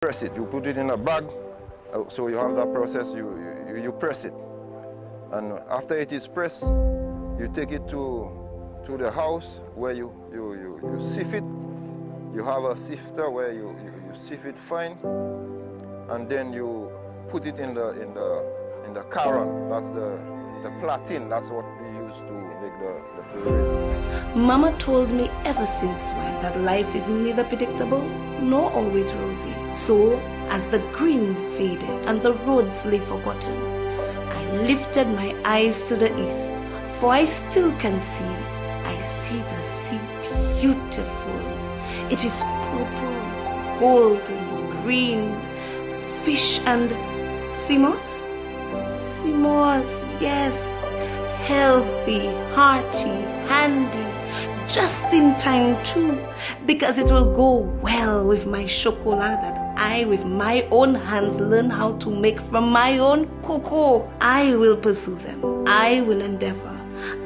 Press it. You put it in a bag. So you have that process. You press it, and after it is pressed, you take it to the house where you sieve it. You have a sifter where you sieve it fine, and then you put it in the caron. That's the platin. That's what we use to make the fluorine. Mama told me ever since when that life is neither predictable nor always rosy. So, as the green faded and the roads lay forgotten, I lifted my eyes to the east, for I still can see. I see the sea beautiful. It is purple, golden, green, fish and sea moss? Sea moss, yes. Healthy, hearty, handy, just in time too, because it will go well with my chocolate that I, with my own hands, learn how to make from my own cocoa. I will pursue them. I will endeavor.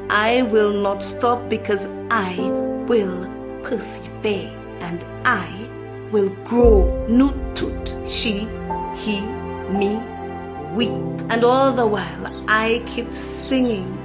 I will not stop, because I will persevere, and I will grow. Nutut, she, he, me, we. And all the while I keep singing.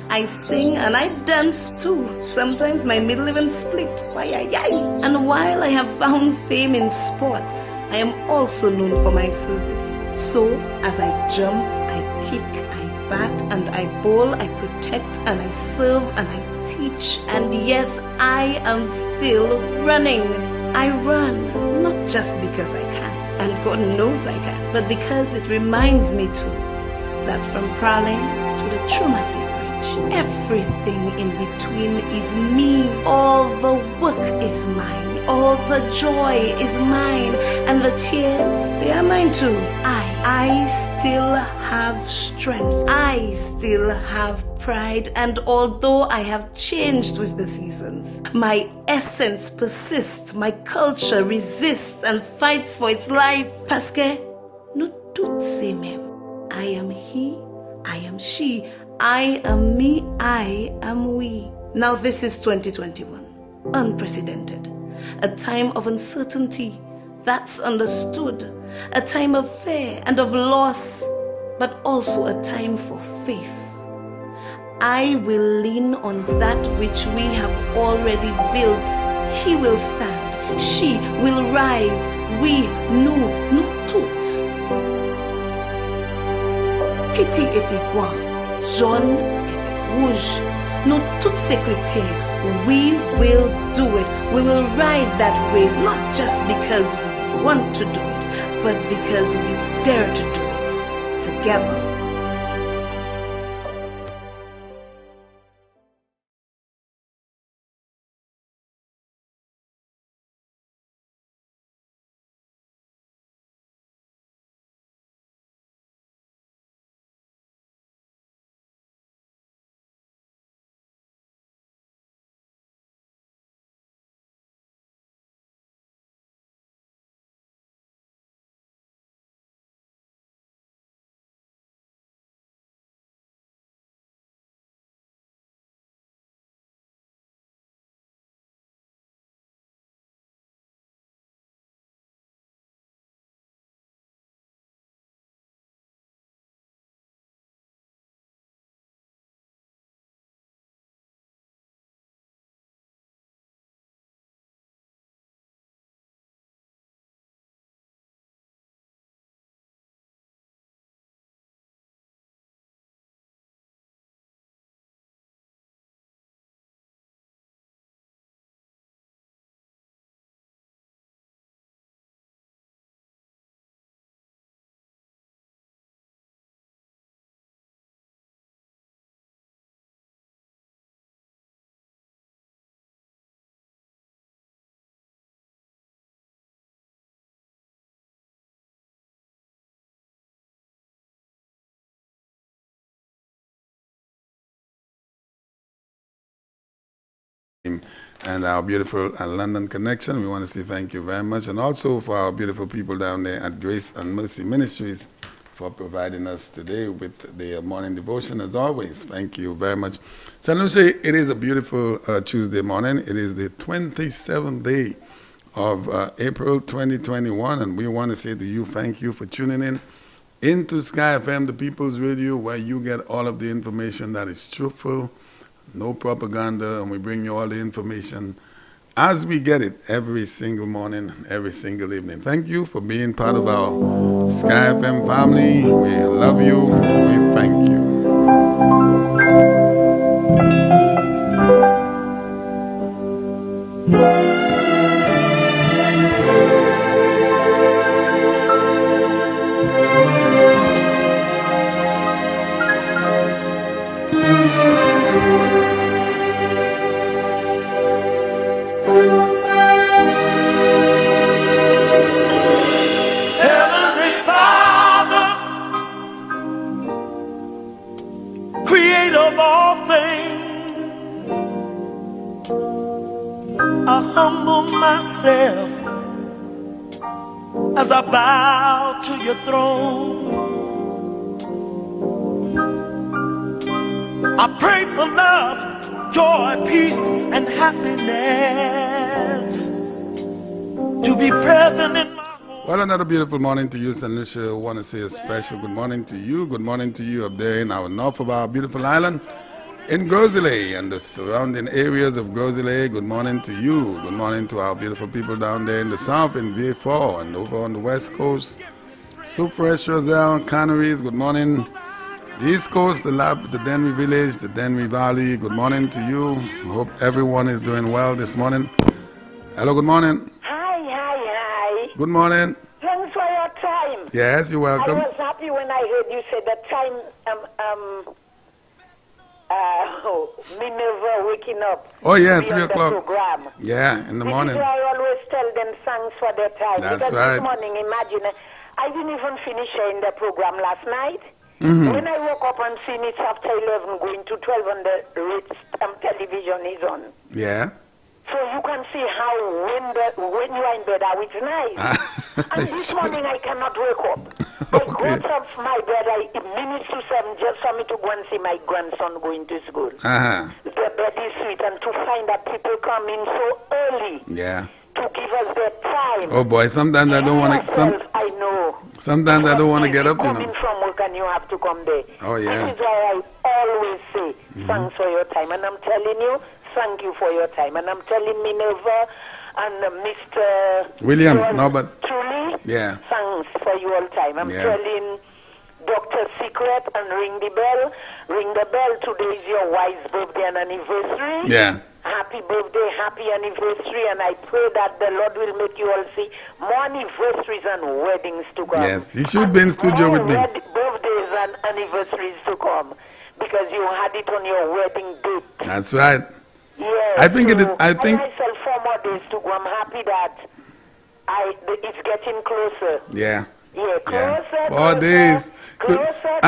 I sing and I dance too. Sometimes my middle even split. And while I have found fame in sports, I am also known for my service. So as I jump, I kick, I bat and I bowl, I protect and I serve and I teach. And yes, I am still running. I run, not just because I can, and God knows I can, but because it reminds me too that from Prowling to the Trumasi, everything in between is me. All the work is mine. All the joy is mine. And the tears, they are mine too. I still have strength. I still have pride. And although I have changed with the seasons, my essence persists. My culture resists and fights for its life. Parce que nous toutes c'est même. I am he, I am she. I am me, I am we. Now this is 2021, unprecedented. A time of uncertainty, that's understood. A time of fear and of loss, but also a time for faith. I will lean on that which we have already built. He will stand, she will rise, we, nous toutes. Petit épiquois. Jaune et rouge. Nous toutes ces chrétiens, we will do it. We will ride that wave, not just because we want to do it, but because we dare to do it together. And our beautiful London connection, we want to say thank you very much. And also for our beautiful people down there at Grace and Mercy Ministries for providing us today with their morning devotion as always. Thank you very much. San Lucia, it is a beautiful Tuesday morning. It is the 27th day of April 2021, and we want to say to you, thank you for tuning in into Sky FM, the People's Radio, where you get all of the information that is truthful, no propaganda, and we bring you all the information as we get it every single morning, every single evening. Thank you for being part of our Sky FM family. We love you. We thank you. Myself as I bow to your throne, I pray for love, joy, peace, and happiness to be present in my home. Well, another beautiful morning to you, St. Lucia. I want to say a special good morning to you. Good morning to you up there in our north of our beautiful island. In Grozile and the surrounding areas of Grozile, good morning to you. Good morning to our beautiful people down there in the south in VA4 and over on the west coast. Fresh, Roselle, Canaries, good morning. The east coast, the Denry village, the Denry Valley, good morning to you. I hope everyone is doing well this morning. Hello, good morning. Hi. Good morning. Thanks for your time. Yes, you're welcome. I was happy when I heard you say the time, me never waking up. Oh yeah, 3 o'clock. Program. Yeah, in the morning. I always tell them thanks for their time. That's because right. This morning, imagine, I didn't even finish sharing the program last night. Mm-hmm. When I woke up and seen it after 11 going to 12 on the television is on. Yeah. So you can see how when you are in bed, how it's nice. And this morning I cannot wake up. Okay. I got off my bed minutes to 7 just for me to go and see my grandson going to school. Uh-huh. The bed is sweet, and to find that people come in so early. Yeah. To give us their time. Oh boy, sometimes I don't want to. I know. Sometimes I don't want to get up, you know. Coming from work and you have to come there. Oh yeah. This is why I always say thanks for your time, and I'm telling you. Thank you for your time. And I'm telling Minerva and Mr. Williams, no, but truly, yeah. Thanks for your time. I'm telling Dr. Secret and ring the bell. Ring the bell. Today is your wife's birthday and anniversary. Yeah. Happy birthday, happy anniversary, and I pray that the Lord will make you all see more anniversaries and weddings to come. Yes, you should be in studio with me. Birthdays and anniversaries to come, because you had it on your wedding date. That's right. Yes, I think so it is. I think myself 4 more days to go. I'm happy that it's getting closer. Yeah. Yeah, closer. 4 days. Closer.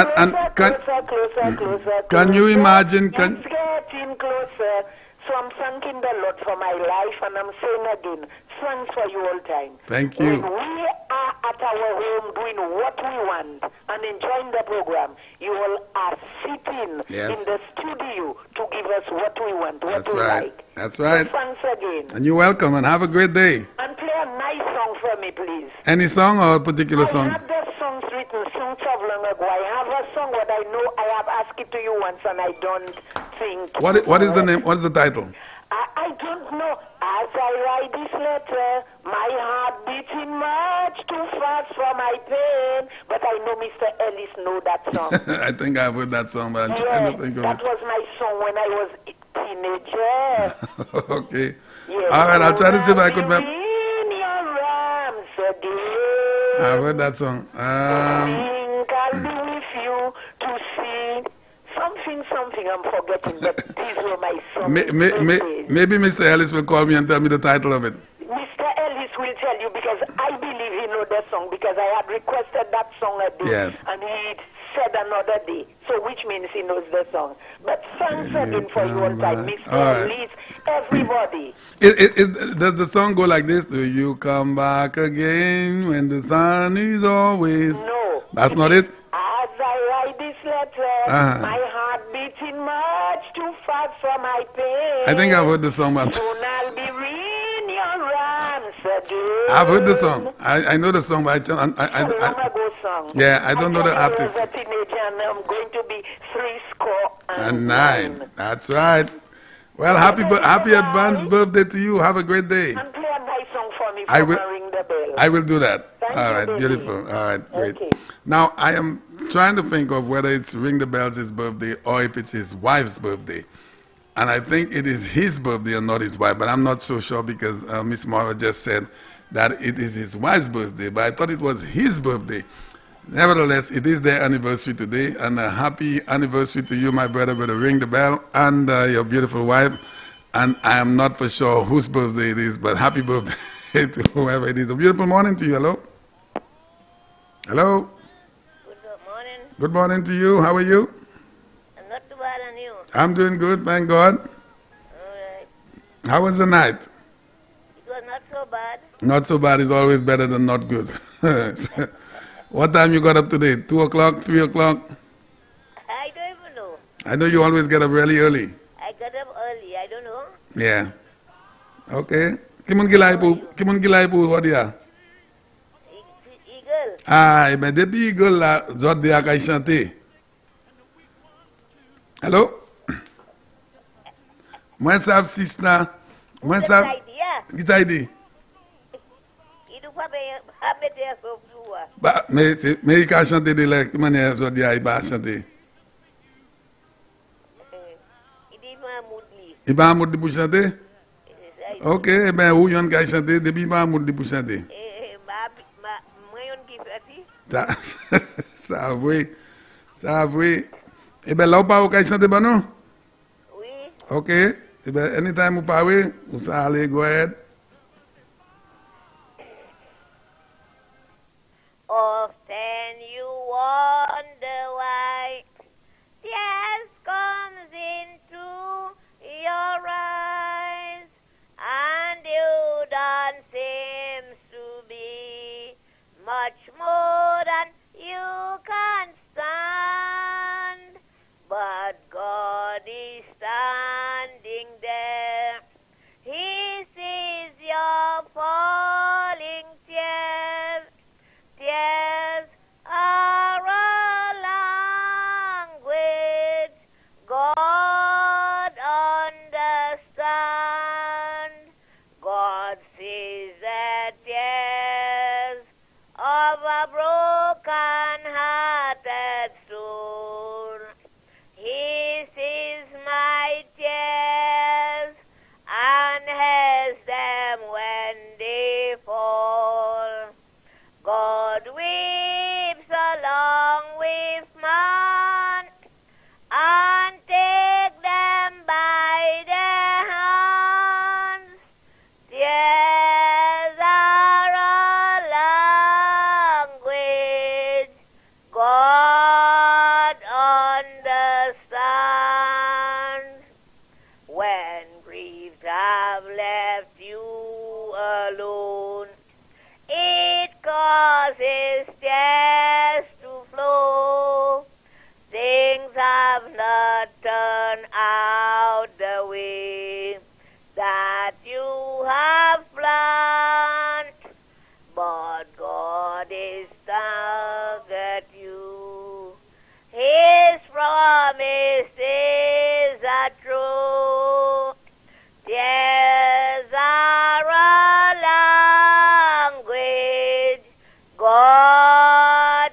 Can you imagine? It's getting closer. So I'm thanking the Lord for my life, and I'm saying again, thanks for you all time. Thank you. When we are at our home doing what we want and enjoying the program, you all are sitting in the studio to give us what we want, what we like. That's right. So thanks again. And you're welcome, and have a great day. And play a nice song for me, please. Any song or a particular song? I have the songs written songs of long ago. I have a song that I know I have asked it to you once, and I don't think. What is the name? What's the title? I don't know. As I write this letter, my heart beating much too fast for my pain. But I know Mr. Ellis know that song. I think I've heard that song, but I'm trying to think of that was my song when I was a teenager. Okay. Yes. All right, I'll try to see if I could remember. In your arms again. I've heard that song. I think I'll be with you to see something I'm forgetting, but these were my songs. Maybe Mr. Ellis will call me and tell me the title of it. Mr. Ellis will tell you, because I believe he knows the song, because I had requested that song a day, and he said another day, so which means he knows the song. But thanks again for your time, Mr. Ellis, everybody. Does the song go like this? Do you come back again when the sun is always... No. That's not it? As I write this letter, my heart beating much too fast for my pain. I think I've heard the song, but soon I'll be in your I've heard the song. I know the song, but long ago song. Yeah, I don't know the artist. I was a teenager and I'm going to be 69. That's right. Well, happy advance birthday to you. Have a great day. And play a nice song for me I from will. Ring the Bell. I will do that. Thank All you, right, baby. beautiful. All right, great. Okay. Now, I am trying to think of whether it's Ring the Bell's birthday or if it's his wife's birthday. And I think it is his birthday and not his wife, but I'm not so sure because Miss Mara just said that it is his wife's birthday, but I thought it was his birthday. Nevertheless, it is their anniversary today, and a happy anniversary to you, my brother, with a Ring the Bell, and your beautiful wife. And I am not for sure whose birthday it is, but happy birthday to whoever it is. A beautiful morning to you. Hello? Hello? Good morning. Good morning to you. How are you? I'm not too bad on you. I'm doing good, thank God. All right. How was the night? It was not so bad. Not so bad is always better than not good. What time you got up today? 2 o'clock, 3 o'clock? I don't even know. I know you always get up really early. I got up early. I don't know. Yeah. Okay. Kimon gilay po what dia? Eagle. Ah, mais depuis Eagle la, zot de akay chante. Hello? Mwen sav sista. Mwen sav. Gita idi. Idu pa bete so flua. Ba, mais il ka chante de la manière zot dia il ba chante. Idi Mahmoudli. Iba moudi pou chante? Ok, eh ben ou yon ka chante depuis ba moudi pou chante. Mwen yon ki fati. Ça avoué. Ça avoué. Eh ben là ou pas ou ka chante ba non? Oui. Ok. Eh ben anytime ou pas oui, ou ça allez go ahead. Often you wonder why tears comes into your eyes, and you don't seem to be much more than you can stand. But God is standing there. He sees your falling tears. Tears are a language God understands. God sees the tears of a broken-hearted soul. He sees my tears and has them when they fall. God weeps along with man and take them by the hands. Tears are a language God understands. When griefs have left you alone, it causes tears to flow. Things have not turned out the way that you have planned, but God is stuck at you. His promises are true. Tears are a language God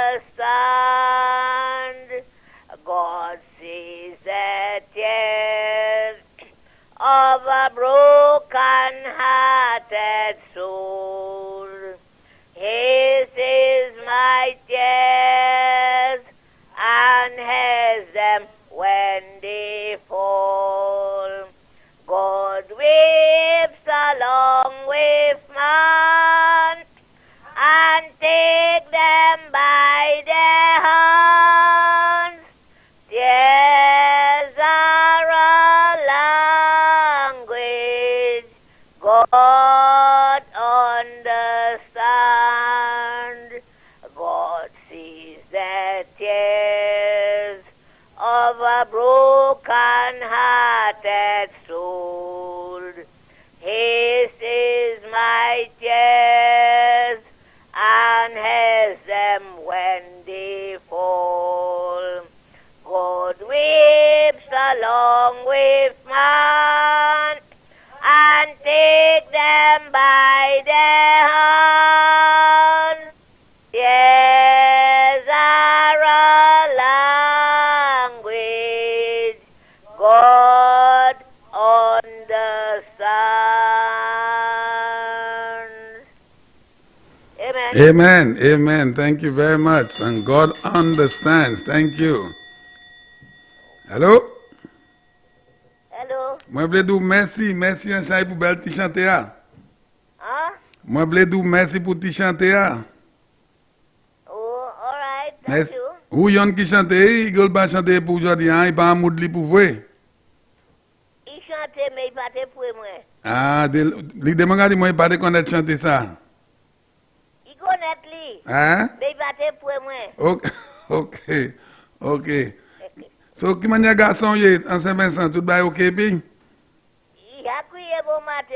understands. God sees the tears of a broken-hearted soul. He sees my tears and has them when they fall. God weeps along with man and take them by the hands. Tears are a language God understands. God sees the tears of a broken-hearted soul. He along with man and take them by the hand. Yes, our language God understands. Amen. Amen. Amen. Thank you very much. And God understands. Thank you. Hello? Hello? Moi, je vous merci. Merci, un chai pour belle ti chanter. Huh? Moi, je vous merci pour ti chanter. Oh, all right. Thank you. Ou yon qui chante, il ne pas chanter pour aujourd'hui, hein? Il pas un mood li pour vous. Il chante, mais il pas pour moi. Ah, il demande moi, il pas de connaître chanter ça. Il connaît lui. Hein? Mais il pas pour moi. Ok, ok, ok. So, qui m'a garçon, en Saint-Vincent, tout va ok, puis? Il a crié bon matin,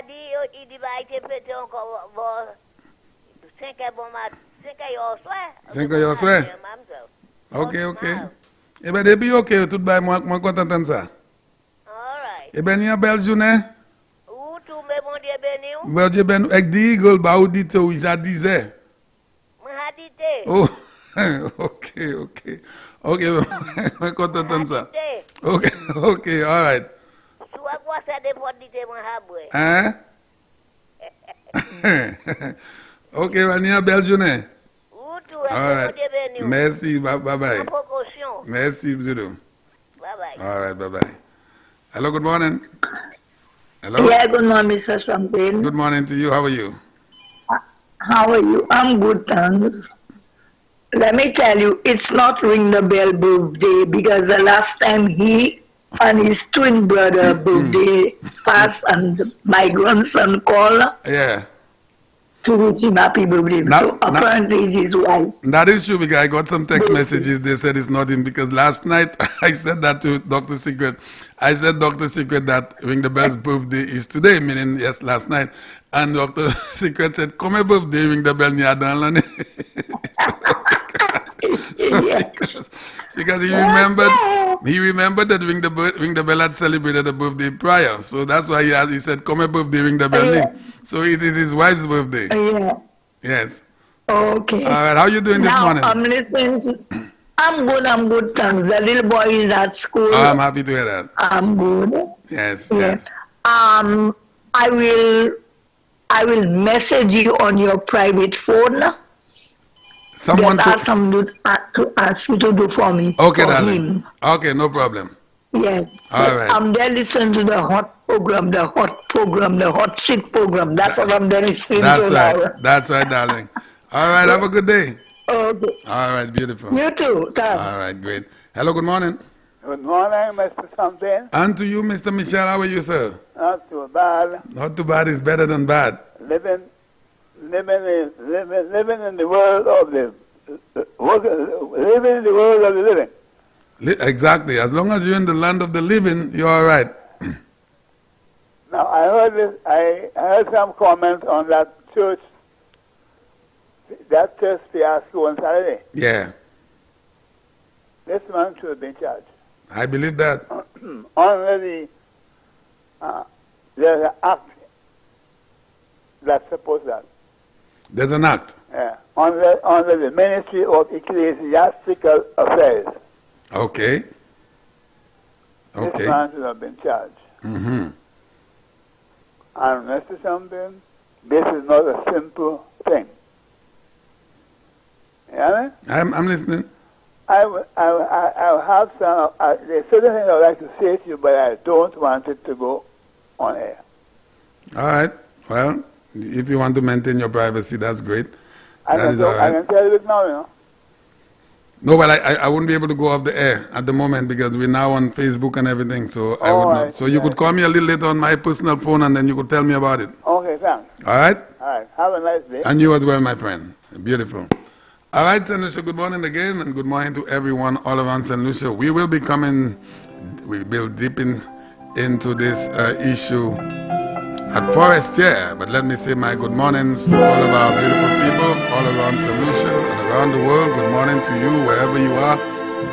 il dit, bah, il te pété encore, bon, 5 heures bon matin, 5 heures au soir. 5 heures au soir? Ok, ok. Eh bien, depuis ok, tout va, moi content d'entendre ça. All right. Eh bien, il y a une belle journée. Où tout, mais mon Dieu béni. Bon Dieu, ben, avec des eagles, bah, ou dit, oui, ça disait. Moi, dit. Oh, ok, ok. Ok, moi content d'entendre ça. Ok, ok, all right. Tu vois quoi ça dépend de moi, Hein? Ok, well, il y a une belle journée. Où tout, All right. mon Dieu béni. Merci, bye bye. Précaution. Merci, monsieur. Bye bye. All right, bye bye. Hello, good morning. Hello. Yeah, good morning, Mr. Champagne. Good morning to you. How are you? How are you? I'm good, thanks. Let me tell you, it's not Ring the Bell birthday because the last time he and his twin brother birthday passed and my grandson called Yeah. to wish him happy birthday. So apparently it's his wife. That is true because I got some text messages. They said it's not him because last night I said that to Dr. Secret. I said Dr. Secret that Ring the Bell's birthday is today, meaning yes, last night. And Dr. Secret said, "Come birthday Ring the Bell ni adan." Because he remembered that Ring the Bell had celebrated a birthday prior, so that's why he said, "Come birthday Ring the Bell." Yeah. So it is his wife's birthday. Yeah. Yes. Okay. All right. How you doing this morning? I'm listening. I'm good, thanks. The little boy is at school. Oh, I'm happy to hear that. I'm good. Yes. Yes. Yes. I will message you on your private phone. Someone to ask you to do for me. Okay, for darling. Him. Okay, no problem. Yes. All right. I'm there listening to the hot sick program. That's what I'm there listening That's to right. now. That's right, darling. All right. Have a good day. Okay. All right. Beautiful. You too. Thanks. All right. Great. Hello. Good morning. Good morning, Mr. Something. And to you, Mr. Michel. How are you, sir? Not too bad. Not too bad. Is better than bad. Living in the world of the living in the world of the living. Exactly. As long as you're in the land of the living, you're all right. Now I heard this. I heard some comments on that church fiasco on Saturday. Yeah. This man should have been charged. I believe that. Only there's an act that supports that. There's an act. Yeah. Under the Ministry of Ecclesiastical Affairs. Okay. Okay. This man should have been charged. Mm-hmm. And Mr. Something, this is not a simple thing. You know? I'm listening. I have some, there's certain things I would like to say to you, but I don't want it to go on air. All right. Well, if you want to maintain your privacy, that's great. That is all right. I can tell you it now, you know. No, well, I wouldn't be able to go off the air at the moment because we're now on Facebook and everything, so I would not. So you could call me a little later on my personal phone and then you could tell me about it. Okay, thanks. All right? All right. Have a nice day. And you as well, my friend. Beautiful. All right, St. Lucia, good morning again, and good morning to everyone all around St. Lucia. We will be deeping into this issue at Forest Chair, but let me say my good mornings to all of our beautiful people all around St. Lucia and around the world. Good morning to you, wherever you are.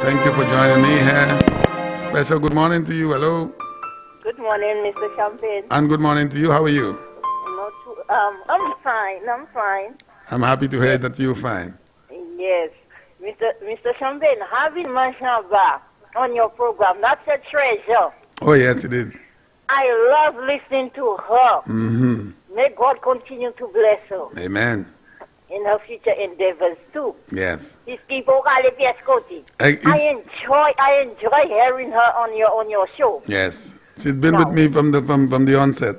Thank you for joining me here special good morning to you. Hello. Good morning, Mr. Champagne. And good morning to you. How are you? I'm fine. I'm fine. I'm happy to hear that you're fine. Yes. Mr. Champagne, having Mashaba on your program, that's a treasure. Oh, yes, it is. I love listening to her. Mm-hmm. May God continue to bless her. Amen. In her future endeavors too. Yes. I enjoy hearing her on your show. Yes. She's been with me from the onset.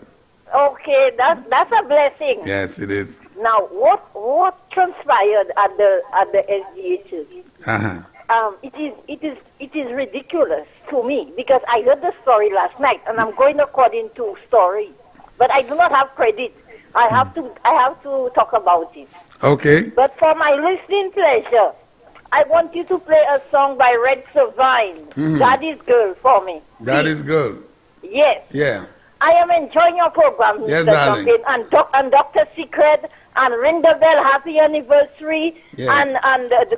Okay, that's a blessing. Yes, it is. Now, what transpired at the SDHs? Uh-huh. It is ridiculous to me because I heard the story last night and I'm going according to story, but I do not have credit. I have to talk about it. Okay. But for my listening pleasure, I want you to play a song by Red Savine, Daddy's Girl, for me. Daddy's Girl. Yes. Yeah. I am enjoying your program, yes, Mr. Champagne, and Dr. Secret, and Ring the Bell, happy anniversary, and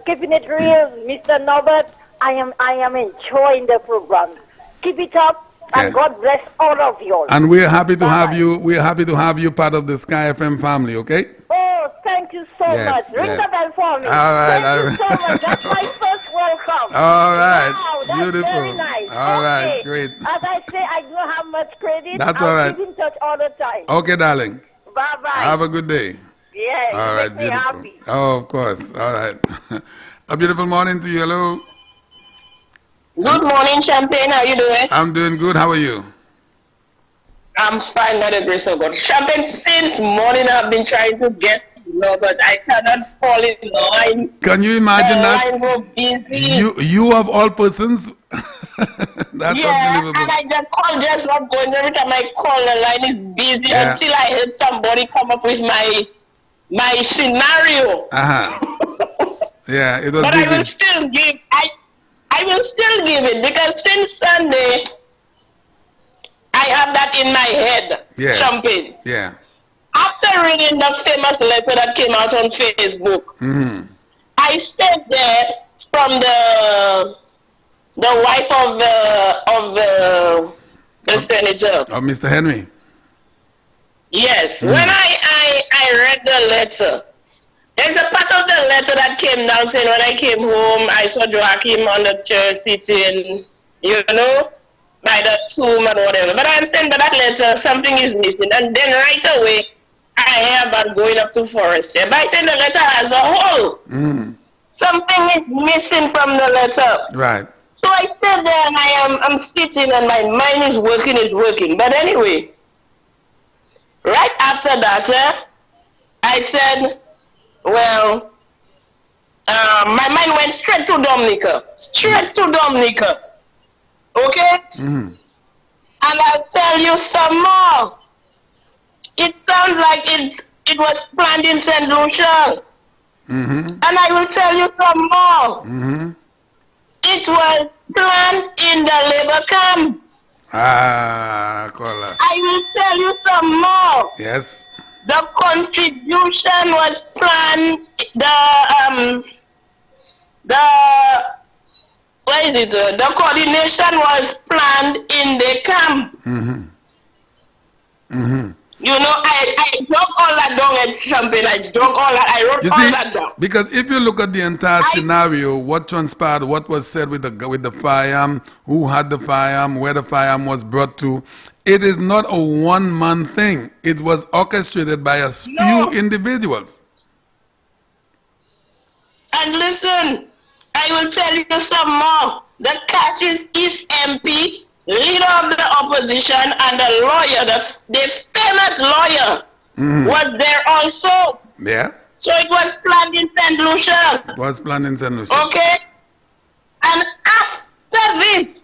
keeping it real, Mr. Norbert. I am enjoying the program. Keep it up. And God bless all of you all. And we're happy to have you. We're happy to have you part of the Sky FM family. Okay. Oh, thank you so much. Ring the bell for me. All right. Thank you so much. That's my first welcome. All right. Wow, that's beautiful. Very nice. All right. Great. As I say, I don't have much credit. That's I'll all right. keep in touch all the time. Okay, darling. Bye bye. Have a good day. Yeah. All right. Make me Beautiful. happy. Oh, of course. All right. A beautiful morning to you. Hello. Good morning, Champagne. How you doing? I'm doing good. How are you? I'm fine, by the grace of God. Champagne, since morning I've been trying to get but I cannot fall in line. Can you imagine that? The line was busy. You of all persons? That's unbelievable. And I just call just not going. Every time I call, the line is busy until I heard somebody come up with my scenario. Yeah, it was but busy. I will still give. I will still give it because since Sunday I have that in my head. Champagne. Yeah. After reading the famous letter that came out on Facebook, I said that from the wife of the senator. Of Mr. Henry. Yes. When I read the letter, there's a part of the letter that came down saying when I came home, I saw Joachim on the chair sitting, by the tomb and whatever. But I'm saying by that letter, something is missing. And then right away, I hear about going up to Forest. But I think the letter has a hole. Something is missing from the letter. Right. So I sit there and I'm sitting and my mind is working. But anyway, right after that, I said, well, my mind went straight to Dominica. Okay? And I'll tell you some more. It sounds like it was planned in St. Lucia. And I will tell you some more. It was planned in the labor camp. Kola. I will tell you some more. Yes. The contribution was planned, the coordination was planned in the camp. I drunk all that down at Champagne. I drunk all that. I wrote all that down. Because if you look at the entire scenario, what transpired, what was said with the firearm, who had the firearm, where the firearm was brought to, it is not a one-man thing. It was orchestrated by a few individuals. And listen, I will tell you some more. The Cassius East MP, leader of the opposition, and the lawyer, the famous lawyer, was there also. Yeah. So it was planned in St. Lucia. It was planned in St. Lucia. Okay. And after this,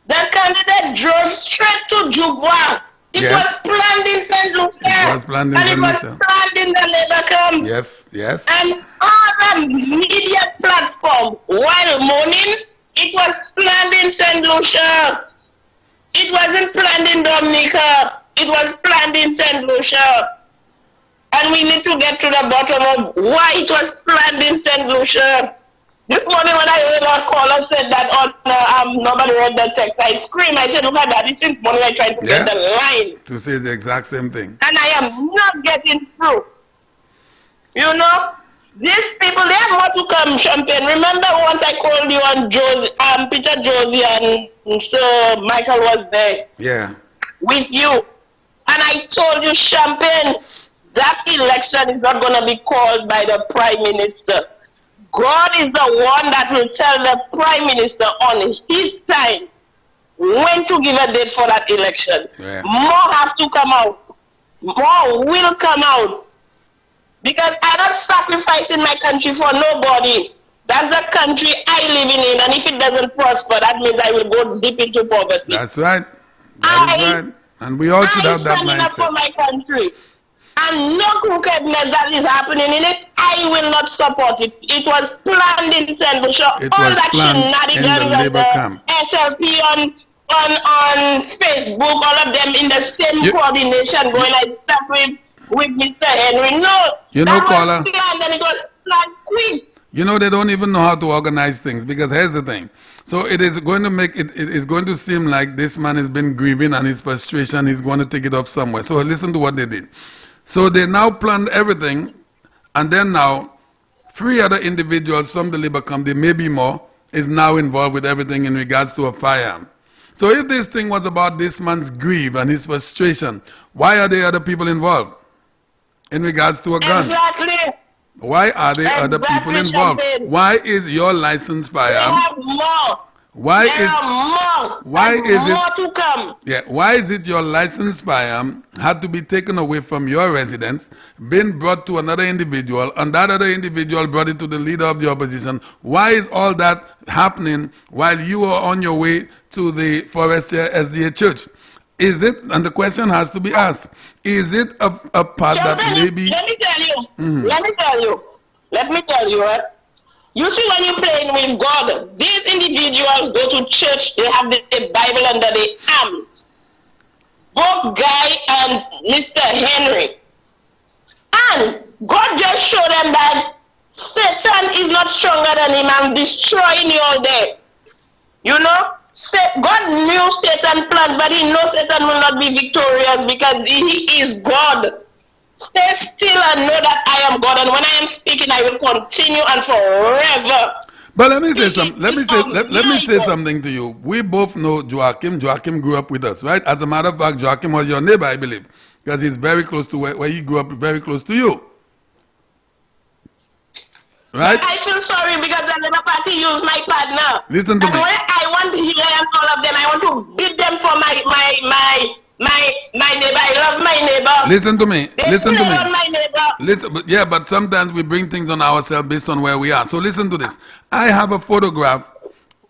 the candidate drove straight to Dubois. It was planned in St. Lucia. It was planned in St. Lucia. And it was planned in the labor camp. Yes. And other media platform, while mourning, it was planned in St. Lucia. It wasn't planned in Dominica. It was planned in St. Lucia. And we need to get to the bottom of why it was planned in St. Lucia. This morning when I heard our caller said that nobody read the text, I screamed. I said, look at that. Since morning I tried to get the line. To say the exact same thing. And I am not getting through. You know, these people, they have more to come, Champagne. Remember once I called you on Peter Josie and Sir Michael was there. Yeah. With you. And I told you, Champagne, that election is not going to be called by the Prime Minister. God is the one that will tell the Prime Minister on his time when to give a date for that election. Yeah. More have to come out. More will come out. Because I'm not sacrificing my country for nobody. That's the country I live in, and if it doesn't prosper, that means I will go deep into poverty. That's right. That is right. And we all should have that mindset. I'm standing up for my country. And no crookedness that is happening in it, I will not support it. It was planned in St. Lucia. All that shenanigans and the SLP on Facebook, all of them in the same coordination going like stuff with Mr. Henry. No, you know, caller, was planned and it was planned quick. You know, they don't even know how to organize things, because here's the thing. So it is going to make it is going to seem like this man has been grieving and his frustration, he's going to take it off somewhere. So listen to what they did. So they now planned everything, and then now 3 other individuals from the Labour Camp, there may be more, is now involved with everything in regards to a firearm. So if this thing was about this man's grief and his frustration, why are there other people involved in regards to a gun? Exactly. Why are there other people involved? Champagne. Why is your licensed firearm? They have more. Why there are more. Why There's is more it? To come. Yeah. Why is it your licensed firearm had to be taken away from your residence, been brought to another individual, and that other individual brought it to the leader of the opposition? Why is all that happening while you are on your way to the Forestier SDA Church? Is it, and the question has to be asked, is it a part that maybe... Let me tell you, let me tell you, you see, when you're playing with God, these individuals go to church, they have the Bible under their arms. Both Guy and Mr. Henry. And God just showed them that Satan is not stronger than him and destroying you all day. You know? God knew Satan's plan, but he knows Satan will not be victorious because he is God. Stay still and know that I am God, and when I am speaking, I will continue and forever. But let me say something. Let me say something to you. We both know Joachim. Joachim grew up with us, right? As a matter of fact, Joachim was your neighbor, I believe, because he's very close to where he grew up, very close to you. Right? But I feel sorry because the Labour Party used my partner. Listen to me. When I want Hillary and all of them, I want to beat them for my neighbor. I love my neighbor. Listen to me. Listen to me. On my neighbor. But sometimes we bring things on ourselves based on where we are. So listen to this. I have a photograph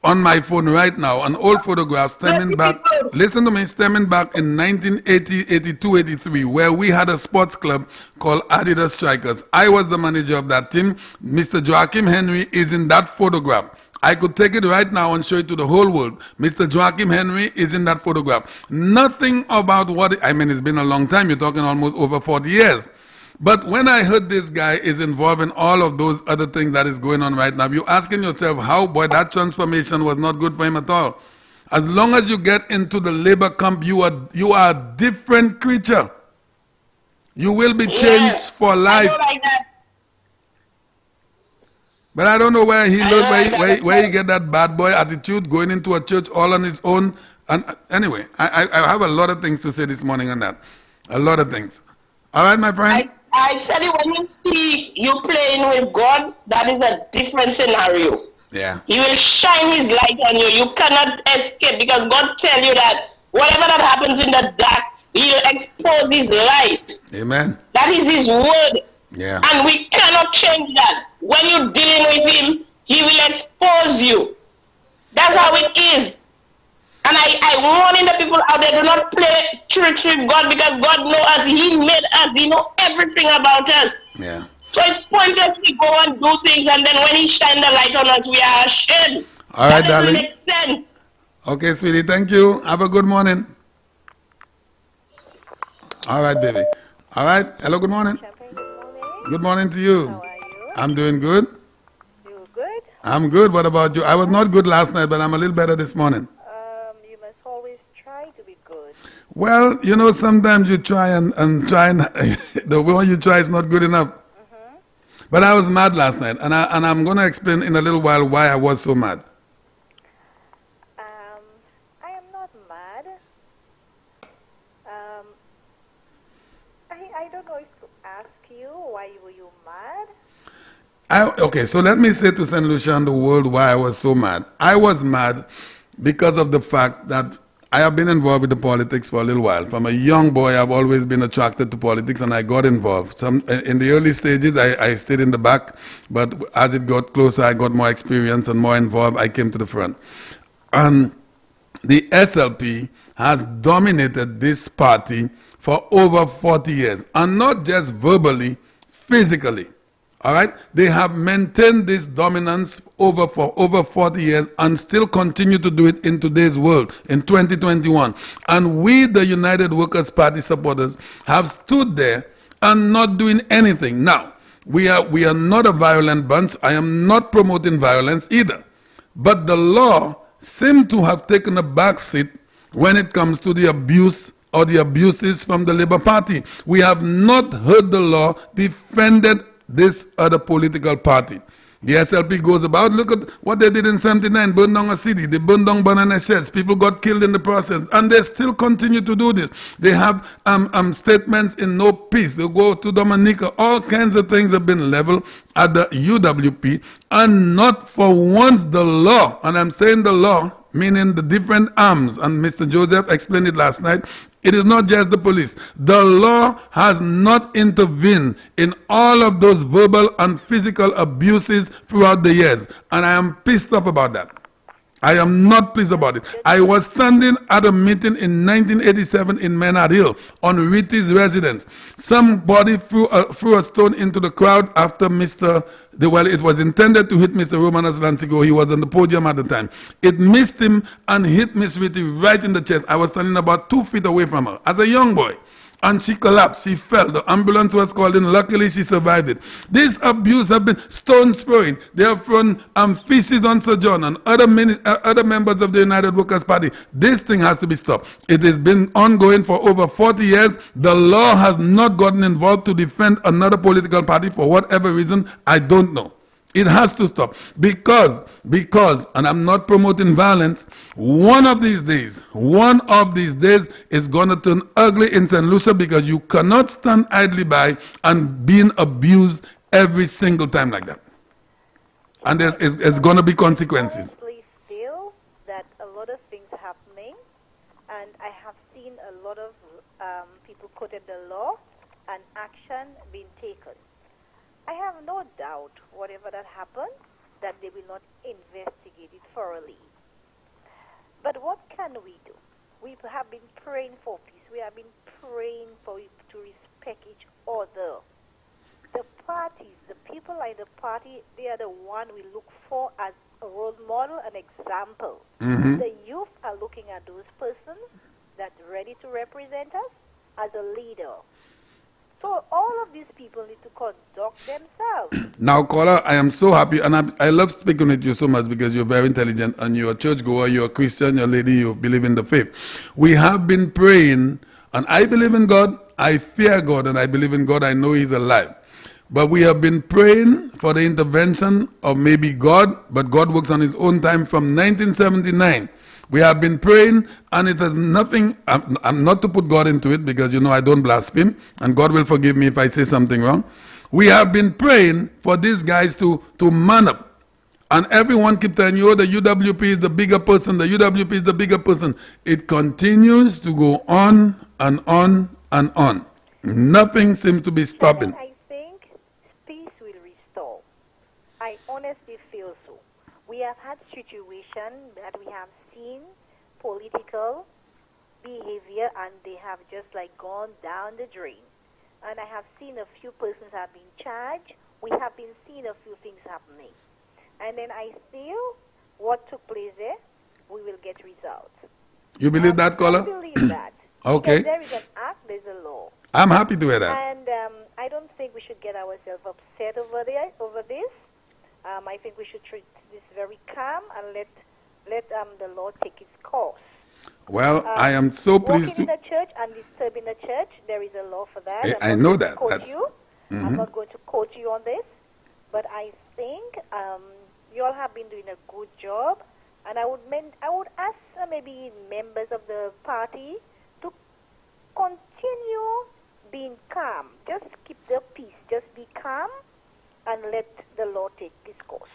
on my phone right now, an old photograph stemming back. Listen to me, stemming back in 1980, 82, 83, where we had a sports club called Adidas Strikers. I was the manager of that team. Mr. Joachim Henry is in that photograph. I could take it right now and show it to the whole world. Mr. Joachim Henry is in that photograph. Nothing about it's been a long time. You're talking almost over 40 years. But when I heard this guy is involved in all of those other things that is going on right now, you're asking yourself, how, boy, that transformation was not good for him at all. As long as you get into the Labour camp, you are a different creature. You will be changed for life. I like that. But I don't know where he learned, where he get that bad boy attitude, going into a church all on his own. And anyway, I have a lot of things to say this morning on that. A lot of things. All right, my friend? I tell you, when you see you playing with God, that is a different scenario. Yeah. He will shine his light on you. You cannot escape because God tell you that whatever that happens in the dark, he'll expose his light. Amen. That is his word. Yeah. And we cannot change that. When you're dealing with him, he will expose you. That's how it is. And I warning the people out there, do not play tricks with God because God knows us. He made us. He knows everything about us. Yeah. So it's pointless we go and do things, and then when he shines the light on us, we are ashamed. All right, that doesn't darling. make sense. Okay, sweetie. Thank you. Have a good morning. All right, baby. All right. Hello, good morning. Champagne, good morning. Good morning to you. How are you? I'm doing good. You good? I'm good. What about you? I was not good last night, but I'm a little better this morning. You must always try to be good. Well, you know, sometimes you try and try, and the way you try is not good enough. But I was mad last night, and I'm going to explain in a little while why I was so mad. I am not mad. I don't know if to ask you why were you mad. Okay, so let me say to St. Lucia and the world why I was so mad. I was mad because of the fact that I have been involved with the politics for a little while. From a young boy, I've always been attracted to politics, and I got involved. In the early stages, I stayed in the back, but as it got closer, I got more experience and more involved. I came to the front. And the SLP has dominated this party for over 40 years, and not just verbally, physically. All right? They have maintained this dominance for over 40 years and still continue to do it in today's world, in 2021. And we, the United Workers' Party supporters, have stood there and not doing anything. Now, we are not a violent bunch. I am not promoting violence either. But the law seems to have taken a backseat when it comes to the abuse or the abuses from the Labour Party. We have not heard the law defended this other political party. The SLP goes about, look at what they did in 79, burned down a city, they burned down banana sheds, people got killed in the process, and they still continue to do this. They have statements in no peace, they go to Dominica, all kinds of things have been leveled at the UWP, and not for once the law, and I'm saying the law, meaning the different arms, and Mr. Joseph explained it last night. It is not just the police. The law has not intervened in all of those verbal and physical abuses throughout the years. And I am pissed off about that. I am not pleased about it. I was standing at a meeting in 1987 in Maynard Hill on Ritty's residence. Somebody threw a stone into the crowd after it was intended to hit Mr. Romanos Lancigo. He was on the podium at the time. It missed him and hit Miss Ritty right in the chest. I was standing about 2 feet away from her as a young boy. And she collapsed, she fell. The ambulance was called in. Luckily, she survived it. This abuse have been stones throwing. They have thrown feces on Sir John and other members of the United Workers' Party. This thing has to be stopped. It has been ongoing for over 40 years. The law has not gotten involved to defend another political party for whatever reason. I don't know. It has to stop because, and I'm not promoting violence, one of these days is going to turn ugly in St. Lucia because you cannot stand idly by and being abused every single time like that. And there's going to be consequences. I honestly feel that a lot of things happening, and I have seen a lot of people quoted the law and action being taken. I have no doubt, whatever that happened, that they will not investigate it thoroughly. But what can we do? We have been praying for peace. We have been praying for it to respect each other. The parties, the people like the party, they are the one we look for as a role model, an example. The youth are looking at those persons that are ready to represent us as a leader. So all of these people need to conduct themselves. Now, caller, I am so happy, and I love speaking with you so much because you're very intelligent, and you're a churchgoer, you're a Christian, you're a lady, you believe in the faith. We have been praying, and I believe in God, I fear God, and I believe in God, I know He's alive. But we have been praying for the intervention of maybe God, but God works on His own time from 1979. We have been praying, and it has nothing, I'm not to put God into it because, you know, I don't blaspheme, and God will forgive me if I say something wrong. We have been praying for these guys to man up. And everyone keeps telling you, oh, the UWP is the bigger person, the UWP is the bigger person. It continues to go on and on and on. Nothing seems to be stopping. I think peace will restore. I honestly feel so. We have had situations that we have seen political behavior, and they have just like gone down the drain. And I have seen a few persons have been charged. We have been seeing a few things happening. And then I feel what took place there, we will get results. You believe that, caller? I believe that. Okay. Because there is an act, there's a law. I'm happy to hear that. And I don't think we should get ourselves upset over this. I think we should treat this very calm and let the law take its course. Well, I am so pleased to... Walking in the church and disturbing the church, there is a law for that. I know that. I'm not going to quote you on this, but I think you all have been doing a good job, and I would ask maybe members of the party to continue being calm. Just keep the peace. Just be calm and let the law take its course.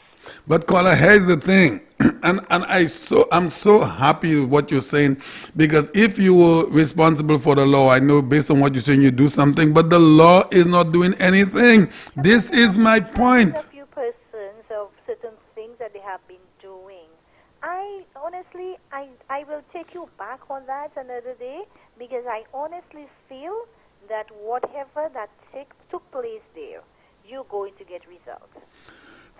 But caller, here's the thing, and I'm so happy with what you're saying, because if you were responsible for the law, I know based on what you're saying you do something, but the law is not doing anything. This is my point. A few persons of certain things that they have been doing. I honestly will take you back on that another day, because I honestly feel that whatever that took place there, you're going to get results.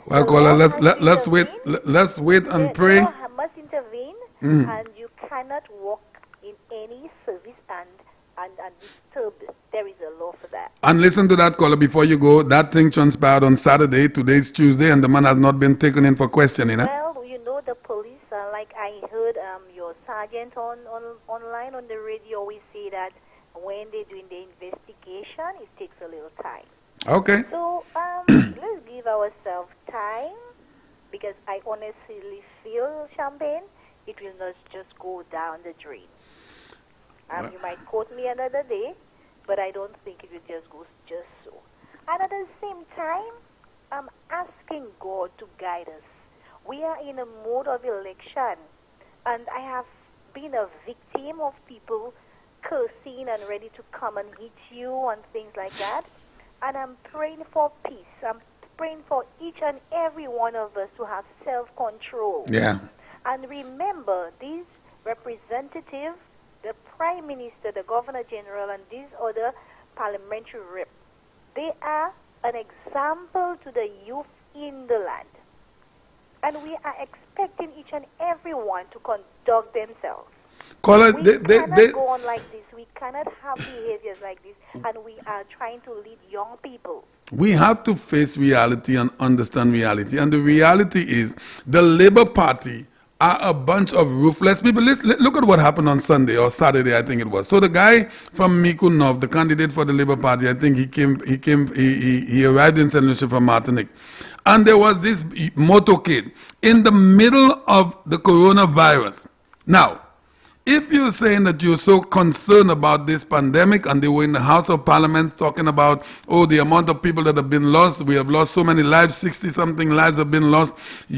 Well, caller, let's wait and pray. The law must intervene, and you cannot walk in any service and disturb. There is a law for that. And listen to that, caller, before you go. That thing transpired on Saturday. Today's Tuesday, and the man has not been taken in for questioning. Well, you know, the police, like I heard your sergeant online on the radio always say that when they're doing the investigation, it takes a little time. Okay. So let's give ourselves time, because I honestly feel, Champagne, it will not just go down the drain. You might quote me another day, but I don't think it will just go just so. And at the same time, I'm asking God to guide us. We are in a mode of election, and I have been a victim of people cursing and ready to come and hit you and things like that. And I'm praying for peace. I'm praying for each and every one of us to have self-control. Yeah. And remember, these representatives, the Prime Minister, the Governor General, and these other parliamentary reps, they are an example to the youth in the land. And we are expecting each and every one to conduct themselves. Caller, we cannot go on like this. We cannot have behaviors like this, and we are trying to lead young people. We have to face reality and understand reality. And the reality is the Labour Party are a bunch of ruthless people. Look at what happened on Sunday or Saturday, I think it was. So the guy from Mikunov, the candidate for the Labour Party, I think he arrived in St. Lucia from Martinique. And there was this motorcade in the middle of the coronavirus. Now, if you're saying that you're so concerned about this pandemic, and they were in the House of Parliament talking about, oh, the amount of people that have been lost, we have lost so many lives, 60-something lives have been lost.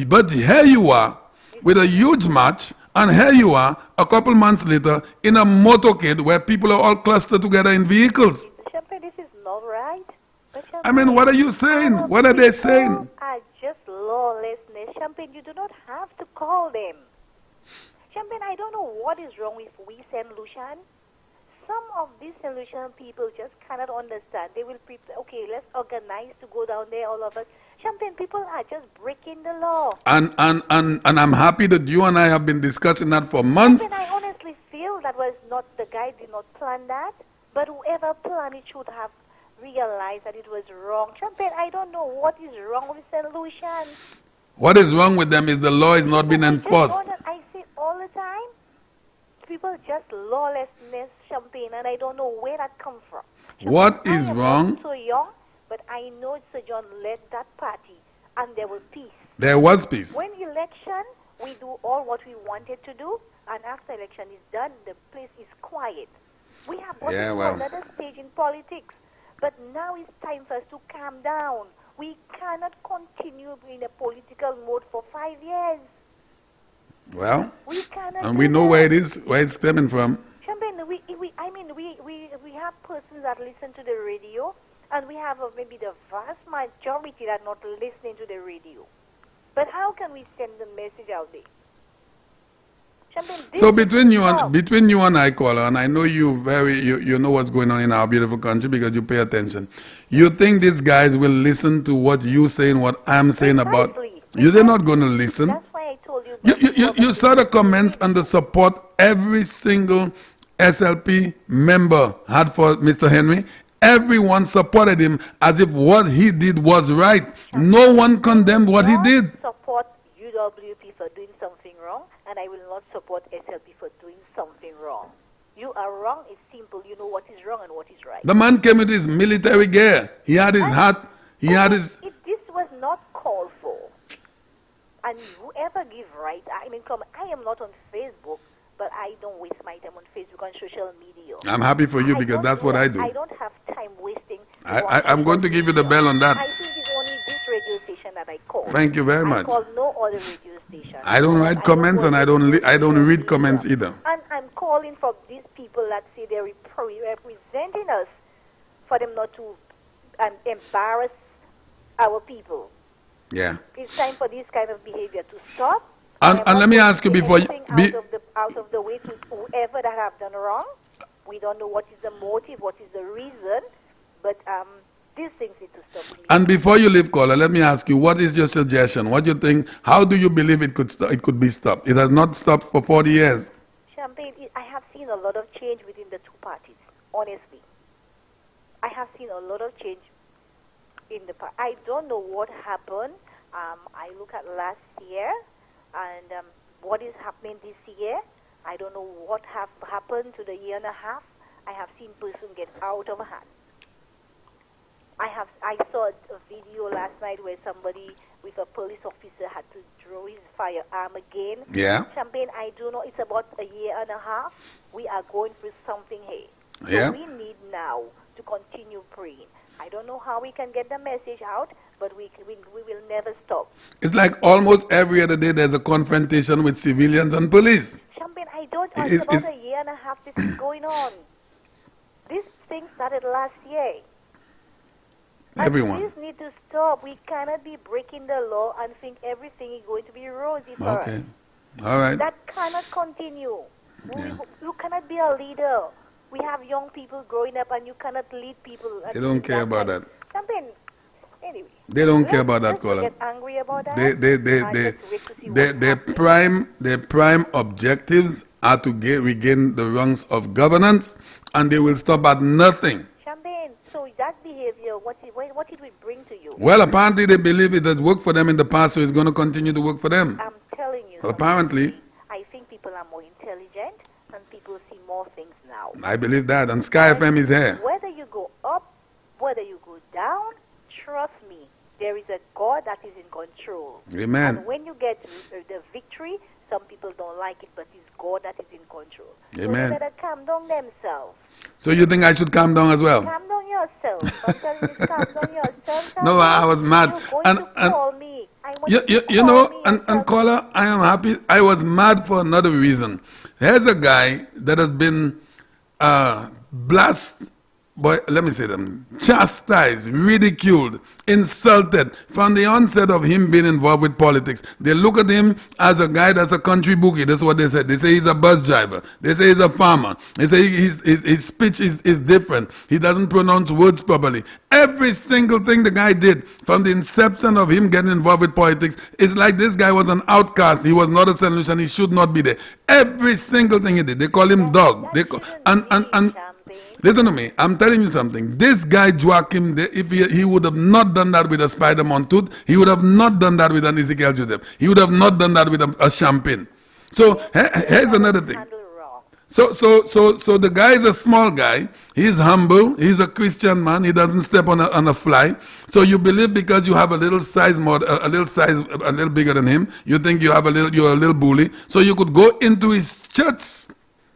But here you are with a huge march, and here you are a couple months later in a motorcade where people are all clustered together in vehicles. Champagne, this is not right. I mean, what are you saying? What are they saying? Are just lawlessness. Champagne, you do not have to call them. Champagne, I don't know what is wrong with we St. Lucian. Some of these St. Lucian people just cannot understand. They will okay, let's organize to go down there, all of us. Champagne, people are just breaking the law. And I'm happy that you and I have been discussing that for months. Champagne, I honestly feel that was not, the guy did not plan that, but whoever planned it should have realized that it was wrong. Champagne, I don't know what is wrong with St. Lucian. What is wrong with them is the law is not being enforced. I see all the time, people just lawlessness, Champagne, and I don't know where that comes from. Champagne, what is wrong? I'm so young, but I know Sir John led that party, and there was peace. There was peace. When election, we do all what we wanted to do, and after election is done, the place is quiet. We have got another stage in politics, but now it's time for us to calm down. We cannot continue in a political mode for 5 years. Well, and we know where it's stemming from. Champagne, we have persons that listen to the radio, and we have maybe the vast majority that not listening to the radio. But how can we send the message out there? Champagne, so between you and I, caller, and I know you know what's going on in our beautiful country because you pay attention. You think these guys will listen to what you say and what I'm saying about? They're not going to listen. That's why I told you. You saw the comments and the support every single SLP member had for Mr. Henry. Everyone supported him as if what he did was right. No one condemned what he did. Support UWP for doing something wrong, and I will not support SLP for doing something wrong. You are wrong. It's simple. You know what is wrong and what is right. The man came with his military gear. He had his hat. He had his... This was not called for. And whoever give right, I am not on Facebook, but I don't waste my time on Facebook, on social media. I'm happy for you because that's what I do. I don't have time wasting. I'm going to give you the bell on that. I think it's only this radio station that I call. Thank you very much. I call no other radio station. I don't write comments and I don't read comments either. And I'm calling for these people that say they're representing us, for them not to embarrass our people. Yeah. It's time for this kind of behavior to stop. And let me ask you before you... out of the way to whoever that have done wrong. We don't know what is the motive, what is the reason, but these things need to stop. And before you leave, caller, let me ask you, what is your suggestion? What do you think? How do you believe it could it could be stopped? It has not stopped for 40 years. Champagne, I have seen a lot of change within the two parties, honestly. I have seen a lot of change in the party. I don't know what happened. I look at last year and what is happening this year. I don't know what have happened to the year and a half. I have seen person get out of hand. I saw a video last night where somebody with a police officer had to draw his firearm again. Yeah. Champagne, I do know it's about a year and a half. We are going through something here. So yeah. we need now to continue praying. I don't know how we can get the message out, but we will never stop. It's like almost every other day there's a confrontation with civilians and police. Champagne, I don't know. It's about a year and a half this is going on. This thing started last year. Everyone. This need to stop. We cannot be breaking the law and think everything is going to be rosy for us. Okay. All right. That cannot continue. Yeah. You cannot be a leader. We have young people growing up and you cannot lead people. They don't care about that. Something. Anyway. They don't care about that, caller. Get angry about that. Their prime objectives are to regain the rungs of governance, and they will stop at nothing. Champagne, so that behavior, what it will bring to you? Well, apparently they believe it has worked for them in the past, so it's going to continue to work for them. I'm telling you. Well, apparently. I think people are more intelligent and people see more things now. I believe that, and Sky FM is here. Whether you go up, whether you go down, trust me, there is a God that is in control. Amen. And when you get the victory, some people don't like it, but it's God that is in control. Amen. So they better calm down themselves. So you think I should calm down as well? Calm down yourself. I'm telling you, calm down yourself. No, I was mad. You're going to call me. You know, and caller, I am happy. I was mad for another reason. Here's a guy that has been blasted, let me say them, chastised, ridiculed, insulted from the onset of him being involved with politics. They look at him as a guy that's a country bookie. That's what they said. They say he's a bus driver. They say he's a farmer. They say his speech is different. He doesn't pronounce words properly. Every single thing the guy did from the inception of him getting involved with politics, it's like this guy was an outcast. He was not a solution. He should not be there. Every single thing he did. They call him dog. And listen to me. I'm telling you something. This guy Joachim, if he would have not done that with a Spider-Man tooth, he would have not done that with an Ezekiel Joseph. He would have not done that with a champagne. So here's another thing. So the guy is a small guy. He's humble. He's a Christian man. He doesn't step on a fly. So you believe because you have a little size a little bigger than him, you think you're a little bully. So you could go into his church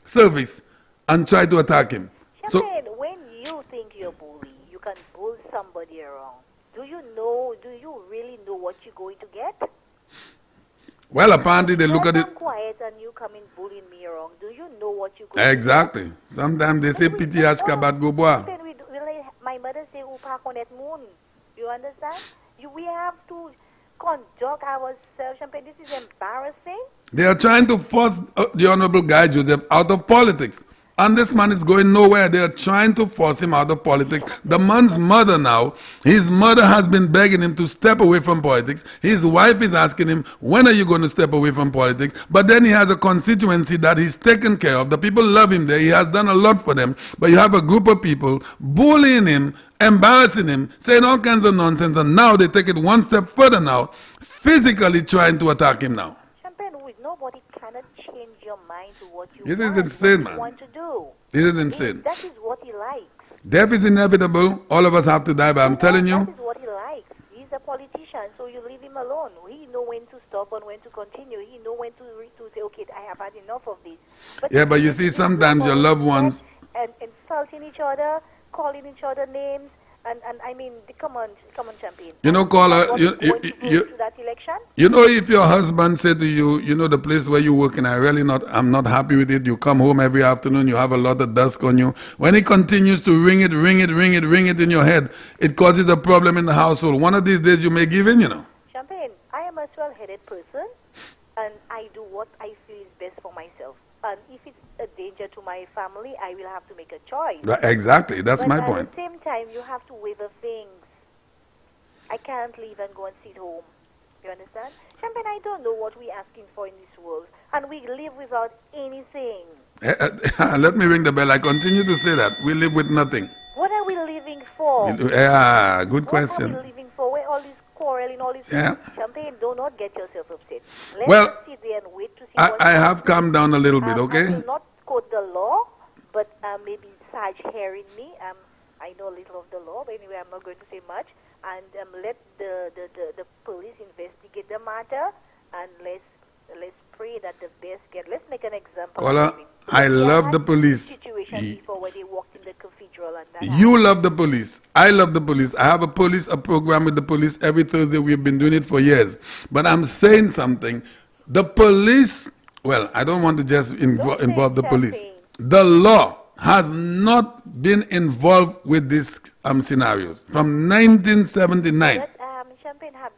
service and try to attack him. Champagne, when you think you're bully, you can bull somebody around. Do you really know what you're going to get? Well, apparently they look at it. I'm quiet and you come in bullying me around. Do you know what you're going Exactly. Sometimes they say pity ashkabat goboa. My mother say upa konet moon. You understand? We have to conduct ourselves. Champagne, this is embarrassing. They are trying to force the Honorable Guy Joseph out of politics. And this man is going nowhere. They are trying to force him out of politics. The man's mother now, his mother has been begging him to step away from politics. His wife is asking him, when are you going to step away from politics? But then he has a constituency that he's taken care of. The people love him there. He has done a lot for them. But you have a group of people bullying him, embarrassing him, saying all kinds of nonsense. And now they take it one step further now, physically trying to attack him now. Nobody cannot change your mind to what you This is insane, man. want to do. This is insane. That is what he likes. Death is inevitable. All of us have to die, but I'm telling you. That is what he likes. He's a politician, so you leave him alone. He know when to stop and when to continue. He know when to say, okay, I have had enough of this. But you see, sometimes your loved ones... And insulting each other, calling each other names, and I mean, come on, Champagne. You know, caller, you know, if your husband said to you, you know, the place where you work and I'm not happy with it, you come home every afternoon, you have a lot of dust on you. When he continues to ring it in your head, it causes a problem in the household. One of these days you may give in, you know. Champagne, I am a well-headed person, and I do what I feel is best for myself. And if it's a danger to my family, I will have to make a choice. Exactly, that's my point. At the same time, you have to weigh the things. I can't leave and go and sit home. You understand? Champagne, I don't know what we're asking for in this world. And we live without anything. Let me ring the bell. I continue to say that. We live with nothing. What are we living for? Good question. What are we living for? Where all this quarreling, all this... Champagne, do not get yourself upset. Let's sit there and wait to see I have calmed down a little bit, okay? I will not quote the law, but maybe Sarge hearing me. I know a little of the law, but anyway, I'm not going to say much. And let the police investigate the matter, and let's pray that the best let's make an example. Caller, I love the police. Situation before where they walked in the cathedral and that. You love the police. I love the police. I have a program with the police every Thursday. We've been doing it for years. But I'm saying something. The police, well, I don't want to just involve the police. The law has not been involved with these scenarios from 1979. Champagne have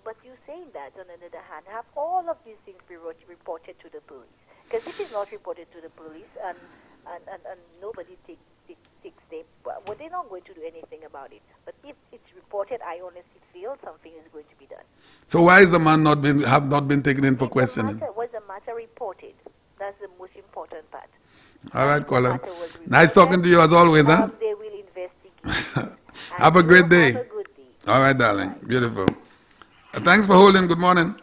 but you saying that on the other hand, have all of these things be reported to the police? Because if it's not reported to the police and nobody takes them, well, they're not going to do anything about it. But if it's reported, I honestly feel something is going to be done. So why is the man not been taken in for questioning? Was the matter reported? That's the most important part. All right, caller. Nice talking to you as always, huh? They will investigate. Have a great day. Have a good day. All right, darling. Beautiful. Thanks for holding. Good morning.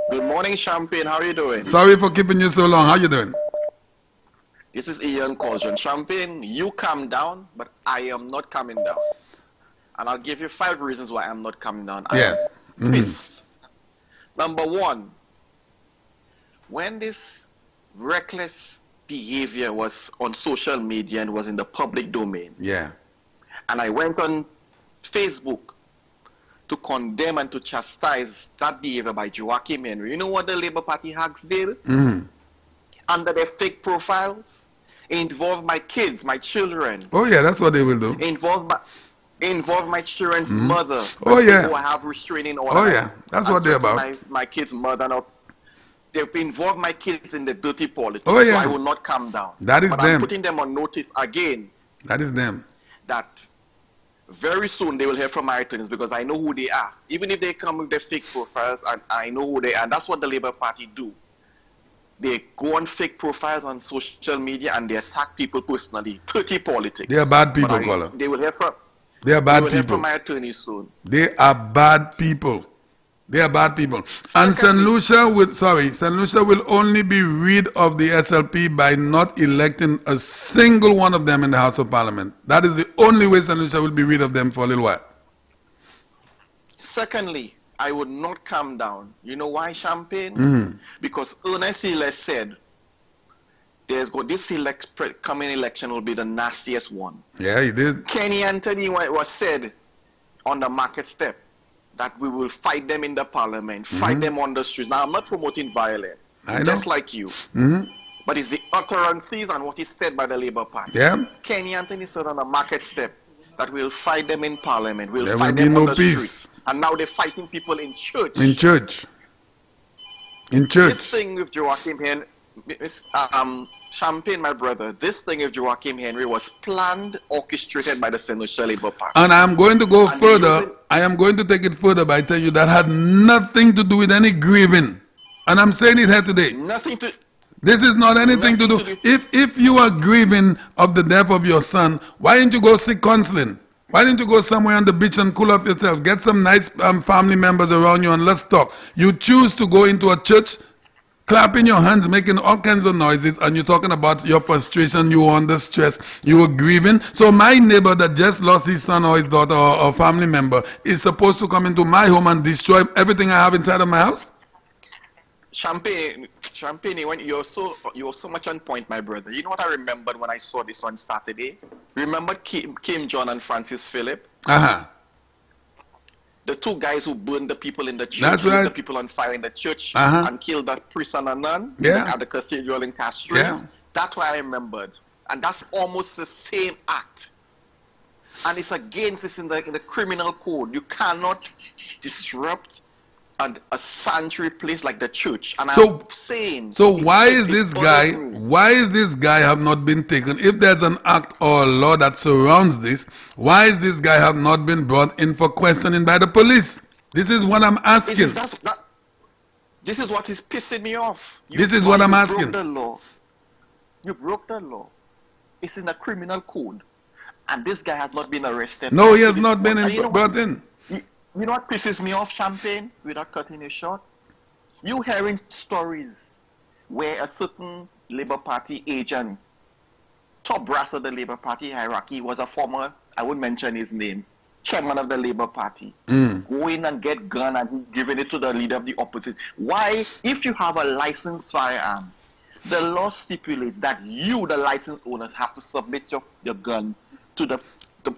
Good morning, Champagne. How are you doing? Sorry for keeping you so long. How you doing? This is Ian Colton. Champagne, you calm down, but I am not coming down. And I'll give you 5 reasons why I'm not coming down. Yes. Pissed. Number 1, when this reckless behavior was on social media and was in the public domain. Yeah. And I went on Facebook to condemn and to chastise that behavior by Joachim Henry. You know what the Labour Party hacks did? Under their fake profiles? Involve my kids, my children. Oh yeah, that's what they will do. Involve my children's mother. Oh yeah. Who have restraining order. Oh yeah, that's what they're about. My kid's mother. Now, they've involved my kids in the dirty politics. Oh yeah. So I will not calm down. That is but them. I'm putting them on notice again. That is them. That very soon they will hear from my attorneys because I know who they are. Even if they come with their fake profiles, and I know who they are. And that's what the Labour Party do. They go on fake profiles on social media and they attack people personally. Dirty politics. They are bad people, caller. They will hear from. They are bad people. Hear from my attorneys soon. They are bad people. They are bad people. And St. Lucia will only be rid of the SLP by not electing a single one of them in the House of Parliament. That is the only way St. Lucia will be rid of them for a little while. Secondly, I would not calm down. You know why, Champagne? Because Ernest Hill said this coming election will be the nastiest one. Yeah, he did. Kenny Anthony was said on the market step that we will fight them in the parliament, fight them on the streets. Now, I'm not promoting violence, just like you. But it's the utterances and what is said by the Labour Party. Yeah. Kenny Anthony said on the market step that we'll fight them in parliament. There will be no peace. And now they're fighting people in church. In church. This thing with Joachim Henry, Champagne, my brother, this thing of Joachim Henry was planned, orchestrated by the Senatorial Labour Party. And I'm going to go further. I am going to take it further by telling you that had nothing to do with any grieving. And I'm saying it here today. Nothing to... This is not anything to do. If you are grieving of the death of your son, why didn't you go seek counseling? Why didn't you go somewhere on the beach and cool off yourself? Get some nice family members around you and let's talk. You choose to go into a church, clapping your hands, making all kinds of noises, and you're talking about your frustration, you were under stress, you were grieving. So my neighbor that just lost his son or his daughter or family member is supposed to come into my home and destroy everything I have inside of my house? Champagne, when you're so much on point, my brother. You know what I remembered when I saw this on Saturday? Remember Kim John and Francis Philip? The two guys who burned the people in the church, that's right. the people on fire in the church, and killed that priest and a nun at the cathedral in Castro. Yeah. That's what I remembered. And that's almost the same act. And it's against this in the criminal code. You cannot disrupt a sanctuary place like the church. And I'm saying... So why is this guy have not been taken? If there's an act or a law that surrounds this, why is this guy have not been brought in for questioning by the police? This is what I'm asking. This is what is pissing me off. This is what I'm asking. You broke the law. It's in the criminal code. And this guy has not been arrested. No, he has not been brought in. You know what pisses me off, Champagne, without cutting it short? You hearing stories where a certain Labour Party agent, top brass of the Labour Party hierarchy, was a former, I won't mention his name, chairman of the Labour Party, go in and get gun and giving it to the leader of the opposition. Why, if you have a licensed firearm, the law stipulates that you, the license owners, have to submit your gun to the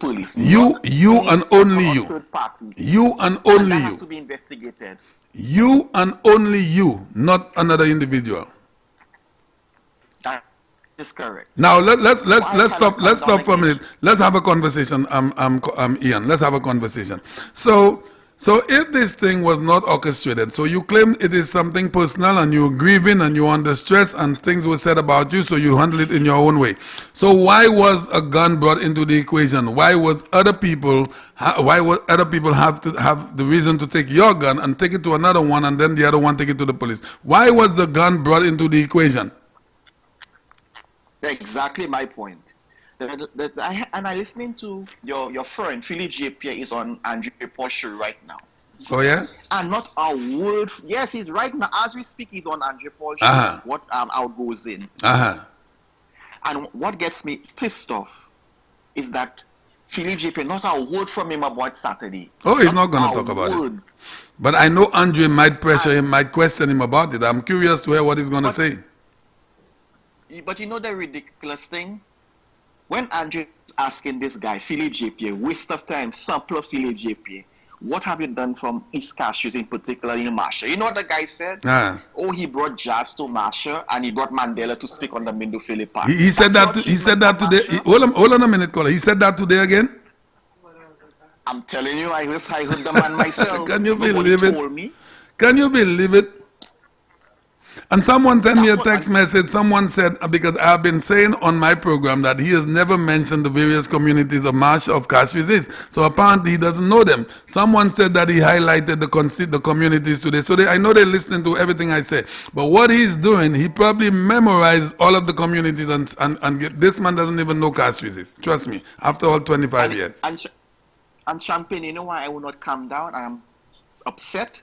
police. You and only you. You and only you. Has to be investigated. You and only you, not another individual. That is correct. Now let's stop for a minute. Let's have a conversation. Ian. Let's have a conversation. So if this thing was not orchestrated, so you claim it is something personal and you're grieving and you're under stress and things were said about you, so you handle it in your own way. So why was a gun brought into the equation? Why was other people have to have the reason to take your gun and take it to another one and then the other one take it to the police? Why was the gun brought into the equation? Exactly my point. And I listening to your friend Philly J. Pierre is on Andrew Paul's show right now. Oh yeah? And not a word. Yes, he's right now as we speak. He's on Andrew Paul's show. What out goes in. And what gets me pissed off is that Philly J. Pierre, not a word from him about Saturday. Oh, he's not going to talk about it. But I know Andre might pressure him, might question him about it. I'm curious to hear what he's going to say. But you know the ridiculous thing? When Andrew is asking this guy, Philip J. Pierre, waste of time, sample of Philip J. Pierre, what have you done from East Castries, in particular in Marshall? You know what the guy said? Oh, he brought jazz to Marshall and he brought Mandela to speak on the Mindo Philip Park. He said that today. Hold on a minute, caller. He said that today again? I'm telling you, I heard the man myself. Can you believe it? Can you believe it? And someone sent me a text message. Someone said, because I've been saying on my program that he has never mentioned the various communities of Marsh of Castries. So apparently he doesn't know them. Someone said that he highlighted the communities today. So I know they're listening to everything I say. But what he's doing, he probably memorized all of the communities and this man doesn't even know Castries. Trust me, after all 25 years. And Champagne, you know why I will not calm down? I am upset.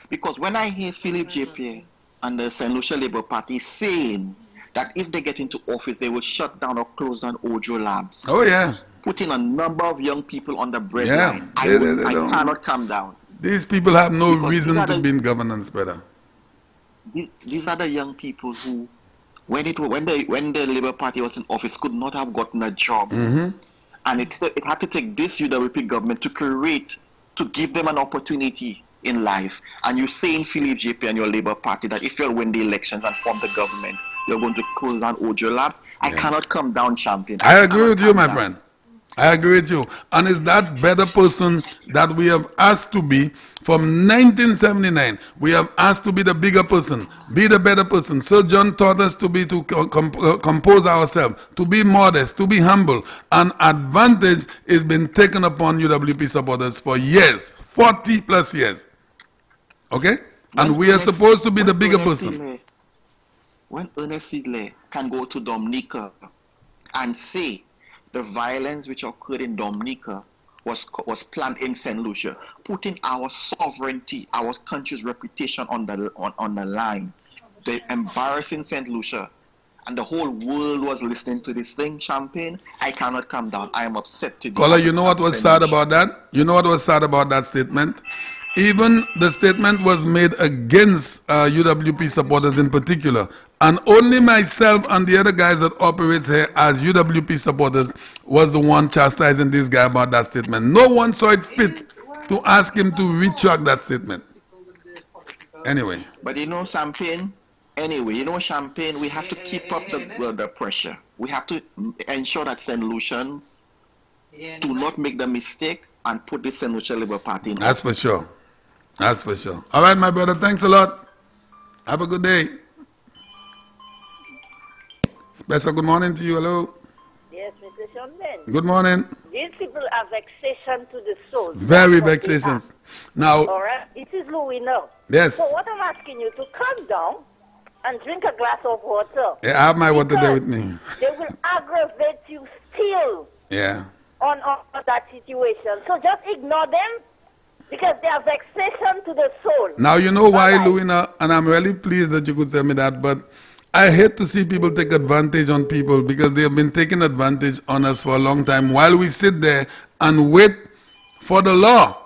Because when I hear Philip J. Pierre and the St. Lucia Labour Party saying that if they get into office, they will shut down or close down Ojo Labs. Oh, yeah. Putting a number of young people on the breadline. I cannot come down. These people have no reason to be in governance, brother. These are the young people who, when the Labour Party was in office, could not have gotten a job. And it had to take this UWP government to give them an opportunity in life. And you say in Philip J. Pierre and your Labour Party that if you win the elections and form the government, you're going to close down Ojo Labs. I cannot come down, Champion. I agree with you, my friend. I agree with you. And is that better person that we have asked to be from 1979? We have asked to be the bigger person, be the better person. Sir John taught us to be to compose ourselves, to be modest, to be humble. An advantage is been taken upon UWP supporters for years, 40 plus years. Okay? And we are supposed to be the bigger person. When Ernest Siedler can go to Dominica and say the violence which occurred in Dominica was planned in St. Lucia, putting our sovereignty, our country's reputation on the line, the embarrassing St. Lucia, and the whole world was listening to this thing, Champagne, I cannot come down. I am upset today. Caller, you know what was sad about that? You know what was sad about that statement? Even the statement was made against UWP supporters in particular. And only myself and the other guys that operates here as UWP supporters was the one chastising this guy about that statement. No one saw it fit to ask him to retract that statement. Anyway. But you know, Champagne, Champagne, we have to keep up the pressure. We have to ensure that St. Lucians do not make the mistake and put the St. Lucia Labour Party in. That's for sure. That's for sure. All right, my brother. Thanks a lot. Have a good day. Special good morning to you. Hello. Yes, Mr. Champagne. Good morning. These people are vexation to the soul. Very vexations. Now. All right. It is Louis now. Yes. So what I'm asking you to calm down and drink a glass of water. Yeah, I have my water there with me. They will aggravate you still. Yeah. On that situation. So just ignore them because they are vexation to the soul. Now you know why, Louina, and I'm really pleased that you could tell me that, but I hate to see people take advantage on people because they have been taking advantage on us for a long time while we sit there and wait for the law.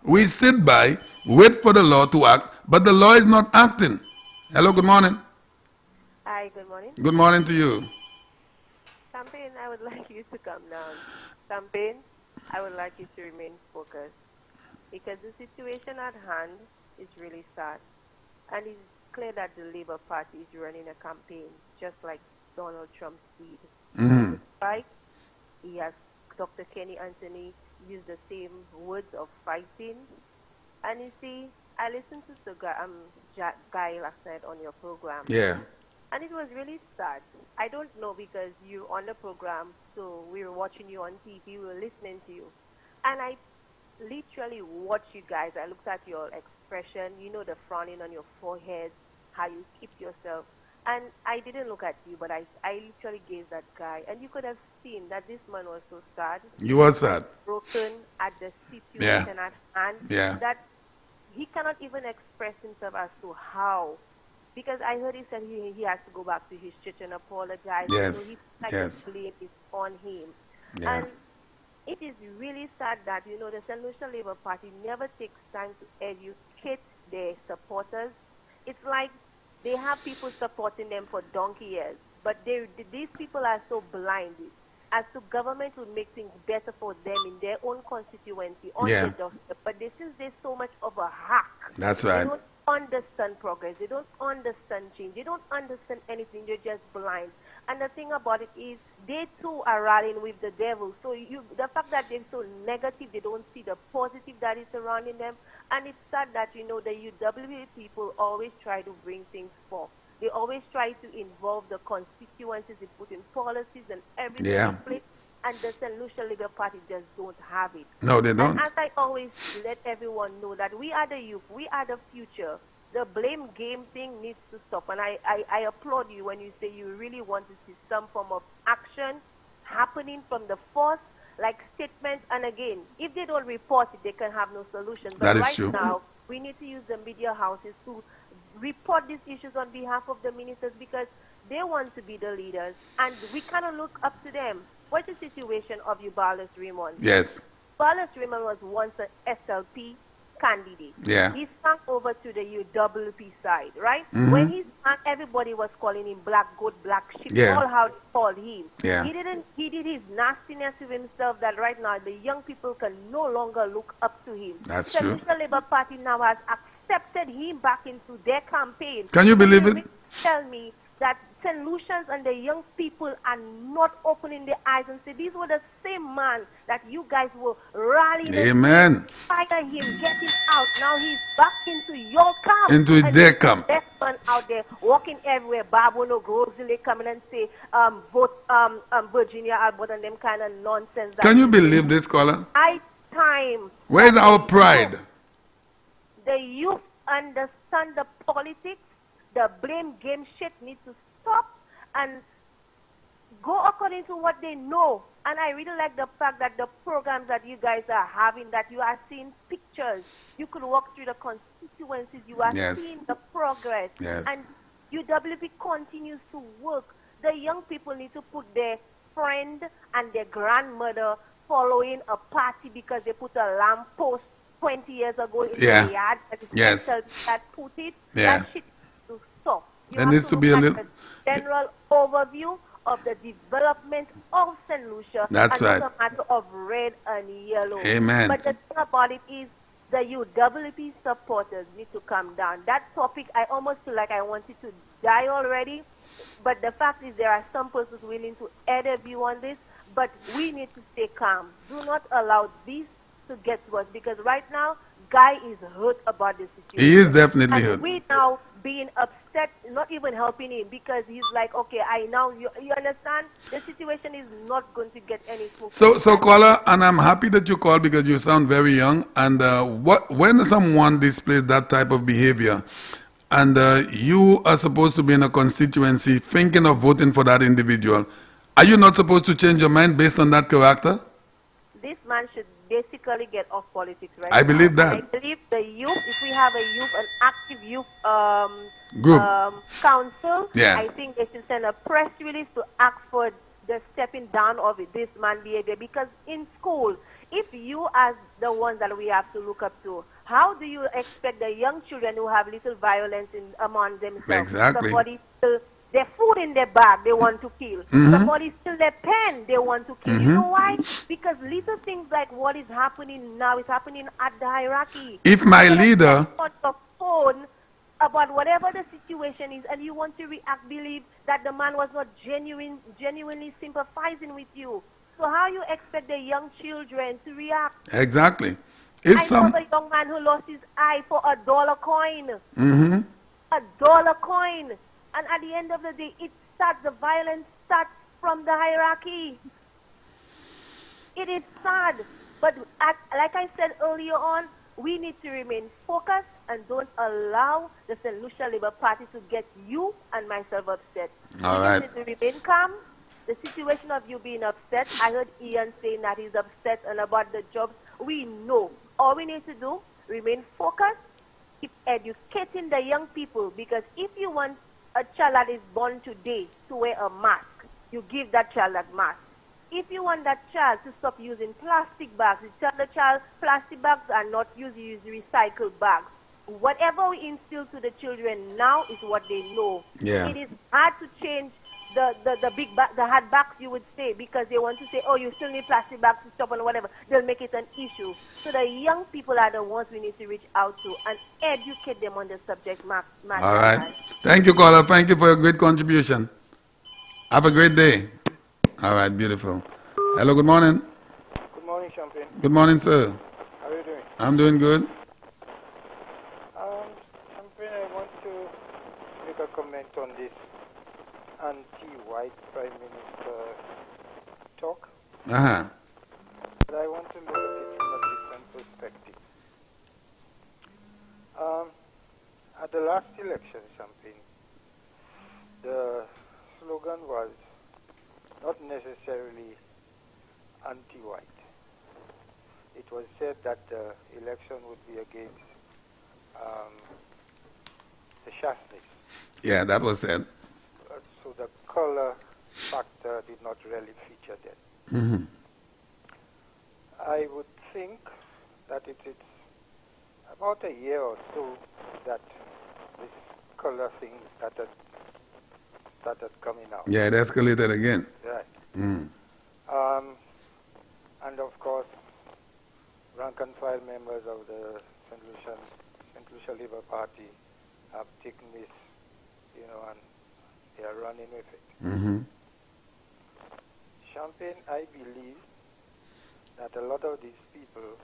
We sit by, wait for the law to act, but the law is not acting. Hello, good morning. Hi, good morning. Good morning to you. Champagne, I would like you to come down. Champagne, I would like you to remain focused because the situation at hand is really sad. And it's clear that the Labour Party is running a campaign just like Donald Trump did. Mm-hmm. Right? He has, Dr. Kenny Anthony used the same words of fighting. And you see, I listened to the guy last night on your program. Yeah. And it was really sad. I don't know because you're on the program, so we were watching you on TV, we were listening to you. And I literally watched you guys. I looked at your expression, the frowning on your forehead, how you keep yourself. And I didn't look at you, but I literally gazed at that guy. And you could have seen that this man was so sad. You were sad. Broken at the situation at hand. Yeah. That he cannot even express himself as to how. Because I heard he said he has to go back to his church and apologize. Yes. So the blame is on him. Yeah. And it is really sad that, the St. Lucia Labour Party never takes time to educate their supporters. It's like they have people supporting them for donkey years. But these people are so blind as to government will make things better for them in their own constituency. But since there's so much of a hack. That's right. They don't understand progress. They don't understand change. They don't understand anything. They're just blind. And the thing about it is they too are rallying with the devil. So the fact that they're so negative, they don't see the positive that is surrounding them. And it's sad that, the UWA people always try to bring things forth. They always try to involve the constituencies. They put in policies and everything in place. And the St. Lucia Labour Party just don't have it. No, they don't. And as I always let everyone know that we are the youth, we are the future. The blame game thing needs to stop. And I applaud you when you say you really want to see some form of action happening from the force, like statements. And again, if they don't report it, they can have no solution. But that is right true. now, we need to use the media houses to report these issues on behalf of the ministers because they want to be the leaders. And we cannot look up to them. What's the situation of Eubalus Raymond? Yes. Eubalus Raymond was once an SLP candidate. Yeah. He swung over to the UWP side, right? Mm-hmm. When he swung, everybody was calling him black goat, black sheep, all how they called him. Yeah. He did his nastiness with himself that right now the young people can no longer look up to him. That's the true. The Labour Party now has accepted him back into their campaign. Can you believe it? Tell me that St. Lucians and the young people are not opening their eyes and say, these were the same man that you guys were rallying. Amen. Fire him, get him out. Now he's back into your camp. Into their camp. That man out there walking everywhere. Babu no grows and they come in and say, vote Virginia Albert and them kind of nonsense. Can you believe this, caller? Time. Where's our pride? The youth understand the politics. The blame game shit needs to stop and go according to what they know. And I really like the fact that the programs that you guys are having, that you are seeing pictures. You could walk through the constituencies. You are seeing the progress. And UWP continues to work. The young people need to put their friend and their grandmother following a party because they put a lamp post 20 years ago in the yard. That put it. That shit to stop. There needs to be a little general overview of the development of St. Lucia. That's right. Not a matter of red and yellow. Amen. But the thing about it is the UWP supporters need to come down. That topic, I almost feel like I wanted to die already. But the fact is there are some persons willing to add a view on this. But we need to stay calm. Do not allow this to get worse. Because right now, Guy is hurt about this situation. He is definitely hurt. We now being upset, not even helping him, because he's like, okay, I now, you understand? The situation is not going to get any So caller, and I'm happy that you called because you sound very young. And when someone displays that type of behavior, and you are supposed to be in a constituency thinking of voting for that individual, are you not supposed to change your mind based on that character? This man should basically get off politics right I believe now. that. I believe the youth, if we have a youth, an active youth group, council, I think they should send a press release to ask for the stepping down of this man behavior. Because in school, if you are the ones that we have to look up to, how do you expect the young children who have little violence among themselves? Exactly. Somebody still, their food in their bag, they want to kill. Somebody still their pen, they want to kill. You know why? Because little things like what is happening now is happening at the hierarchy. If my leader on the phone about whatever the situation is, and you want to react, believe that the man was not genuinely sympathizing with you. So how you expect the young children to react? Exactly. If I know a young man who lost his eye for $1 coin. $1 coin. And at the end of the day, the violence starts from the hierarchy. It is sad. But like I said earlier on, we need to remain focused and don't allow the St. Lucia Labour Party to get you and myself upset. All we right. need to remain calm. The situation of you being upset, I heard Ian saying that he's upset and about the jobs. We know. All we need to do, remain focused, keep educating the young people, because if you want a child that is born today to wear a mask, you give that child that mask. If you want that child to stop using plastic bags, you tell the child plastic bags are not used, you use recycled bags. Whatever we instill to the children now is what they know. Yeah. It is hard to change the big bag, the hard bags, you would say, because they want to say, oh, you still need plastic bags to stop and whatever. They'll make it an issue. So the young people are the ones we need to reach out to and educate them on the subject matter. All right. Thank you, caller. Thank you for your great contribution. Have a great day. All right, beautiful. Hello, good morning. Good morning, Champagne. Good morning, sir. How are you doing? I'm doing good. Champagne, I want to make a comment on this anti-white Prime Minister talk. But I want to look at it from a different perspective. At the last election, Champagne, the slogan was not necessarily anti-white. It was said that the election would be against the Shasnis. Yeah, that was said. So the color factor did not really feature there. I would think that it's about a year or so that this color thing started coming out. Yeah, it escalated again. Right. And of course, rank and file members of the St. Lucia Labour Party have taken this, and they are running with it. Champagne, I believe that a lot of these people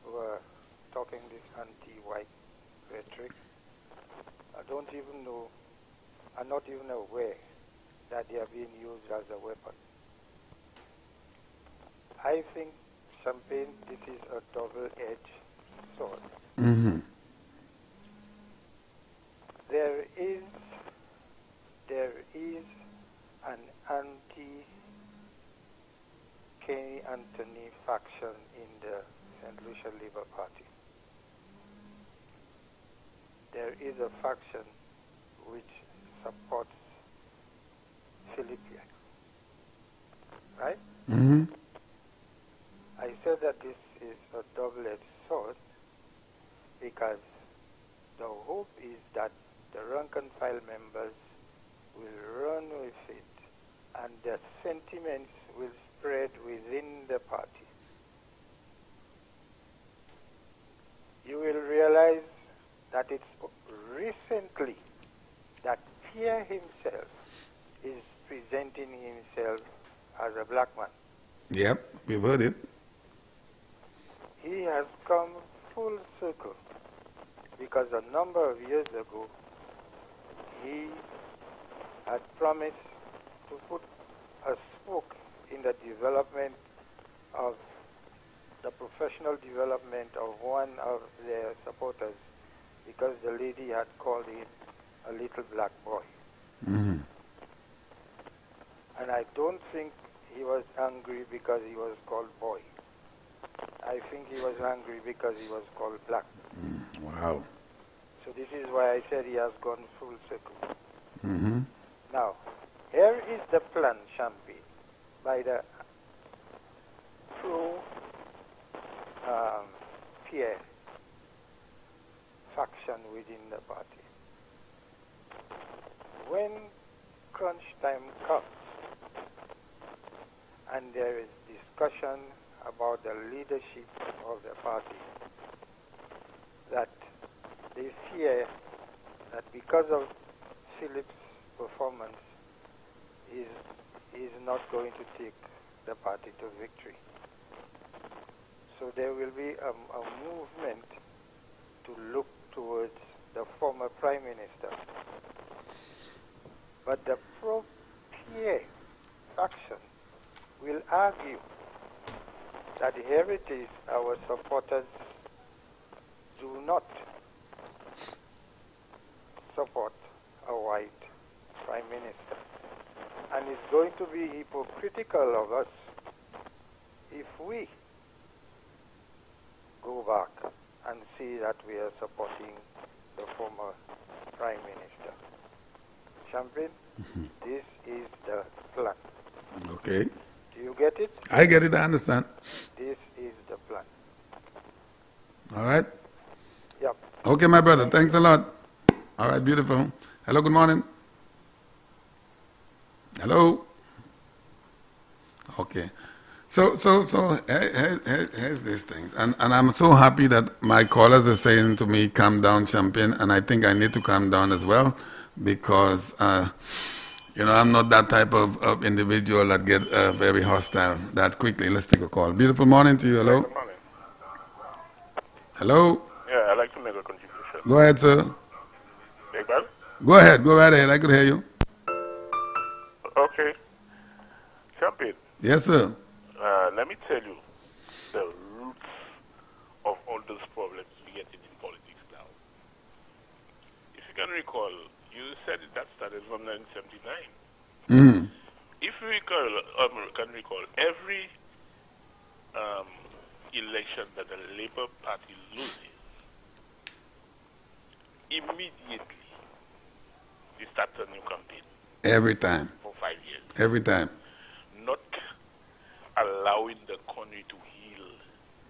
who are talking this anti-white rhetoric don't even know, are not even aware that they are being used as a weapon. I think, Champagne, this is a double-edged sword. There is an anti-Kenny Anthony faction in the St. Lucia Labour Party. There is a faction which supports Philippia, right? I said that this is a double-edged sword because the hope is that the rank and file members will run with it and the sentiments will spread within the party. You will realize that it's recently that Pierre himself is presenting himself as a black man. Yep, we've heard it. He has come full circle because a number of years ago he had promised to put a spoke in the development of the professional development of one of their supporters because the lady had called him a little black boy. And I don't think he was angry because he was called boy. I think he was angry because he was called black. Wow. So this is why I said he has gone full circle. Now, here is the plan, Champagne, by the pro-Pierre faction within the party. When crunch time comes and there is discussion about the leadership of the party, that they fear that because of Philip's performance, is not going to take the party to victory. So there will be a movement to look towards the former Prime Minister. But the pro-Pierre faction will argue that here it is our supporters do not support a white Prime Minister. And it's going to be hypocritical of us if we go back and see that we are supporting the former Prime Minister. Champagne, this is the plan. Okay. Do you get it? I get it, I understand. This is the plan. All right? Yep. Okay, my brother, thanks a lot. All right, beautiful. Hello, good morning. Hello? Okay. So here's these things. And I'm so happy that my callers are saying to me, calm down, Champagne, and I think I need to calm down as well because, I'm not that type of individual that get very hostile that quickly. Let's take a call. Beautiful morning to you. Hello? Good morning. Hello? Yeah, I'd like to make a contribution. Go ahead, sir. Big man? Go ahead. Go right ahead. I could hear you. Okay. Champagne. Yes, sir. Let me tell you the roots of all those problems we get in politics now. If you can recall, you said that started from 1979. If you can recall, every election that the Labour Party loses, immediately they start a new campaign. Every time. For 5 years. Every time. Not allowing the country to heal.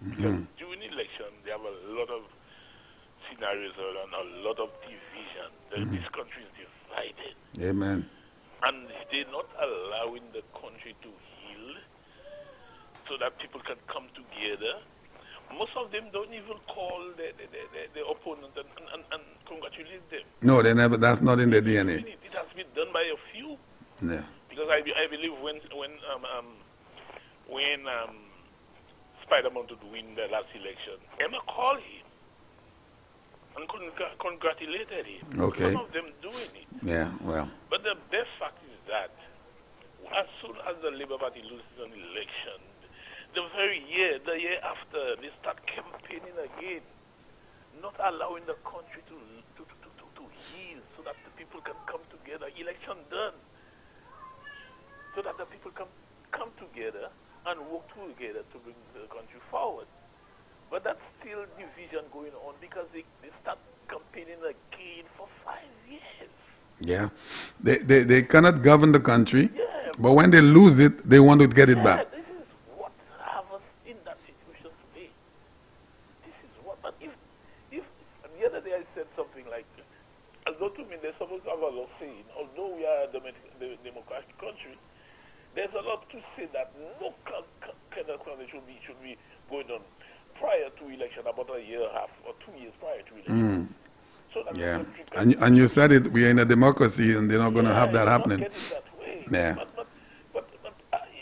Because during election, they have a lot of scenarios and a lot of division. This country is divided. Amen. And they're not allowing the country to heal so that people can come together. Most of them don't even call the opponent and congratulate them. No, they never. That's not in their DNA. It has been done by a Yeah. Because I believe when Spider-Man to win the last election, Emma called him and congratulated him. Okay. None of them doing it. Yeah, well. But the best fact is that as soon as the Labour Party loses an election, the year after, they start campaigning again, not allowing the country to heal so that the people can come together. Election done. So that the people can come together and work together to bring the country forward. But that's still division going on because they start campaigning again for 5 years. Yeah. They cannot govern the country, but when they lose it, they want to get it back. This is what have us in that situation today. This is what, but if the other day I said something like, although to me they're supposed to have a lot saying, although we are a democratic country, there's a lot to say that no kind of country should be going on prior to election, about a year and a half or 2 years prior to election. So that yeah, and you said it, we are in a democracy and they're not going to have that happening. That way. Yeah. But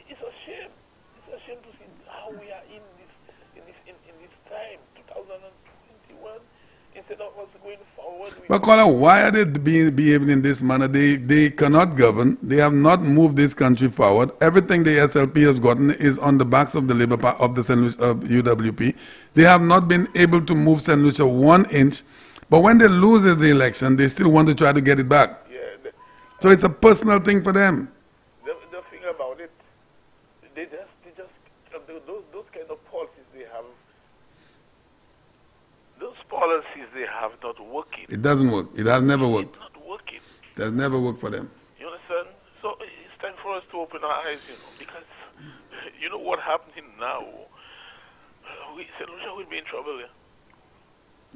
it's a shame. It's a shame to see how we are in this time, 2021, instead of us going forward. But Kola, why are they behaving in this manner? They cannot govern. They have not moved this country forward. Everything the SLP has gotten is on the backs of the Labour Party of the St. Louis of UWP. They have not been able to move St. Lucia 1 inch. But when they lose the election, they still want to try to get it back. Yeah, so it's a personal thing for them. The thing about it, they just those kind of policies they have. Those policies they have not working. It doesn't work. It has never worked. It's not working. It has never worked for them. You understand? So it's time for us to open our eyes, because you know what happening now. St. Lucia will be in trouble. Yeah?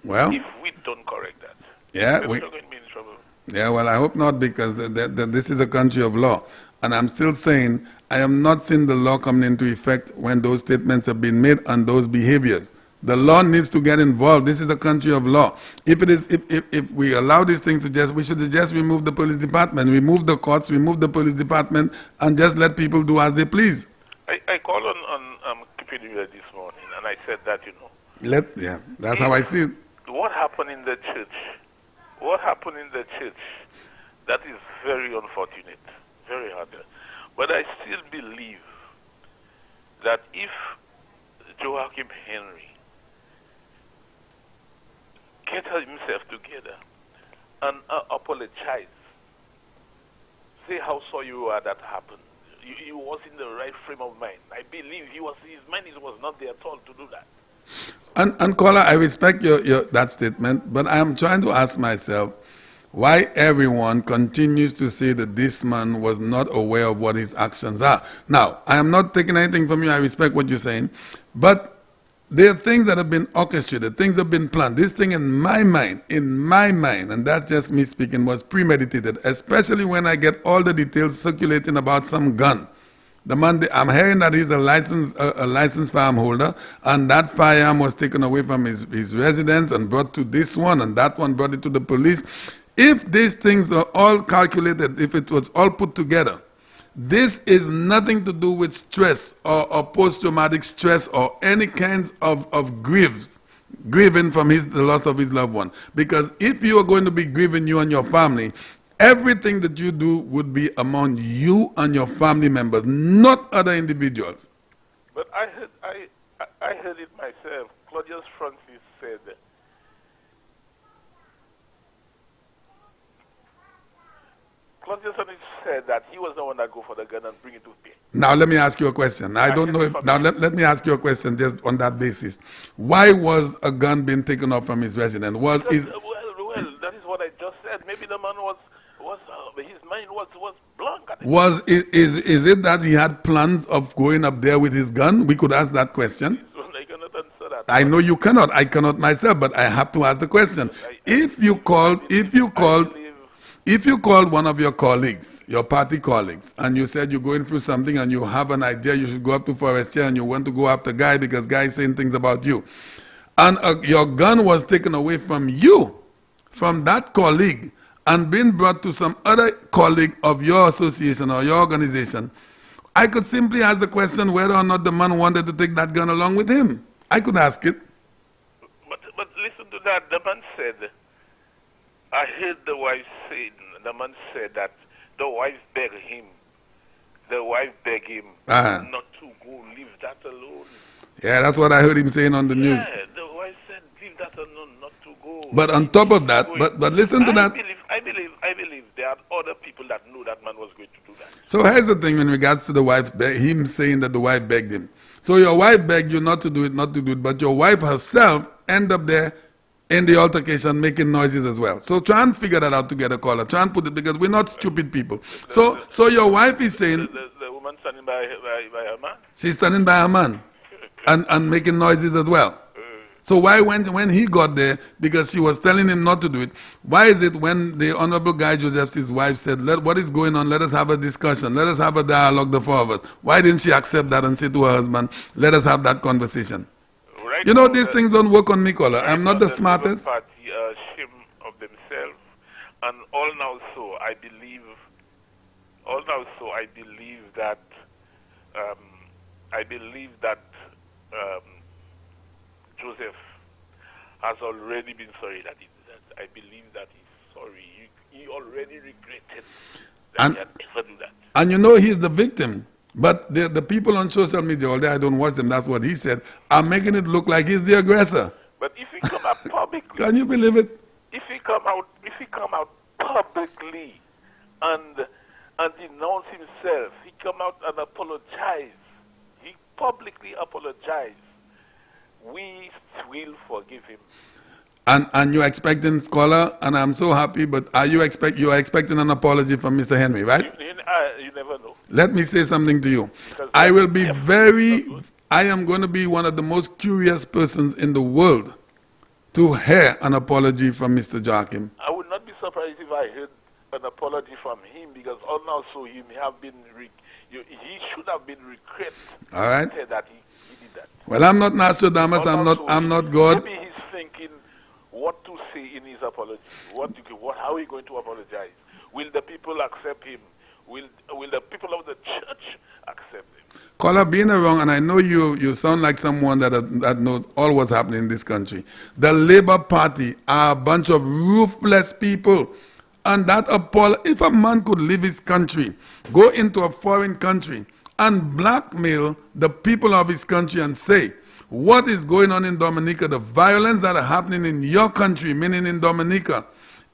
Well, if we don't correct that, yeah, we're going to be in trouble. Yeah, well, I hope not, because this is a country of law. And I'm still saying I am not seeing the law coming into effect when those statements have been made and those behaviors. The law needs to get involved. This is a country of law. If we allow these things to we should just remove the police department, remove the courts, remove the police department, and just let people do as they please. I called on Keeping You this morning, and I said that, That's how I see it. What happened in the church? What happened in the church? That is very unfortunate, very hard. But I still believe that if Joachim Henry get himself together and apologize, say how sorry you are that happened. He was in the right frame of mind. I believe his mind was not there at all to do that. And Kola, I respect that statement, but I am trying to ask myself why everyone continues to say that this man was not aware of what his actions are. Now, I am not taking anything from you. I respect what you're saying, but there are things that have been orchestrated, things have been planned. This thing in my mind, and that's just me speaking, was premeditated, especially when I get all the details circulating about some gun. The man, I'm hearing that he's a licensed firearm holder, and that firearm was taken away from his residence and brought to this one, and that one brought it to the police. If these things are all calculated, if it was all put together, this is nothing to do with stress or post-traumatic stress or any kinds of grieving from the loss of his loved one. Because if you are going to be grieving, you and your family, everything that you do would be among you and your family members, not other individuals. But I heard it myself. Claudius Francis said, that he was the one that go for the gun and bring it to pay. Now let me ask you a question. I don't know if, now let me ask you a question just on that basis. Why was a gun being taken off from his residence? Well, that is what I just said. Maybe the man his mind was blank. Is it that he had plans of going up there with his gun? We could ask that question. I cannot answer that. I know you cannot. I cannot myself, but I have to ask the question. If you called one of your colleagues, your party colleagues, and you said you're going through something and you have an idea you should go up to Forestier and you want to go after Guy because Guy is saying things about you, and your gun was taken away from you, from that colleague, and been brought to some other colleague of your association or your organization, I could simply ask the question whether or not the man wanted to take that gun along with him. I could ask it. But listen to that. The man said, I heard the wife say, the man said that the wife begged him. The wife begged him not to go, leave that alone. Yeah, that's what I heard him saying on the news. Yeah, the wife said, leave that alone, not to go. But on top of that, but listen to that. I believe there are other people that knew that man was going to do that. So here's the thing in regards to the wife, him saying that the wife begged him. So your wife begged you not to do it, but your wife herself ended up there in the altercation making noises as well. So try and figure that out together, caller. Try and put it, because we're not stupid people. So your wife is saying... The woman standing by her man? She's standing by her man and making noises as well. So why when he got there, because she was telling him not to do it, why is it when the Honorable Guy Joseph's wife said, what is going on, let us have a discussion, let us have a dialogue, the four of us, why didn't she accept that and say to her husband, let us have that conversation? Right, you know, these things don't work on me, caller. I'm not the smartest. Party shame of themselves, and all now so I believe that Joseph has already been sorry that he did that. I believe that he's sorry. He already regretted that he had ever do that. And you know he's the victim. But the people on social media, although I don't watch them, that's what he said, are making it look like he's the aggressor. But if he come out publicly, can you believe it? If he come out publicly and denounce himself, he come out and apologize. He publicly apologize. We will forgive him. And you're expecting, scholar, and I'm so happy, but you are expecting an apology from Mr. Henry, right? You never know. Let me say something to you. I am going to be one of the most curious persons in the world to hear an apology from Mr. Joachim. I would not be surprised if I heard an apology from him, because all now so he should have been regret. All right. That he did that. Well, I'm not Nostradamus. I'm not God. Maybe he's thinking what to say in his apology. How are you going to apologize? Will the people accept him? Will the people of the church accept him? Caller, being around, and I know you sound like someone that knows all what's happening in this country. The Labour Party are a bunch of ruthless people. And that if a man could leave his country, go into a foreign country, and blackmail the people of his country and say, what is going on in Dominica, the violence that are happening in your country, meaning in Dominica,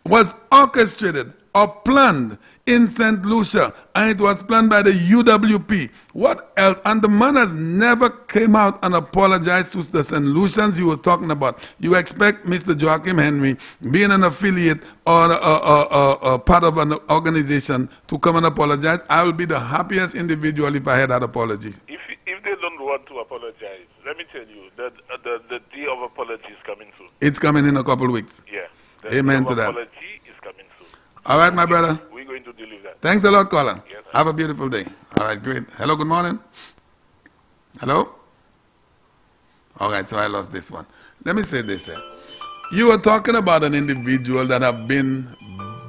was orchestrated or planned in St. Lucia, and it was planned by the UWP. What else? And the man has never came out and apologized to the St. Lucians you were talking about. You expect Mr. Joachim Henry, being an affiliate or a part of an organization, to come and apologize? I will be the happiest individual if I had that apology. If they don't want to apologize, let me tell you that the day of apology is coming soon. It's coming in a couple of weeks. Yeah. Amen to that. Apology is coming soon. All right, my brother. We're going to deal with that. Thanks a lot, caller. Yes, have a beautiful day. All right, great. Hello, good morning. Hello? All right, so I lost this one. Let me say this here. You are talking about an individual that have been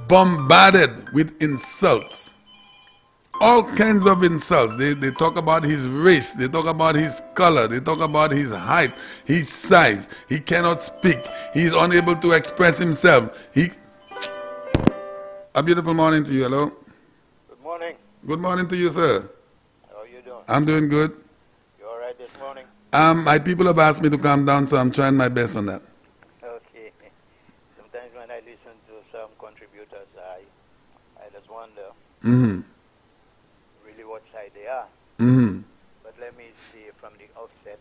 bombarded with insults. All kinds of insults. They talk about his race. They talk about his color. They talk about his height, his size. He cannot speak. He's unable to express himself. A beautiful morning to you. Hello? Good morning. Good morning to you, sir. How are you doing? I'm doing good. You all right this morning? My people have asked me to calm down, so I'm trying my best on that. Okay. Sometimes when I listen to some contributors, I just wonder really what side they are. But let me see from the outset,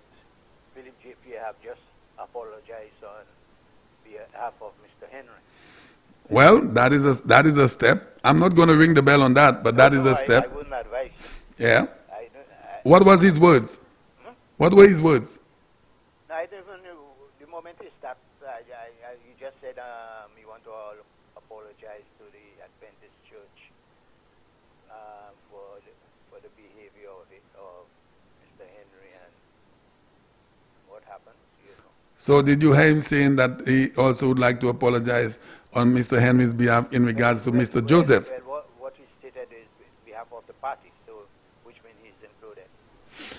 Philip JP have just apologized on behalf of Mr. Henry. Well, that is a step. I'm not going to ring the bell on that, but that is a step. I wouldn't advise you. Yeah. What was his words? What were his words? No, I don't know. The moment he started, you just said you want to apologize to the Adventist Church for the behavior of Mr. Henry and what happened. You know. So did you hear him saying that he also would like to apologize on Mr. Henry's behalf in regards to Mr. Joseph? Well, what he stated is behalf of the party, so which means he's included.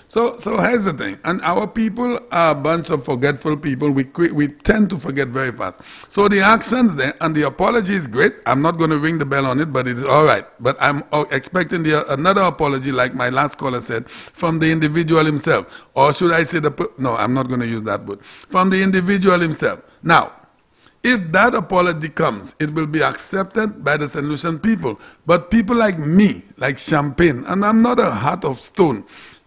So here's the thing, and our people are a bunch of forgetful people. We tend to forget very fast. So the actions there and the apology is great. I'm not going to ring the bell on it, but it's all right. But I'm expecting another apology, like my last caller said, from the individual himself. Or should I say no, I'm not going to use that word. From the individual himself. Now, if that apology comes, it will be accepted by the St. Lucian people. But people like me, like Champagne, and I'm not a heart of stone,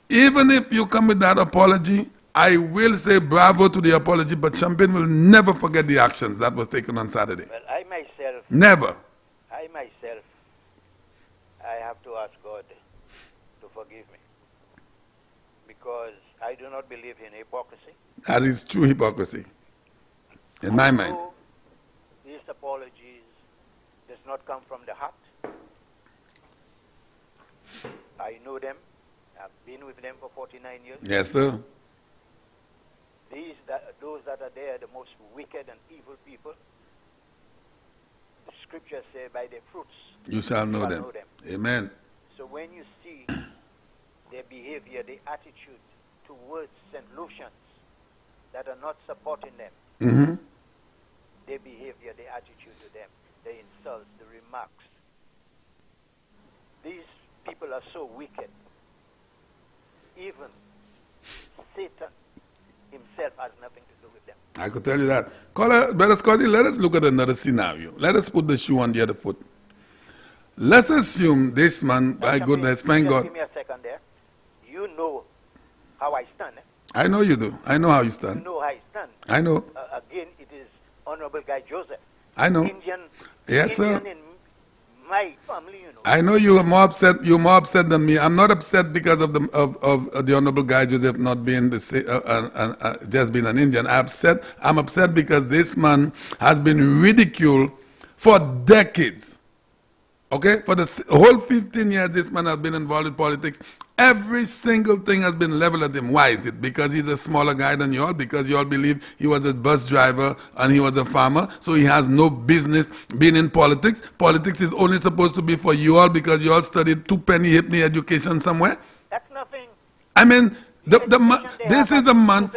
even if you come with that apology, I will say bravo to the apology, but Champagne will never forget the actions that was taken on Saturday. Well, I myself... Never. I myself, I have to ask God to forgive me. Because I do not believe in hypocrisy. That is true hypocrisy, in my mind. These apologies does not come from the heart. I know them. I've been with them for 49 years. Yes, sir. Those that are there, the most wicked and evil people, the scriptures say, by their fruits you shall know them. Amen. So when you see their behavior, their attitude towards St. Lucians that are not supporting them, their behavior, their attitude to them, the insults, the remarks, these people are so wicked. Even Satan himself has nothing to do with them. I could tell you that. Brother Scotty, let us look at another scenario. Let us put the shoe on the other foot. Let's assume this man, by goodness, thank God. Give me a second there. You know how I stand. I know you do. I know how you stand. You know how I stand. I know. Again, it is Honorable Guy Joseph. I know. Indian, yes, Indian sir. In my family, you know. I know you are more upset. You're more upset than me. I'm not upset because of the Honorable Guy Joseph not being just being an Indian. I'm upset because this man has been ridiculed for decades. Okay, for the whole 15 years this man has been involved in politics. Every single thing has been leveled at him. Why is it? Because he's a smaller guy than you all? Because you all believe he was a bus driver and he was a farmer, so he has no business being in politics? Politics is only supposed to be for you all because you all studied 2-penny halfpenny education somewhere? That's nothing. I mean, this is a man...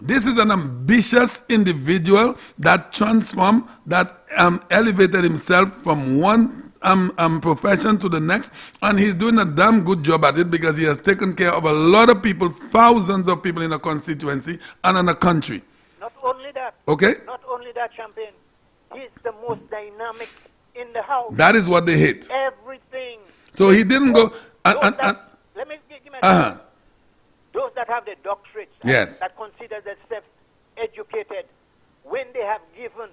This is an ambitious individual that transformed, that elevated himself from one profession to the next, and he's doing a damn good job at it because he has taken care of a lot of people, thousands of people in a constituency and in a country. Not only that. Okay? Not only that, Champagne. He's the most dynamic in the house. That is what they hate. Everything. So he didn't go... let me give my those that have the doctorates, yes, that consider themselves educated, when they have given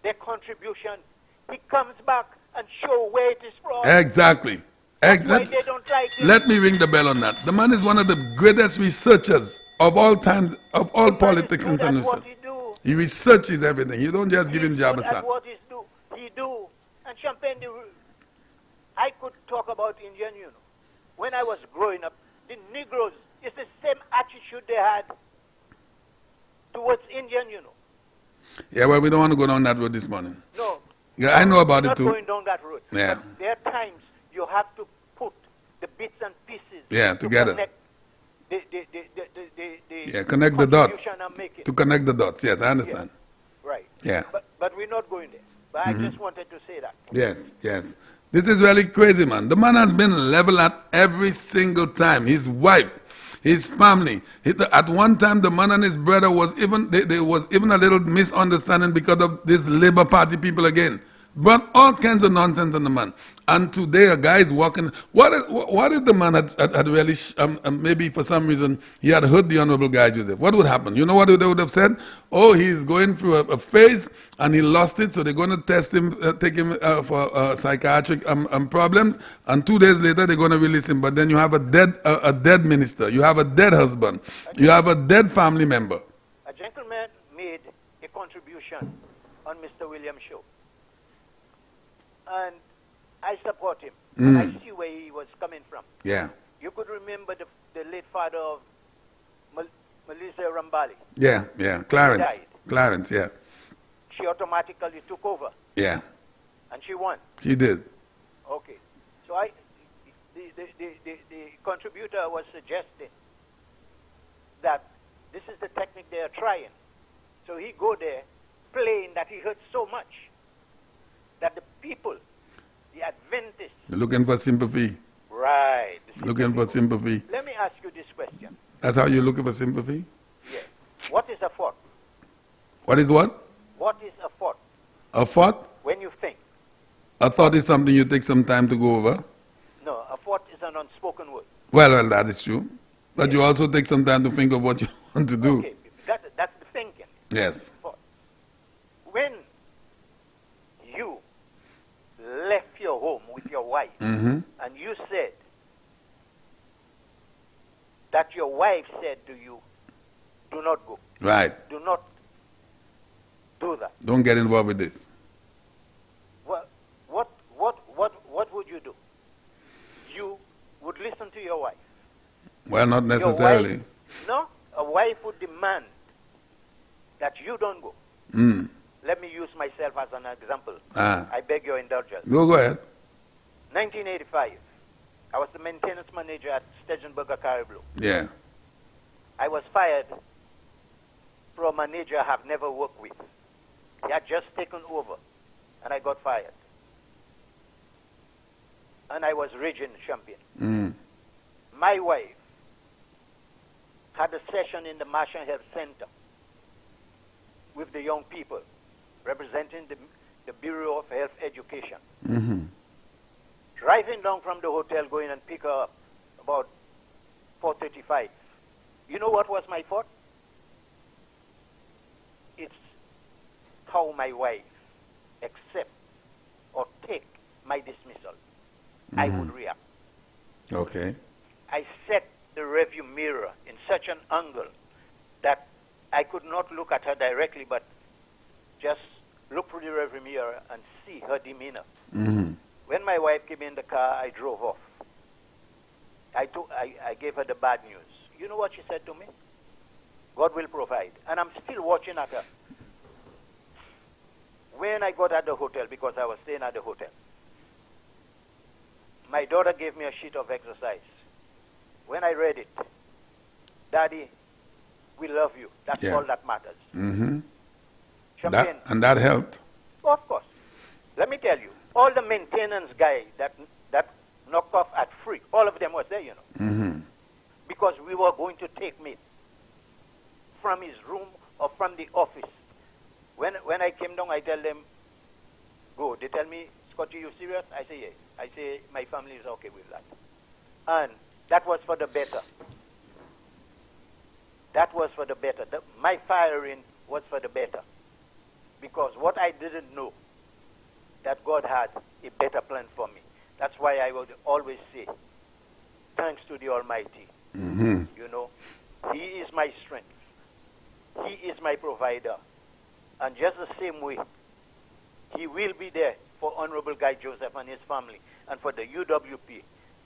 their contribution, he comes back and show where it is from. Exactly. They don't like him. Let me ring the bell on that. The man is one of the greatest researchers of all time, of all politics in St. Lucia. He researches everything. You don't just give him job and what he do. And Champagne, I could talk about Indian, you know. When I was growing up, the Negroes, it's the same attitude they had towards Indian, you know. Yeah, well, we don't want to go down that road this morning. No. Yeah, I know about it too. Not going down that road. Yeah. But there are times you have to put the bits and pieces. Yeah, together. Connect the dots. To connect the dots. Yes, I understand. Yeah. Right. Yeah. But we're not going there. But I just wanted to say that. Yes, yes. This is really crazy, man. The man has been leveled at every single time. His wife, his family. At one time, the man and his brother was even, there was even a little misunderstanding because of this Labour Party people again. But all kinds of nonsense on the man. And today a guy is walking. What if the man had really, maybe for some reason, he had hurt the Honorable Guy Joseph? What would happen? You know what they would have said? Oh, he's going through a phase and he lost it, so they're going to test him, take him for psychiatric problems. And 2 days later, they're going to release him. But then you have a dead minister. You have a dead husband. You have a dead family member. A gentleman made a contribution on Mr. Williams' show. And I support him. And I see where he was coming from. Yeah. You could remember the late father of Melissa Rambali. Yeah, yeah. Clarence, yeah. She automatically took over. Yeah. And she won. She did. Okay. So the contributor was suggesting that this is the technique they are trying. So he go there playing that he hurt so much that the people, the Adventists... You're looking for sympathy. Right. Looking for sympathy. Let me ask you this question. That's how you're looking for sympathy? Yes. What is a fort? What is what? What is a fort? A thought? When you think. A thought is something you take some time to go over. No, a thought is an unspoken word. Well, that is true. But you also take some time to think of what you want to do. Okay, that's the thinking. Yes. When you left your home with your wife, Mm-hmm. and you said that your wife said to you, do not go. Right. Do not do that. Don't get involved with this. What would you do? You would listen to your wife. Well, not necessarily. No, a wife would demand that you don't go. Mm. Let me use myself as an example. Ah. I beg your indulgence. Go ahead. 1985, I was the maintenance manager at Stegenberger Caribou. Yeah. I was fired from a manager I have never worked with. He had just taken over, and I got fired. And I was region champion. Mm. My wife had a session in the Marshall Health Center with the young people, representing the Bureau of Health Education. Mm-hmm. Driving down from the hotel, going and pick her up about 4:35. You know what was my thought? It's how my wife accept or take my dismissal. Mm-hmm. I would react. Okay. I set the rearview mirror in such an angle that I could not look at her directly, but just look through the rearview mirror and see her demeanor. Mm-hmm. When my wife came in the car, I drove off. I gave her the bad news. You know what she said to me? God will provide. And I'm still watching at her. When I got at the hotel, because I was staying at the hotel, my daughter gave me a sheet of exercise. When I read it, Daddy, we love you. That's all that matters. Mm-hmm. Champagne. That helped. Oh, of course. Let me tell you, all the maintenance guys that knocked off at free, all of them was there, you know. Mm-hmm. Because we were going to take me from his room or from the office. When I came down, I tell them, go. They tell me, Scotty, you serious? I say, yes. I say, my family is okay with that. And that was for the better. That was for the better. My firing was for the better. Because what I didn't know, that God had a better plan for me. That's why I would always say, thanks to the Almighty. Mm-hmm. You know, He is my strength. He is my provider. And just the same way, He will be there for Honorable Guy Joseph and his family, and for the UWP.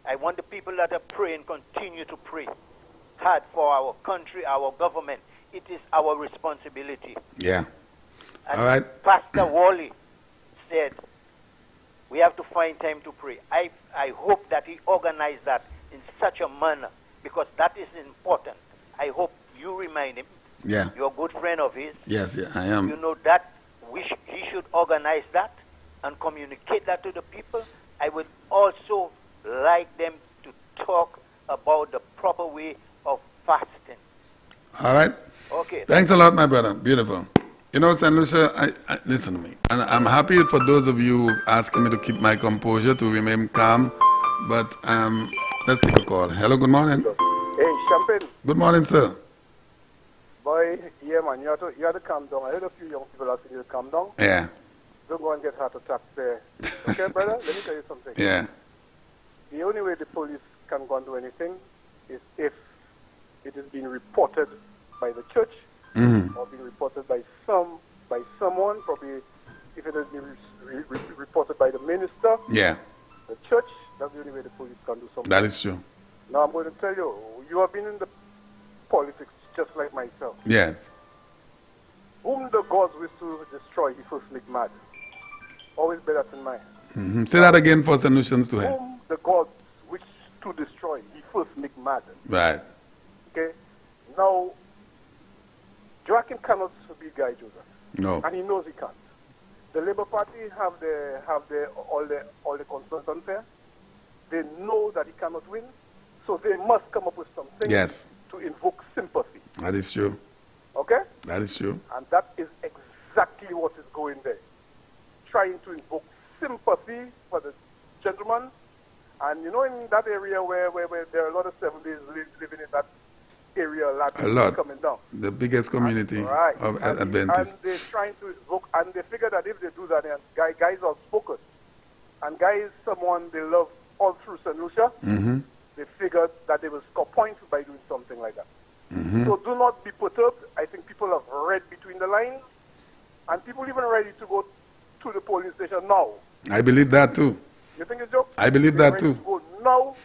I want the people that are praying continue to pray hard for our country, our government. It is our responsibility. Yeah. And all right. Pastor Wally said, we have to find time to pray. I hope that he organized that in such a manner, because that is important. I hope you remind him. Yeah. You're a good friend of his. Yes, yeah, I am. You know that he should organize that and communicate that to the people. I would also like them to talk about the proper way of fasting. All right. Okay. Thanks a lot, my brother. Beautiful. You know, St. Lucia, listen to me. And I'm happy for those of you asking me to keep my composure, to remain calm. But let's take a call. Hello, good morning. Hey, Champagne. Good morning, sir. Boy, yeah, man, you have to calm down. I heard a few young people asking you to calm down. Yeah. Don't go and get heart attacks there. Okay, brother? Let me tell you something. Yeah. The only way the police can go and do anything is if it is being reported by the church, mm-hmm. or being reported by someone, probably if it is being reported by the minister, yeah, the church. That's the only way the police can do something. That is true. Now I'm going to tell you, you have been in the politics just like myself. Yes. Whom the gods wish to destroy, he first make mad. Always bear that in mind. Say that again for St. Lucians to hear. Whom the gods wish to destroy, he first make mad. Right. Okay? Now, Joachim cannot be Guy Joseph. No. And he knows he can't. The Labour Party have all the consultants there. They know that he cannot win, so they must come up with something to invoke sympathy. That is true. Okay? That is true. And that is exactly what is going there. Trying to invoke sympathy for the gentleman. And you know, in that area where there are a lot of 70s living in that area, a lot. Coming down. The biggest community of Adventists. And they're trying to invoke, and they figure that if they do that, and guys are spoken. And Guy is someone they love all through St. Lucia. They figured that they will score points by doing something like that. So do not be perturbed. I think people have read between the lines, and people even ready to go to the polling station now. I believe that too. You think it's a joke? I believe that too. To go now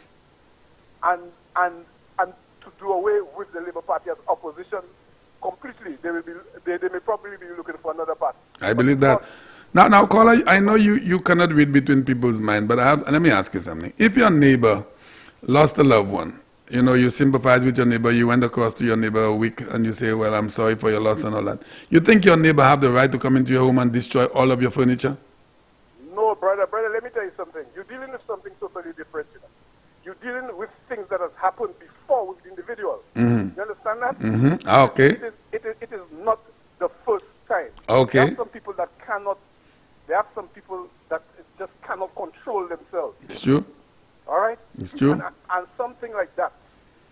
and to do away with the Labour Party as opposition completely. They may probably be looking for another party. I believe that. Now, caller, I know you cannot read between people's mind, but let me ask you something. If your neighbor lost a loved one, you know, you sympathize with your neighbor, you went across to your neighbor a week and you say, well, I'm sorry for your loss and all that. You think your neighbor have the right to come into your home and destroy all of your furniture? No, brother, let me tell you something. You're dealing with something totally different. You know? You're dealing with things that has happened before with individuals. You understand that? Okay. It is not the first time. Okay. There are some people that just cannot control themselves. It's true. All right? It's true. And something like that,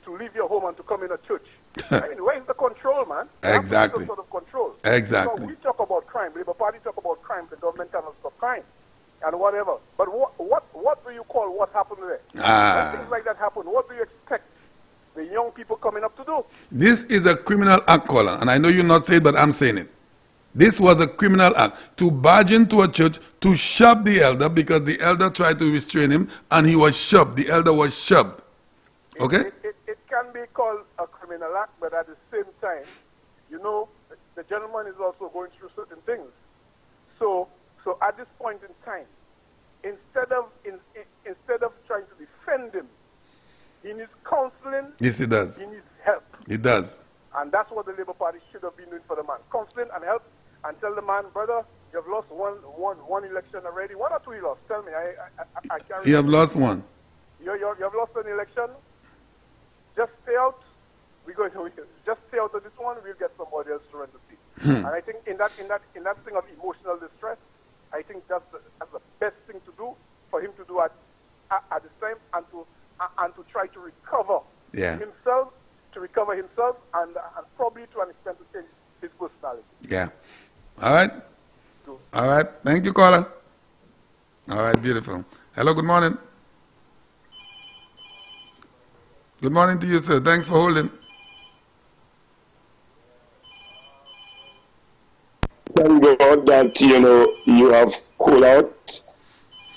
to leave your home and to come in a church. I mean, where is the control, man? Exactly. Some sort of control. Exactly. So we talk about crime. The Labour Party talk about crime. The government cannot stop crime. And whatever. But what do you call what happened there? When things like that happen, what do you expect the young people coming up to do? This is a criminal act, caller, and I know you're not saying it, but I'm saying it. This was a criminal act, to barge into a church, to shove the elder, because the elder tried to restrain him, and he was shoved. The elder was shoved. Okay? It can be called a criminal act, but at the same time, you know, the gentleman is also going through certain things. So at this point in time, instead of trying to defend him, he needs counseling. Yes, he does. He needs help. He does. And that's what the Labour Party should have been doing for the man. Counseling and help, and tell the man, brother, you've lost one election already. One or two you lost? Tell me. I can't. You have lost one. You have lost an election. Just stay out. Just stay out of this one. We'll get somebody else to run the seat. And I think in that thing of emotional distress, I think that's the best thing to do for him to do at this time, and to try to recover himself. To recover himself and probably to an extent to change his personality. Yeah. All right. All right. Thank you, caller. All right. Beautiful. Hello. Good morning. Good morning to you, sir. Thanks for holding. Thank God that, you know, you have cooled out,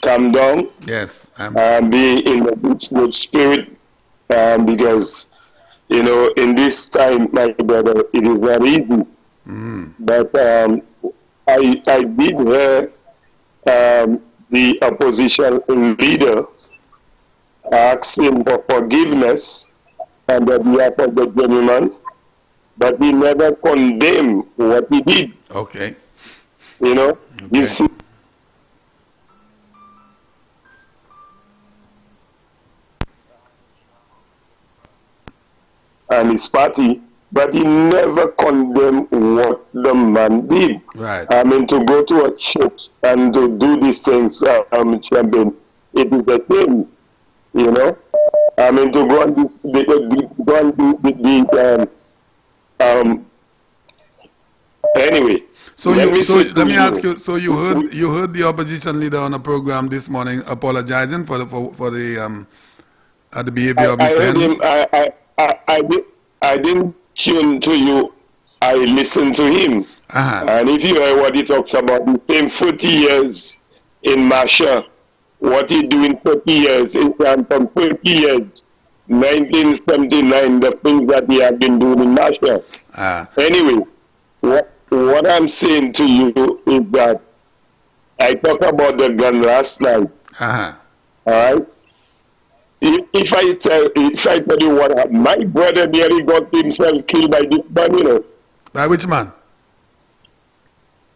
calm down. Yes. Be in a good spirit because, you know, in this time, my brother, it is not easy. But I did hear the opposition leader asking for forgiveness on the behalf of the gentleman, but he never condemned what he did. Okay. You know, you see. And his party, but he never condemned what the man did. Right. I mean, to go to a church and to do these things, Champion, it is a thing, you know. I mean, to go and do anyway. So let me ask you. So you heard the opposition leader on a program this morning apologizing for the behavior of his friend? I didn't tune to you. I listened to him. And if you hear what he talks about, the same 40 years in Masha, what he do in 30 years, in from 30 years, 1979, the things that he had been doing in Nashville. Anyway, what I'm saying to you is that I talked about the gun last night. All right. If I tell you what happened, my brother nearly got himself killed by this man, you know. By which man?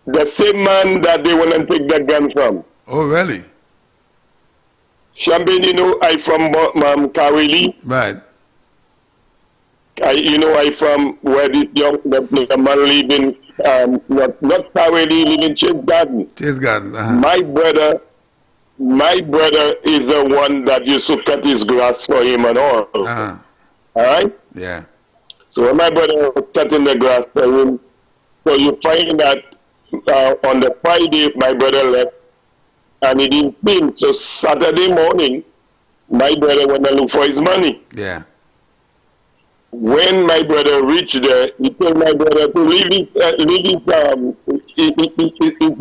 The same man that they want to take the gun from. Oh, really? Champagne, you know, I from Kaweli. Right. I from where this the man living, not Kaweli, living Chase Garden. Chase Garden. My brother is the one that used to cut his grass for him and all. All right? Yeah. So when my brother was cutting the grass for him, so you find that on the Friday my brother left and he didn't see him. So Saturday morning, my brother went to look for his money. Yeah. When my brother reached there, he told my brother to leave his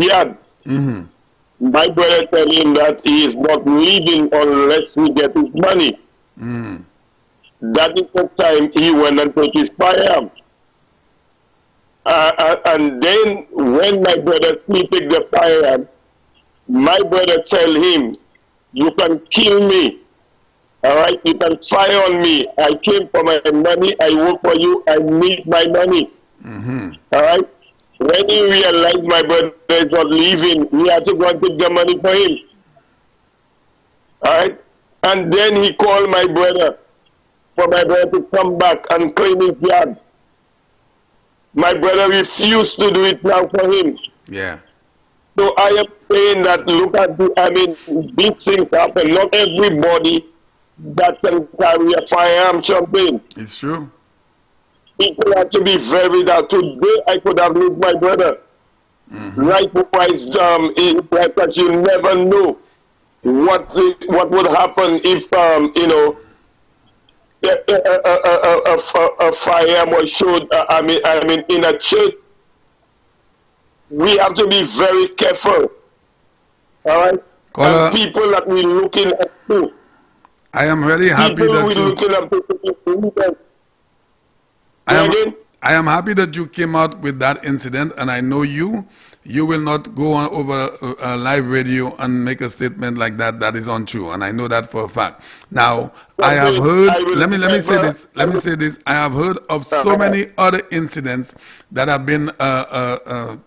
yard. Mm-hmm. My brother told him that he is not leaving unless he gets his money. Mm. That is the time he went and took his firearm. And then when my brother take the firearm, my brother tell him, you can kill me. All right, you can fire on me. I came for my money. I work for you. I need my money. Mm-hmm. All right. When he realized my brother is not leaving, he had to go and take the money for him. All right. And then he called my brother for my brother to come back and clean his yard. My brother refused to do it now for him. Yeah. So I am saying that look at these things happen. Not everybody that can carry a firearm Champagne. It's true. People have to be very that today I could have lost my brother. Mm-hmm. Likewise, like that you never know what would happen if a firearm was showed. I mean, in a church, we have to be very careful. All right, and people that we looking up to. I am really happy that you. I am happy that you came out with that incident, and I know you will not go on over a live radio and make a statement like that that is untrue, and I know that for a fact. Now, I have heard, let me say this, I have heard of so many other incidents that have been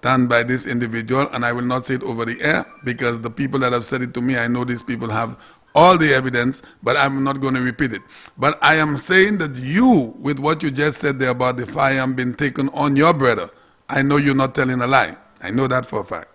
done by this individual, and I will not say it over the air, because the people that have said it to me, I know these people have all the evidence, but I'm not going to repeat it. But I am saying that you, with what you just said there about the firearm being taken on your brother, I know you're not telling a lie. I know that for a fact.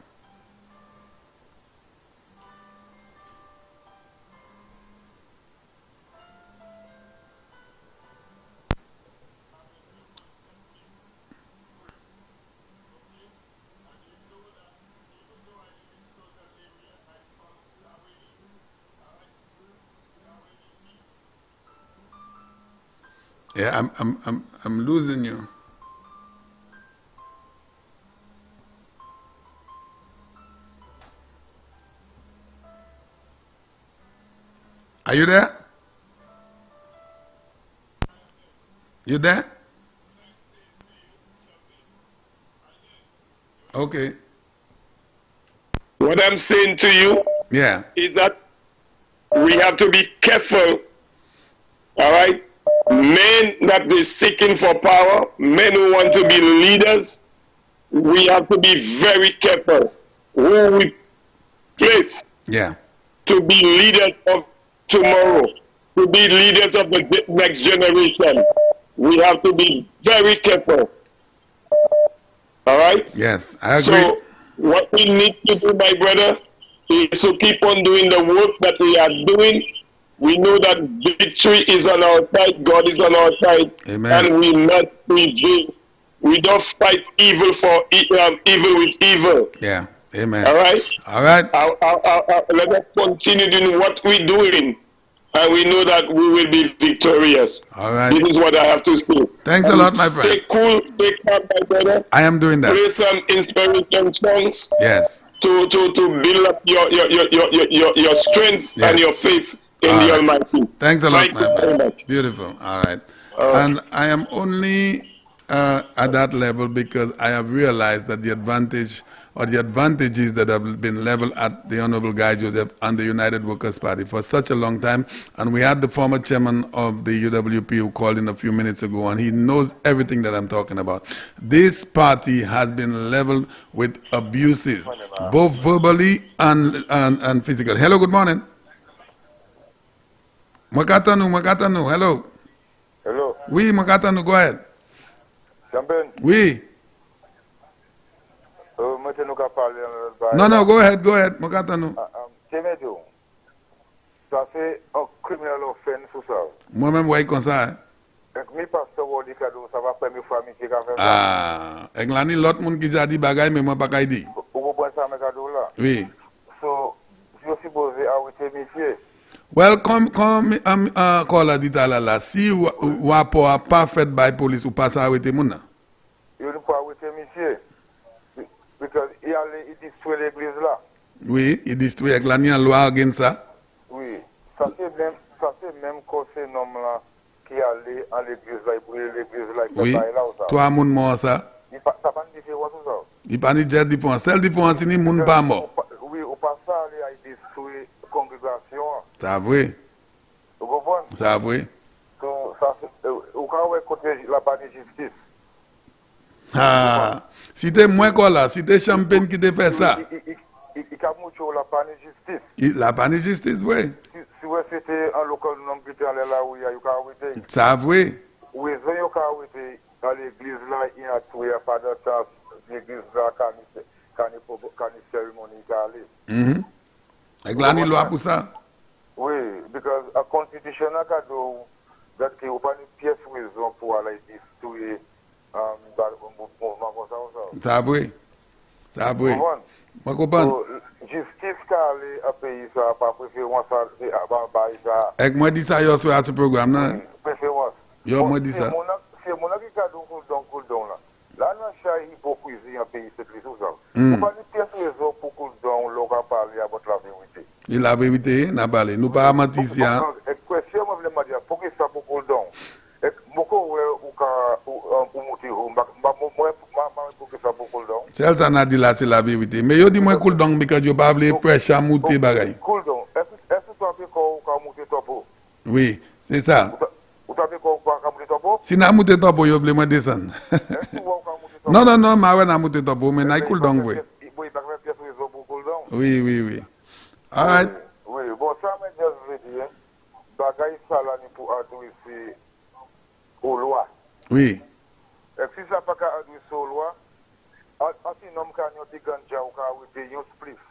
Yeah, I'm losing you. Are you there? You there? Okay. What I'm saying to you is that we have to be careful, all right? Men that is seeking for power, men who want to be leaders, we have to be very careful who we place to be leaders of tomorrow, to be leaders of the next generation. We have to be very careful. All right? Yes, I agree. So what we need to do, my brother, is to keep on doing the work that we are doing. We know that victory is on our side, God is on our side, and we must prevail. We don't fight evil for evil with evil. Yeah, amen. All right? All right. Let us continue doing what we're doing, and we know that we will be victorious. All right. This is what I have to say. Thanks a lot, my friend. Stay cool, stay calm, my brother. I am doing that. Play some inspiration songs. Yes. To build up your strength and your faith in the Almighty. Thanks a lot, Thank my you very friend. much. Beautiful. All right. And I am only at that level because I have realized that the advantage or the advantages that have been leveled at the Honorable Guy Joseph and the United Workers' Party for such a long time. And we had the former chairman of the UWP who called in a few minutes ago, and he knows everything that I'm talking about. This party has been leveled with abuses, both verbally and physical. Hello, good morning. Makatanu, hello. Hello. Oui, Makatanu, go ahead. Champagne. Oui. No, go ahead, Makatanu. Ça fait un criminal offense ou ça. Moi-même, voyez comme ça. Mi pasteur wodi cadeau, ça va première fois mi qui a fait ça. Ah, et là, l'autre monde qui a dit bagay, mais moi pas qu'à dire. Vous comprenez ça, mes cadeaux là? Oui. So, je suis supposé arrêter monsieur. Well, comme call a dit là, si ou pas fait by police ou pas ça arrêter mon là. Il ne peut arrêter monsieur. Because il détruit l'église là. Oui, il détruit avec la loi against ça. Oui, ça c'est même conseil nom là qui allait à l'église là, pour l'église là, oui, toi moun mort ça. Il pas ça pas de différence ça. Il pas ni jet différence, celle différence ni moun pas mort. Oui, au pas ça aller à détruire congrégation. Ça vrai. Vous comprenez? Ça vrai. So ça au cas où côté la panne justice. Ah, si t'es moins quoi là, si t'es champagne qui te fait ça. Il a mucho la panne justice. La panne justice, oui. Si ouais c'était un local non qui était là où il y a eu carité. Ça vrai. Oui, il y a carité dans l'église là, il y a tué pas de temps l'église là quand cérémonie aller. Avec la loi pour ça. Oui, because a constitutional cadeau that qui ou pas une pièce raison pour aller détruire mouvement comme ça. Ça vrai. Ça vrai. Moi comprends. Justice calé a pays ça pas préférence avant ça. Avec moi dit ça yo sur ce programme là. Préférence. Yo moi dit ça. C'est mon qui cadeau cool down là. Là non chat hypocrisie en pays c'est tout ça. Ou pas une pièce raison pour cool down local parler about la vérité. Et la vérité n'a pas nous pas mentir ici hein. Question moi vraiment dire pour que ça pour cool down. Et beaucoup ou monter pour que ça pour cool down. C'est ça n'a dit là c'est la vérité. Mais yo dis moi cool down because yo pas vle pressure monter bagay. Cool down. Est-ce que tu as fait quoi monter topo? Oui, c'est ça. Ou tu as fait quoi monter topo? Si na monter topo yo vle moi descendre. Non, ma ouais na monter topo mais na cool down oui. Oui. All right. Oui, bon ça m'a juste dit bagay ça là ni pour adresser aux lois. Oui. Et si ça pas qu'à adresser aux lois, si nom ka ñoti ganja ou ka wite yon spliff.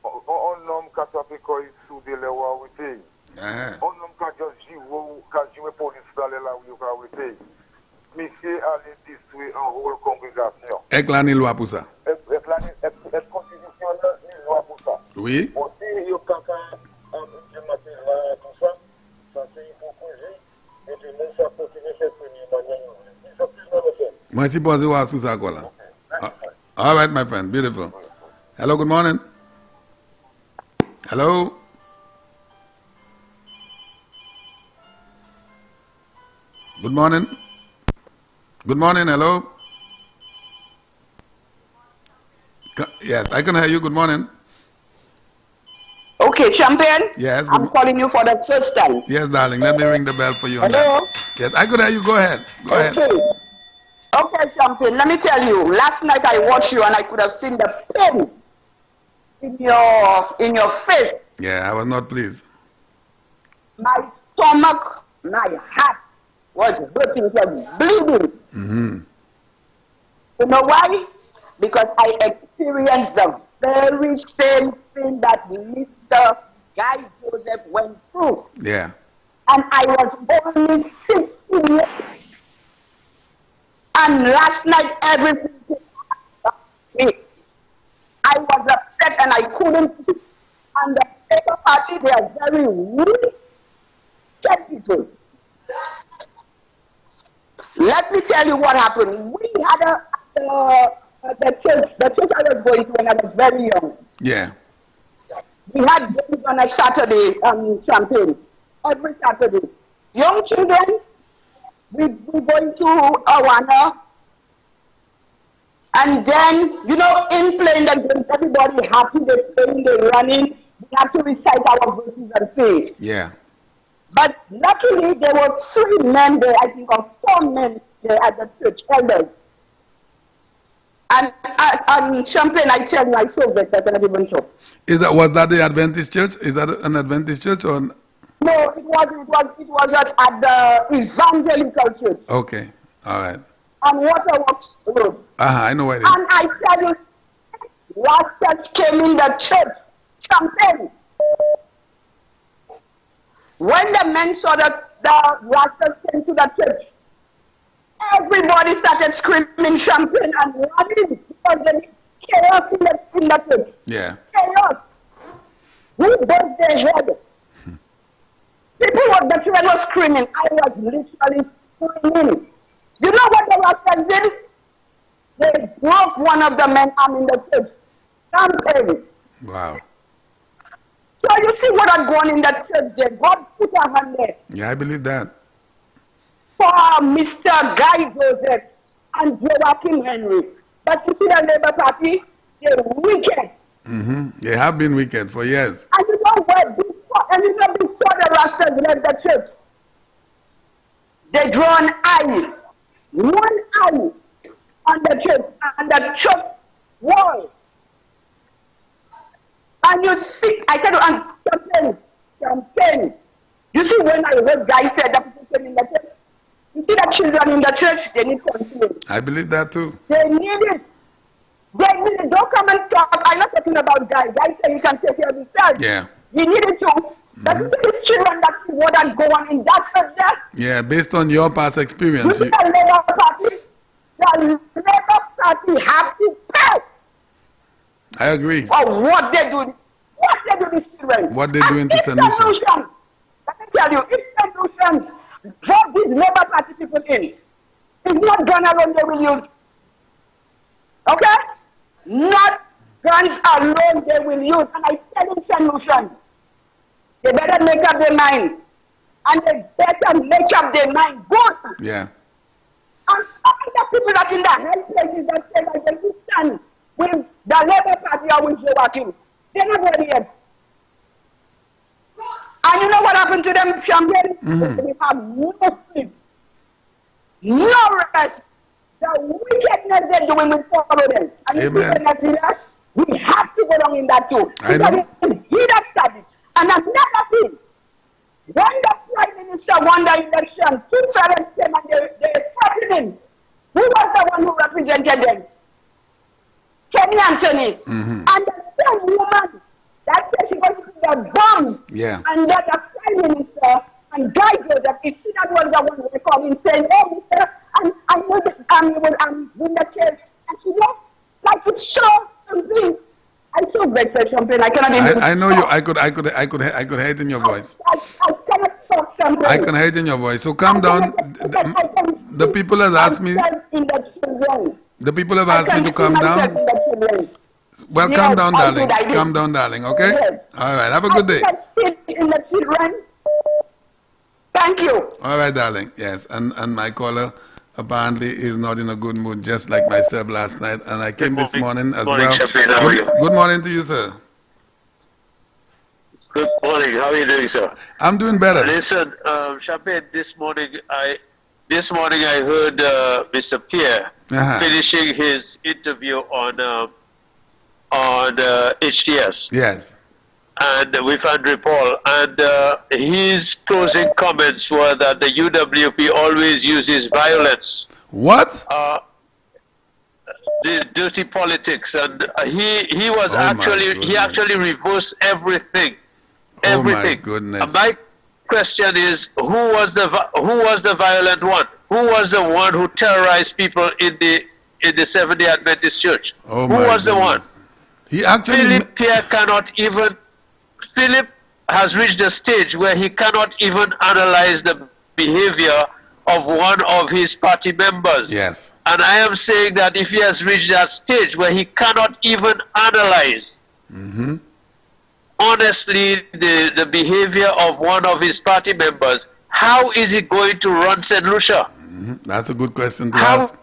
On nom ka taper quoi sous de le wa wite. On nom ka just jouer police dans là où ka wite. Monsieur allait détruire un whole congrégation. Avec la loi pour ça. Avec la constitution ni loi pour ça. Oui. Bon, si yo kaka tout ça, ça c'est hypocrisie et tout le monde ça continue cette première manière. Moi si posé voir sur ça quoi là. All right, my friend. Beautiful. Hello, good morning. Hello. Good morning. Good morning, hello. Yes, I can hear you. Good morning. Okay, Champagne? Yes. I'm calling you for the first time. Yes, darling. Let me ring the bell for you. Hello? Yes, I could hear you. Go ahead. Go ahead. Okay, Champagne, let me tell you. Last night I watched you and I could have seen the pain in your face. Yeah, I was not pleased. My stomach, my heart was hurting, it was bleeding. You know why? Because I experienced the very same thing that Mr. Guy Joseph went through. Yeah. And I was only 16 years. And last night everything came back to me. I was upset and I couldn't sleep. And the Labour Party, they are very weak people. Let me tell you what happened. We had the church I was going to when I was very young. Yeah. We had games on a Saturday Champagne. Every Saturday. Young children, we going to Awana. And then, you know, in playing the games, everybody happy, they're playing, they're running. We have to recite our verses and sing. Yeah. But luckily, there were 3 men there, I think, or 4 men there at the church, elders. And Champagne, I tell you, I saw that I cannot even talk. Was that the Adventist church? Is that an Adventist church or? No, it was at the evangelical church. Okay, all right. On Waterworks Road. I know where it is. And I tell you, Rastas came in the church, Champagne. When the men saw that the Rastas came to the church, everybody started screaming Champagne and running because there was chaos in the church. Yeah. Chaos. Who buzzed their head? The children were screaming. I was literally screaming. You know what the Rastas did? They broke one of the men arm in the church. Champagne. Wow. So you see what had gone in that church there. God put a hand there. Yeah, I believe that. For Mr. Guy Joseph and Joachim Henry. But you see the Labour Party, they're wicked. They have been wicked for years. And you know what? Before the Rastas left the church, they draw an eye. One eye on the church, and the church wall. And you see, I tell you, Champagne. You see, when I heard guys said that people came in the church, you see the children in the church, they need counseling. I believe that too. They need it. They need it. Don't come and talk. I'm not talking about guys. Guys say you can take care of yourself. Yeah. You need it too. But you see the children that see what has gone on in that church there. Yeah, based on your past experience. You see the Labour Party have to pay. I agree. For what they do. What they do these children. What they doing to St. Lucia. Let me tell you, if St. Lucians vote these Labour Party people in, it's not gun alone they will use. Okay? Not guns alone they will use. And I tell them, St. Lucians, they better make up their mind. And they better make up their mind good. Yeah. And all the people that in the health places that say that they will stand with the Labour Party or with Joachim, they're not ready yet. And you know what happened to them, Champagne? They have no sleep, no rest. The wickedness they're doing will follow them. And you see that we have to go down in that too. I know. He that started. And another thing, when the Prime Minister won the election, 2 fellas came and they threatened him. Who was the one who represented them? Kenny Anthony. And the same woman that said she was the bombs. Yeah. And that the Prime Minister and Guy Joseph, you see that was the one who called him saying, oh, Mr. And I know that you will win the case. And she know, like it's so something. I'm so vexed, Champagne. I cannot even. I know you. I could hate in your voice. I cannot talk, Champagne. I can hate in your voice. So calm down. The people have asked me. The people have asked me to calm down. Well, yes, calm down, darling. Calm down, darling. Okay. Yes. All right. Have a good day. In the children. Thank you. All right, darling. Yes, and my caller apparently is not in a good mood, just like myself last night. And I came this morning as well. Good morning to you, sir. Good morning. How are you doing, sir? I'm doing better. Listen, Champagne, this morning I heard Mr. Pierre finishing his interview on HTS. Yes. And with Andre Paul, and his closing comments were that the UWP always uses violence. What? The dirty politics, and he was actually reversed everything. Everything. Oh my goodness. And my question is, who was the violent one? Who was the one who terrorized people in the Seventh-day Adventist Church? Oh who was the one? He actually. Philip Pierre cannot even. Philip has reached a stage where he cannot even analyze the behavior of one of his party members. Yes. And I am saying that if he has reached that stage where he cannot even analyze on honestly the behavior of one of his party members, how is he going to run St. Lucia? That's a good question to ask.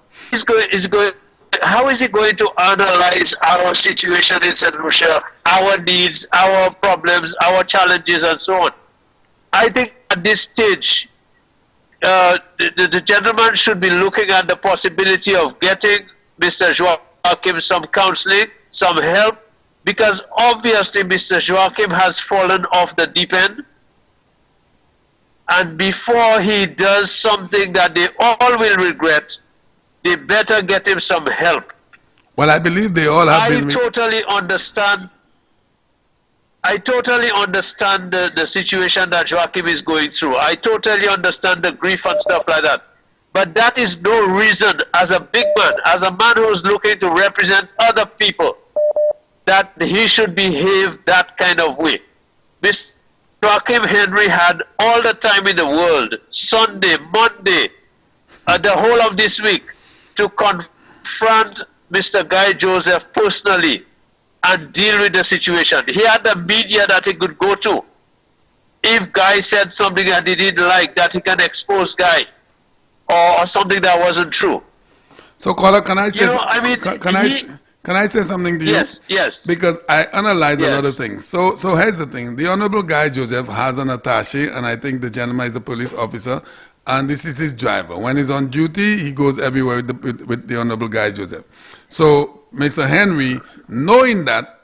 How is he going to analyze our situation in St. Lucia, our needs, our problems, our challenges, and so on? I think at this stage, the gentleman should be looking at the possibility of getting Mr. Joachim some counseling, some help, because obviously Mr. Joachim has fallen off the deep end. And before he does something that they all will regret, they better get him some help. Well, I believe they all have been... I totally understand the situation that Joachim is going through. I totally understand the grief and stuff like that. But that is no reason, as a big man, as a man who is looking to represent other people, that he should behave that kind of way. Mr. Joachim Henry had all the time in the world, Sunday, Monday, the whole of this week, to confront Mr. Guy Joseph personally and deal with the situation. He had the media that he could go to. If Guy said something that he didn't like, that he can expose Guy, or something that wasn't true. So, caller, can I say? Can I say something to you? Yes, yes. Because I analyze a lot of things. So here's the thing: the Honorable Guy Joseph has an attaché, and I think the gentleman is a police officer, and this is his driver. When he's on duty, he goes everywhere with the Honorable Guy Joseph. So Mr. Henry, knowing that,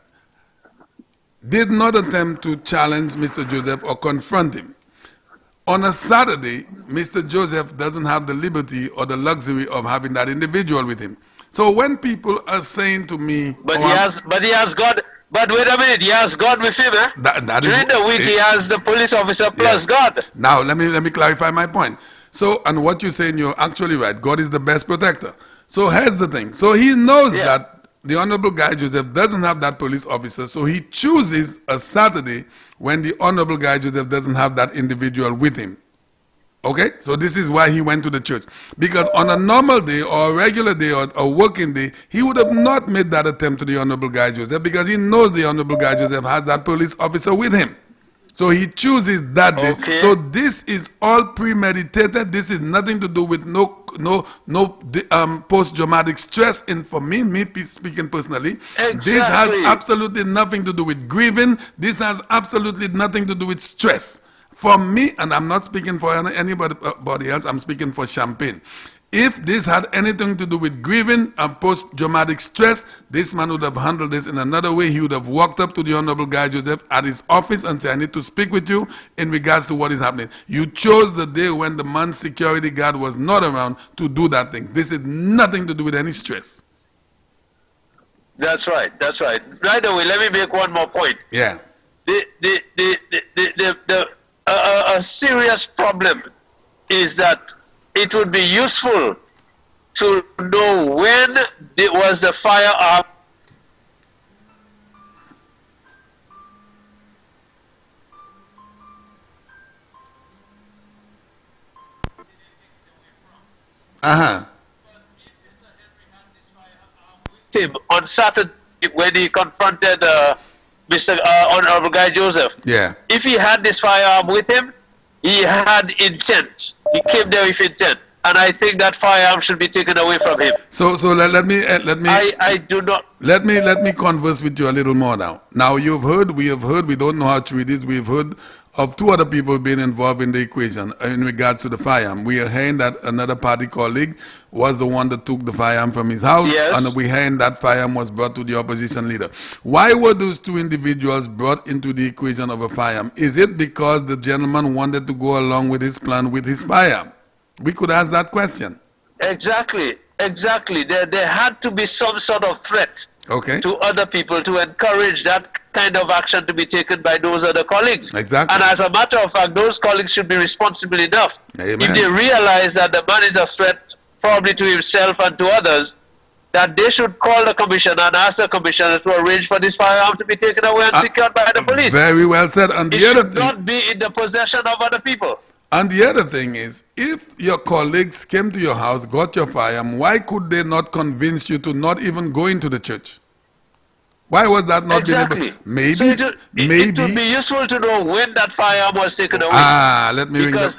did not attempt to challenge Mr. Joseph or confront him. On a Saturday, Mr. Joseph doesn't have the liberty or the luxury of having that individual with him. So when people are saying to me, but he has God. But wait a minute, he has God with him, eh? During the week, he has the police officer plus God. Now let me clarify my point. So, and what you're saying, you're actually right. God is the best protector. So here's the thing. So he knows that the Honorable Guy Joseph doesn't have that police officer. So he chooses a Saturday when the Honorable Guy Joseph doesn't have that individual with him. Okay, so this is why he went to the church. Because on a normal day or a regular day or a working day, he would have not made that attempt to the Honorable Guy Joseph because he knows the Honorable Guy Joseph has that police officer with him. So he chooses that day. So this is all premeditated. This is nothing to do with no post-traumatic stress. And for me speaking personally, this has absolutely nothing to do with grieving. This has absolutely nothing to do with stress. For me, and I'm not speaking for anybody else, I'm speaking for Champagne. If this had anything to do with grieving and post-traumatic stress, this man would have handled this in another way. He would have walked up to the Honorable Guy Joseph at his office and said, I need to speak with you in regards to what is happening. You chose the day when the man's security guard was not around to do that thing. This is nothing to do with any stress. That's right, that's right. Right away, let me make one more point. Yeah. A serious problem is that it would be useful to know when was the firearm on Saturday when he confronted Mr. Honorable Guy Joseph. Yeah. If he had this firearm with him, he had intent. He came there with intent, and I think that firearm should be taken away from him. So let me. I do not. Let me converse with you a little more now. Now we have heard. We don't know how true it is. We've heard of two other people being involved in the equation in regards to the firearm. We are hearing that another party colleague was the one that took the firearm from his house, and we hearing that firearm was brought to the opposition leader. Why were those two individuals brought into the equation of a firearm? Is it because the gentleman wanted to go along with his plan with his firearm? We could ask that question. Exactly. There had to be some sort of threat to other people to encourage that kind of action to be taken by those other colleagues. Exactly. And as a matter of fact, those colleagues should be responsible enough. Amen. If they realize that the man is a threat probably to himself and to others, that they should call the commission and ask the commissioner to arrange for this firearm to be taken away and secured by the police. Very well said. And it should not be in the possession of other people. And the other thing is, if your colleagues came to your house, got your firearm, why could they not convince you to not even go into the church? Why was that not exactly? Maybe, So it would be useful to know when that firearm was taken away. Let me ring the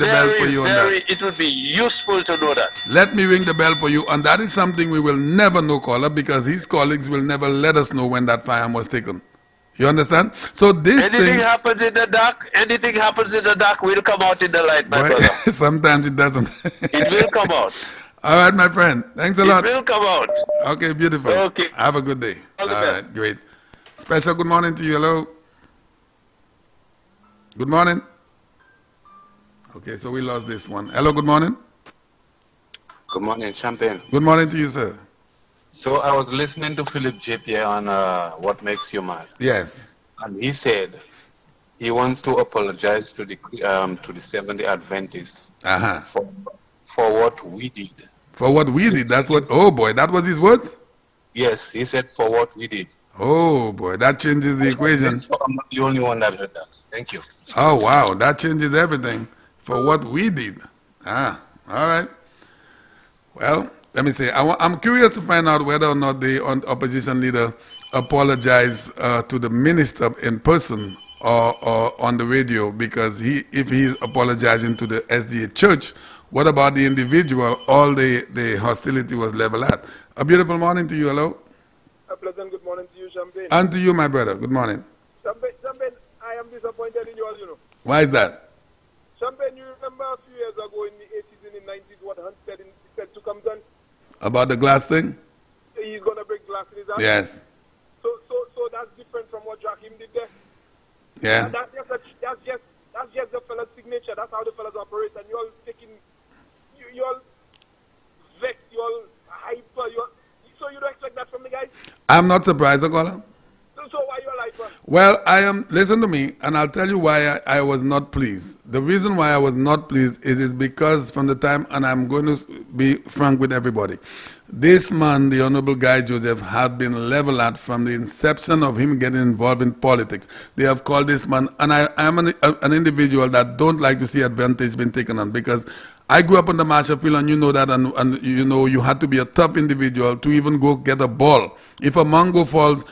bell for you on that. It would be useful to know that. Let me ring the bell for you, and that is something we will never know, caller, because his colleagues will never let us know when that firearm was taken. You understand? So anything happens in the dark, will come out in the light, my brother. Sometimes it doesn't. It will come out. All right, my friend. Thanks a lot. It will come out. Okay, beautiful. Okay. Have a good day. All right, great. Special good morning to you. Hello. Good morning. Okay, so we lost this one. Hello, good morning. Good morning, Champagne. Good morning to you, sir. So I was listening to Philip J. on What Makes You Mad. Yes. And he said he wants to apologize to the Seventh-day Adventists for what we did. For what we did? That's what, oh boy, that was his words? Yes, he said for what we did. Oh boy, that changes the equation. So I'm not the only one that heard that. Thank you. Oh wow, that changes everything. For what we did. All right. Well, let me say, I'm curious to find out whether or not the opposition leader apologized to the minister in person or on the radio, because if he's apologizing to the SDA church, what about the individual? All the hostility was leveled at. A beautiful morning to you. Hello. A pleasant good morning to you, Champagne. And to you, my brother. Good morning. Champagne, I am disappointed in you all, you know. Why is that? Champagne, you remember a few years ago in the 80s and the 90s what Hunt said to come done? About the glass thing? He's going to break glass in his house? Yes. So that's different from what Joachim did there. Yeah. That's just the fella's signature. That's how the fellas operate. And you're taking, you're vexed, you're hyper, so you don't expect that from the guys? I'm not surprised, Akola. So why you're hyper? Well, listen to me, and I'll tell you why I was not pleased. The reason why I was not pleased is because from the time, and I'm going to be frank with everybody, this man, the Honorable Guy Joseph, had been leveled at from the inception of him getting involved in politics. They have called this man, and I am an individual that don't like to see advantage being taken on, because I grew up on the Marshallfield, and you know that, and you know you had to be a tough individual to even go get a ball. If a mango falls,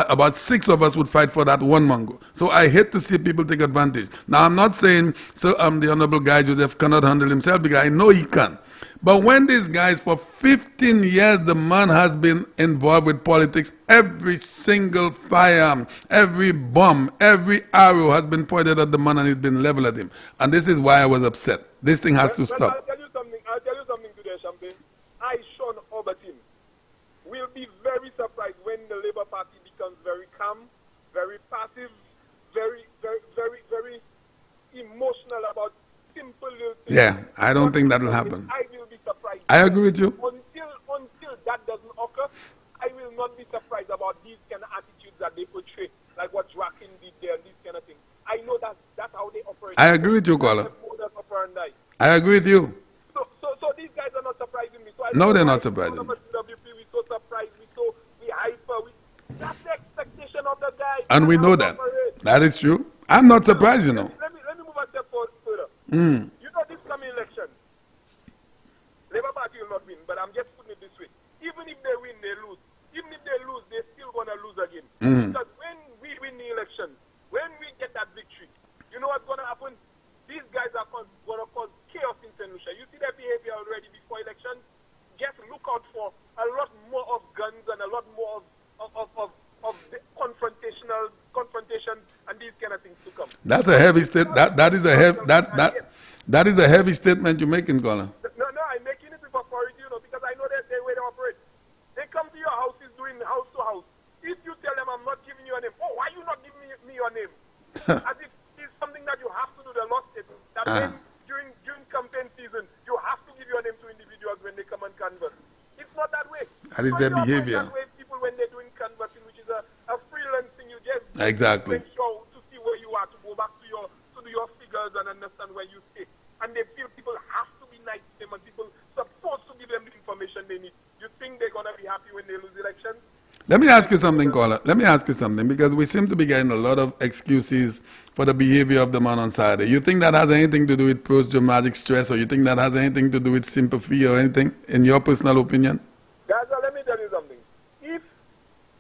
about 6 of us would fight for that one mango. So I hate to see people take advantage. Now, I'm not saying the Honorable Guy Joseph cannot handle himself, because I know he can. But when these guys, for 15 years, the man has been involved with politics, every single firearm, every bomb, every arrow has been pointed at the man and it's been leveled at him. And this is why I was upset. This thing has to stop. I'll tell you something today, Champagne. Sean Obertin, will be very surprised when the Labour Party becomes very calm, very passive, very emotional about simple little things. Yeah, I don't think that will happen. I will be surprised. I agree with you. Until that doesn't occur, I will not be surprised about these kind of attitudes that they portray, like what Joaquin did there and these kind of things. I know that's how they operate. I agree with you, caller. I agree with you. So these guys are not surprising me. So no, they're not surprising me. We're so surprised. We hyper. That's the expectation of the guy. And we know that. That is true. I'm not surprised, you know. Let me move a step further. Mm. You know, this coming election, Labour Party will not win, but I'm just putting it this way. Even if they win, they lose. Even if they lose, they're still going to lose again. Mm. Because when we win the election, when we get that victory, you know what's going to happen? These guys are going to cause chaos in St. Lucia. You see their behavior already before election. Just look out for a lot more of guns and a lot more of the confrontation and these kind of things to come. That's a heavy statement. That is a heavy statement you're making, Colin. No, I'm making it with authority, because I know that's the way they operate. They come to your houses doing house to house. If you tell them I'm not giving you a name, why are you not giving me your name? As if it's something that you have to do, the law states that when during campaign season, you have to give your name to individuals when they come and canvass. It's not that way. That is their behavior. That way, people, when they're doing canvassing, which is a freelance thing, you just exactly make sure to see where you are, to go back to your figures and understand where you stay. And they feel people have to be nice to them and people supposed to give them the information they need. You think they're going to be happy when they lose elections? Let me ask you something, caller. Let me ask you something, because we seem to be getting a lot of excuses for the behavior of the man on Saturday. You think that has anything to do with post-traumatic stress, or you think that has anything to do with sympathy or anything, in your personal opinion? Guys, let me tell you something. If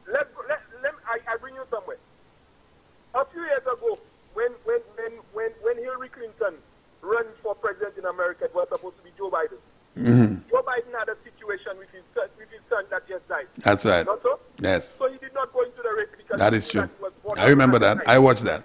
let's Joe Biden had a situation with his son that just died. That's right. Not so? Yes. So he did not go into the race because That he is knew true. that he was vulnerable I remember at the that. time. I watched that.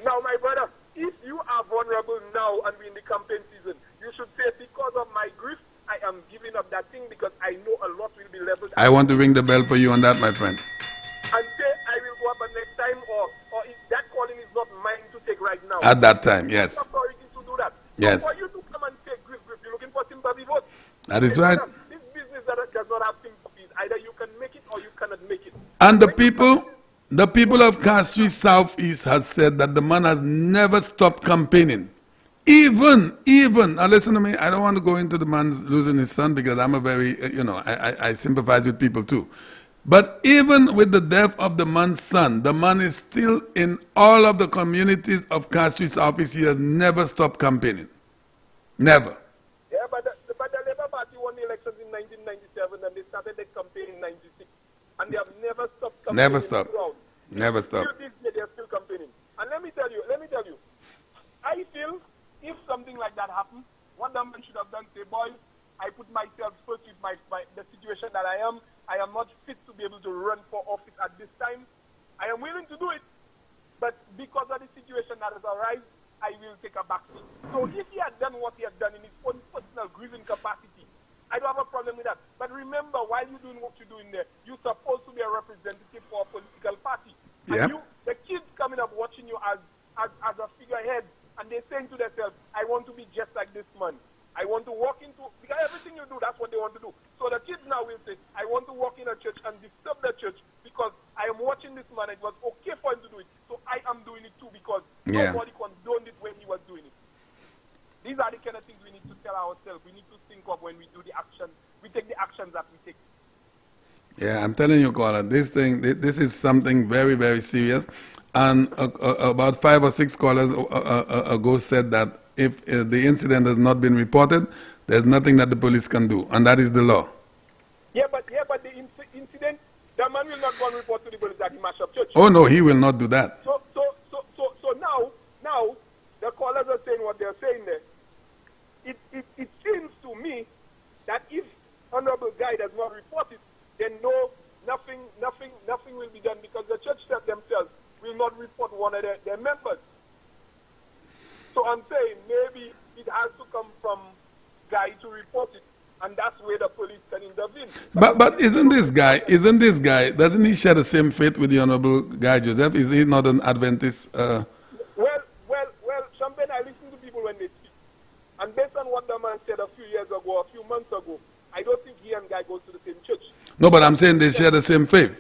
Now, my brother, if you are vulnerable now and we're in the campaign season, you should say, because of my grief, I am giving up that thing because I know a lot will be leveled. I want to ring the bell for you on that, my friend. And say, I will go up at next time, or if that calling is not mine to take right now. At that time, yes. Authority to do that. Yes. So for you to come and say grief, you're looking for sympathy votes. That is right. This business that does not have sympathies, either you can make it or you cannot make it. And the people of Castries Southeast has said that the man has never stopped campaigning. Even, now listen to me, I don't want to go into the man losing his son because I'm a very, I sympathize with people too. But even with the death of the man's son, the man is still in all of the communities of Castries Southeast. He has never stopped campaigning. Never. Yeah, but the Labour Party won the elections in 1997 and they started the campaign in 96. And they have never stopped campaigning. Never stopped. Never stopped. Till this day, they are still campaigning. And let me tell you, I feel if something like that happens, what the man should have done, say, boys, I put myself first with the situation that I am. I am not fit to be able to run for office at this time. I am willing to do it. But because of the situation that has arisen, I will take a back seat. So if he had done what he had done in his own personal grieving capacity, I don't have a problem with that. But remember, while you're doing what you're doing there, you're supposed to be a representative for a political party. Yeah. And the kids coming up watching you as a figurehead, and they're saying to themselves, I want to be just like this man. I want to walk into, because everything you do, that's what they want to do. So the kids now will say, I want to walk in a church and disturb the church because I am watching this man. It was okay for him to do it. So I am doing it too because nobody condoned it when he was doing it. These are the kind of things we need to tell ourselves. We need to think of when we do the action. We take the actions that we take. Yeah, I'm telling you, caller, this is something very, very serious. And about 5 or 6 callers ago said that if the incident has not been reported, there's nothing that the police can do, and that is the law. Yeah, but the incident, the man will not go and report to the police that he mashed up church. Oh no, he will not do that. So now the callers are saying what they're saying there. It seems to me that if Honorable Guy does not report it, then nothing will be done because the church themselves will not report one of their members. So I'm saying maybe it has to come from Guy to report it, and that's where the police can intervene. But isn't this guy, doesn't he share the same faith with the Honorable Guy Joseph? Is he not an Adventist? Well, Champagne, I listen to people when they speak. And based on what the man said a few months ago, I don't think he and Guy goes to the same church. No, but I'm saying they share the same faith.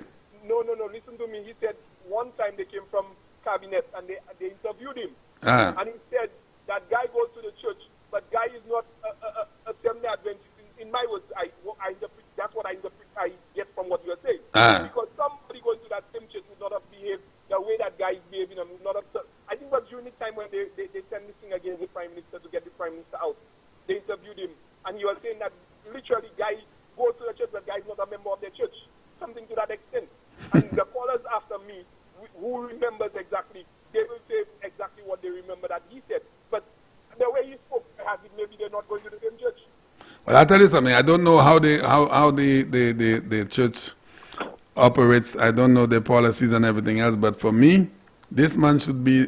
No, listen to me. He said one time they came from cabinet and they interviewed him. And he said that Guy goes to the church, but Guy is not a Seventh-day Adventist. In my words, I interpret, that's what I get from what you are saying. Because somebody going to that same church would not have behaved the way that Guy is behaving and would not have. I think it was during the time when they sent this thing against the Prime Minister to get the Prime Minister out. They interviewed him, and he was saying that literally Guy goes to the church, but Guy is not a member of the church. Something to that extent. And the callers after me, who remembers exactly, they will say exactly what they remember that he said. But the way he spoke, maybe they're not going to the same church. Well, I'll tell you something. I don't know how the church operates. I don't know their policies and everything else. But for me, this man should be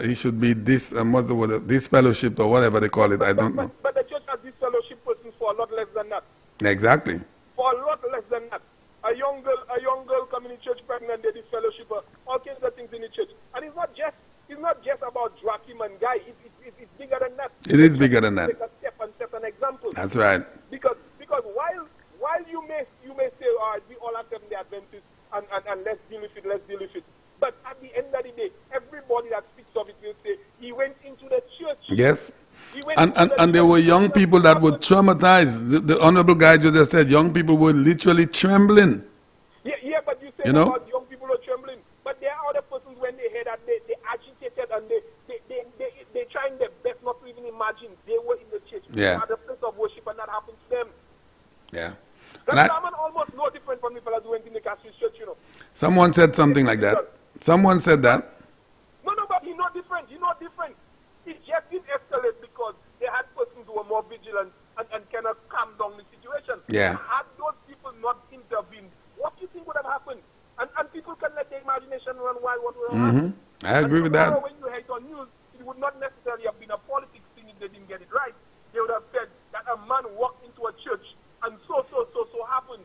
he should be this what's the word? This fellowship or whatever they call it. I don't know. But the church has these fellowship persons for a lot less than that. Exactly. For a lot less than that. A young girl coming in church pregnant, they did fellowship, all kinds of things in the church. And it's not just about Joachim and Guy. It's bigger than that. It is bigger than that. Take a step and set an example. That's right. Because while you may say, all right, we all are Seventh-day Adventists and let's deal with it. But at the end of the day, everybody that speaks of it will say he went into the church. Yes. And there were young people that were traumatized. The Honorable Guy Joseph said young people were literally trembling. Yeah, but you said about young people are trembling. But there are other persons when they hear that they agitated and they trying their best not to even imagine they were in the church. Yeah. They had a place of worship and that happened to them. Yeah. That's almost no different from the fellas who went in the Catholic church, Someone said something like that. Someone said that. No, but he's not different. It just didn't escalate because they had persons who were more vigilant and cannot calm down the situation. Yeah. Had those people not intervened, what do you think would have happened? And people can let their imagination run wild what will have happened. I agree with that. When you hate on news, it would not necessarily have been a politics thing if they didn't get it right. They would have said that a man walked into a church and so happened.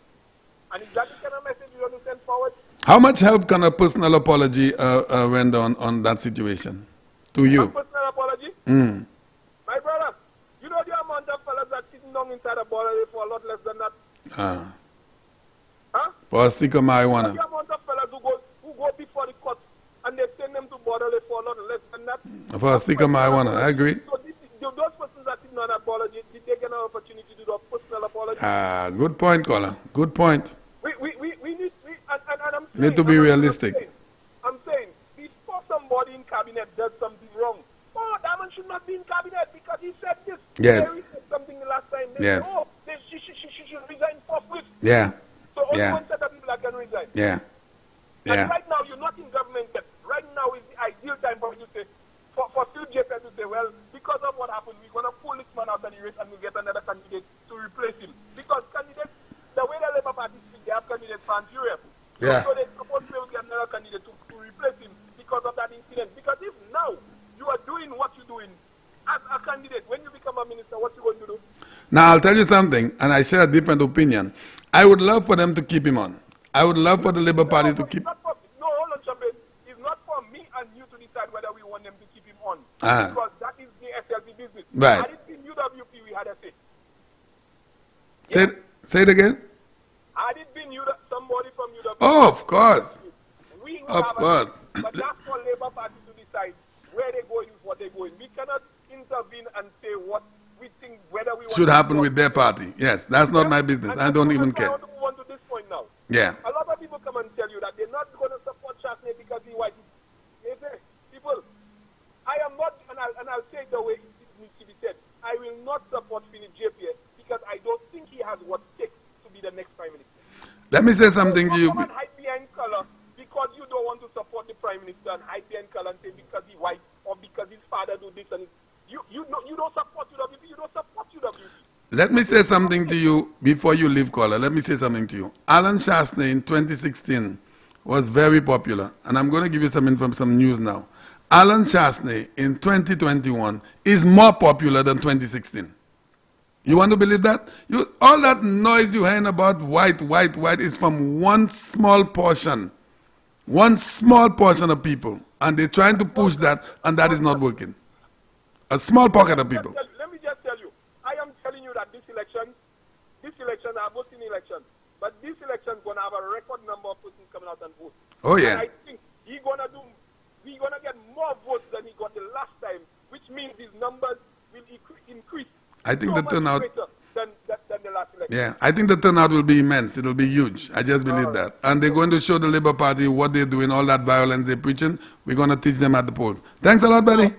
And is that the kind of message you want to send forward? How much help can a personal apology render on that situation to you? A personal apology? My brother, you know the amount of fellas that sitting down inside a bottle for a lot less than that? For a stick of marijuana. You know the amount of fellas who go before the court and they send them to bottle for a lot less than that? For a stick of marijuana, I agree. So those persons that sitting on that bottle, did they get an opportunity to do a personal apology? Good point, caller. Good point. We need, and I'm saying, Need to be realistic. I'm saying, before somebody in cabinet does something wrong, that man should not be in cabinet because he said this. Yes. He said something the last time. They Yes. said, she should resign forthwith. Yeah. So only Yeah. one set of people that can resign. Yeah. And Yeah. right now, you're not in government yet. Right now is the ideal time for you to say, for Phil JP to say, well, because of what happened, we're going to pull this man out of the race and we'll get another candidate to replace him. Because candidates, the way the Labour Party speak, they have candidates fan furious. Yeah. So they're supposed to be able to get another candidate to replace him because of that incident. Because if now you are doing what you're doing as a candidate, when you become a minister, what you going to do? Now, I'll tell you something, and I share a different opinion. I would love for them to keep him on. I would love for the Labour Party to keep... No, hold on, Champagne. It's not for me and you to decide whether we want them to keep him on. Ah. Because that is the SLP business. Right. Had it been UWP, we had a say. Say it again? Had it been somebody from UWP... Oh, of course. We would Of have course. A say. But that's for Labour Party to decide where they're going with what they're going. We cannot intervene and say what we think, whether we want Should to happen do with their party. Yes, that's not my business. I don't even care. I want to move on to this point now. Yeah. A lot of people come and tell you that they're not going to support Chasney because he's white. They say, people, I am not, and I'll say it the way it needs to be said, I will not support Philip JP because I don't think he has what it takes to be the next Prime Minister. Let me say something to you. Come and hide behind color because you don't want to support the Prime Minister and hide behind color and say because he's white or because his father do this and you don't support UWP, you don't support UWP. Let me say something to you before you leave, caller. Let me say something to you. Alan Chasney in 2016 was very popular, and I'm going to give you some news now. Alan Chasney in 2021 is more popular than 2016. You want to believe that? All that noise you're hearing about white is from one small portion of people, and they're trying to push that, and that is not working. A small pocket of people. Let me just tell you, I am telling you that this election, I vote in election, but this election is going to have a record number of persons coming out and vote. Oh, yeah. And I think he's going to get more votes than he got the last time, which means his numbers will increase. I think so the much turnout... greater than the last election. Yeah, I think the turnout will be immense. It will be huge. I just believe that. And they're going to show the Labour Party what they're doing, all that violence they're preaching. We're going to teach them at the polls. Thanks a lot, buddy.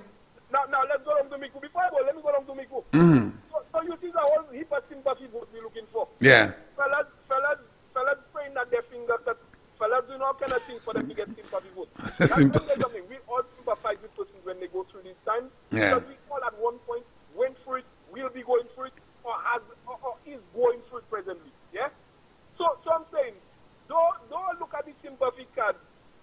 Now let's go on to Miku. Before I go, let me go on to Miku. So you see the whole heap of sympathy vote we're looking for. Yeah. Fellas praying that their finger cut. Fellas doing all kind of things for them to get sympathy vote. That's something. We all sympathize with persons when they go through these times. Yeah. Because we all at one point went through it, will be going through it, or is going through it presently. Yeah? So I'm saying, don't look at the sympathy card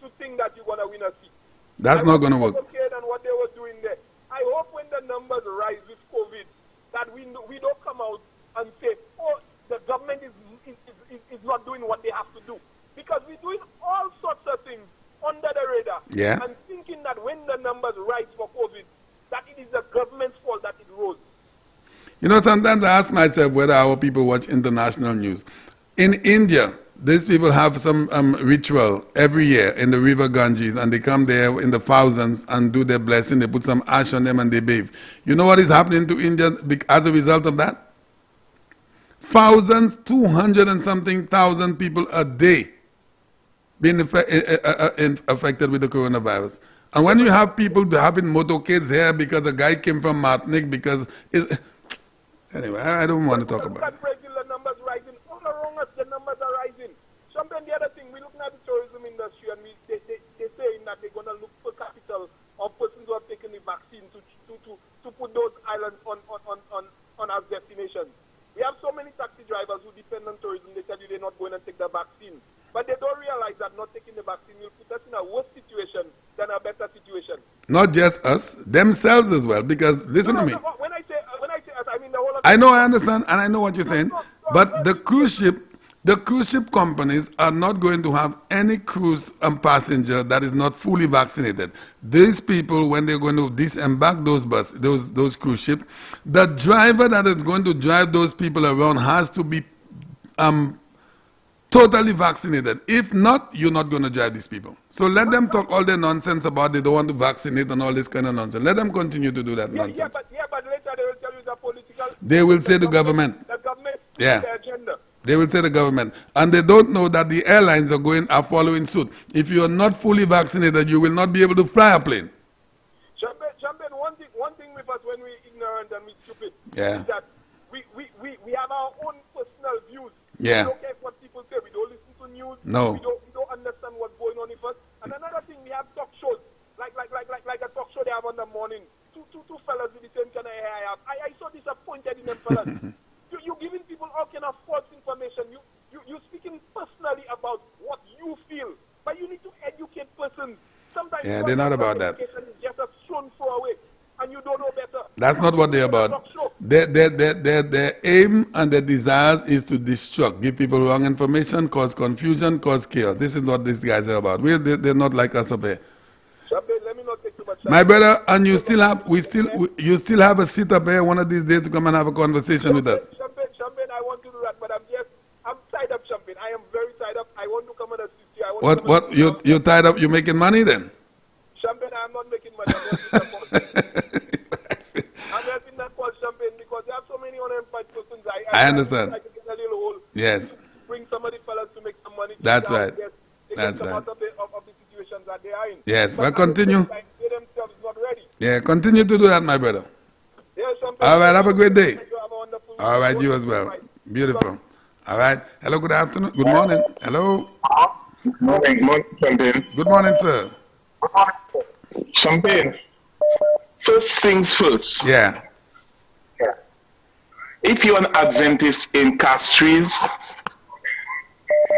to think that you're going to win a seat. That's not going to work. Okay, than what they were doing there. I hope when the numbers rise with COVID, that we don't come out and say, oh, the government is not doing what they have to do. Because we're doing all sorts of things under the radar. Yeah. And thinking that when the numbers rise for COVID, that it is the government's fault that it rose. You know, sometimes I ask myself whether our people watch international news. In India, these people have some ritual every year in the river Ganges, and they come there in the thousands and do their blessing. They put some ash on them and they bathe. You know what is happening to India as a result of that? Thousands, 200 and something thousand people a day being affected with the coronavirus. And when you have people having motorcades here because a guy came from Martinique because... Anyway, I don't want to talk about it. The numbers rising. All around us, the numbers are rising. Something, the other thing, we're looking at the tourism industry and they're saying that they're going to look for capital of persons who have taken the vaccine to put those islands on as destinations. We have Not just us, themselves as well. Because listen to me. When I say us, I mean the whole of I know, I understand, and I know what you're saying. But the cruise ship companies are not going to have any cruise passenger that is not fully vaccinated. These people, when they're going to disembark those cruise ships, the driver that is going to drive those people around has to be totally vaccinated. If not, you're not going to drive these people. So let them talk all their nonsense about they don't want to vaccinate and all this kind of nonsense. Let them continue to do that nonsense. Yeah, but later they will tell you the political. They will say the government. The government. Yeah. Their agenda. They will say the government. And they don't know that the airlines are following suit. If you are not fully vaccinated, you will not be able to fly a plane. Champagne, one thing with us when we're ignorant and we're stupid Yeah. is that we have our own personal views. Yeah. We don't care what people say. We don't listen to news. No. We don't understand what's going on with us. And another thing, we have talk shows. Like a talk show they have on the morning. Two fellas with the same kind of hair I have. I so disappointed in them fellas. You're giving people all kind of false information. You're speaking personally about what you feel. But you need to educate persons. Sometimes they're not about that. education is just a stone throw away. And you don't know better. That's not what they're about. Their aim and their desires is to destruct, give people wrong information, cause confusion, cause chaos. This is what these guys are about. They're not like us up here. Let me not take too much time. My brother, and you still have a seat up here one of these days to come and have a conversation with us. Champagne, I want to do that, but I'm tied up, Champagne. I am very tied up. I want to come and assist you. You're tied up? You're making money then? Champagne, I'm not making money. I'm helping that call Champagne because there are so many unemployed persons. I understand. I can get a little hole. Yes. Bring some of the fellas to make some money. That's right. That's right. Out of the situations that they are in. Yes, but continue. They themselves not ready. Yeah, continue to do that, my brother. Yeah, Champagne. All right, have a great day. All right, you as well. Beautiful. All right. Hello, good afternoon. Good morning. Hello. Good morning, Champagne. Good morning, sir. Champagne. First things first. Yeah. If you're an Adventist in Castries,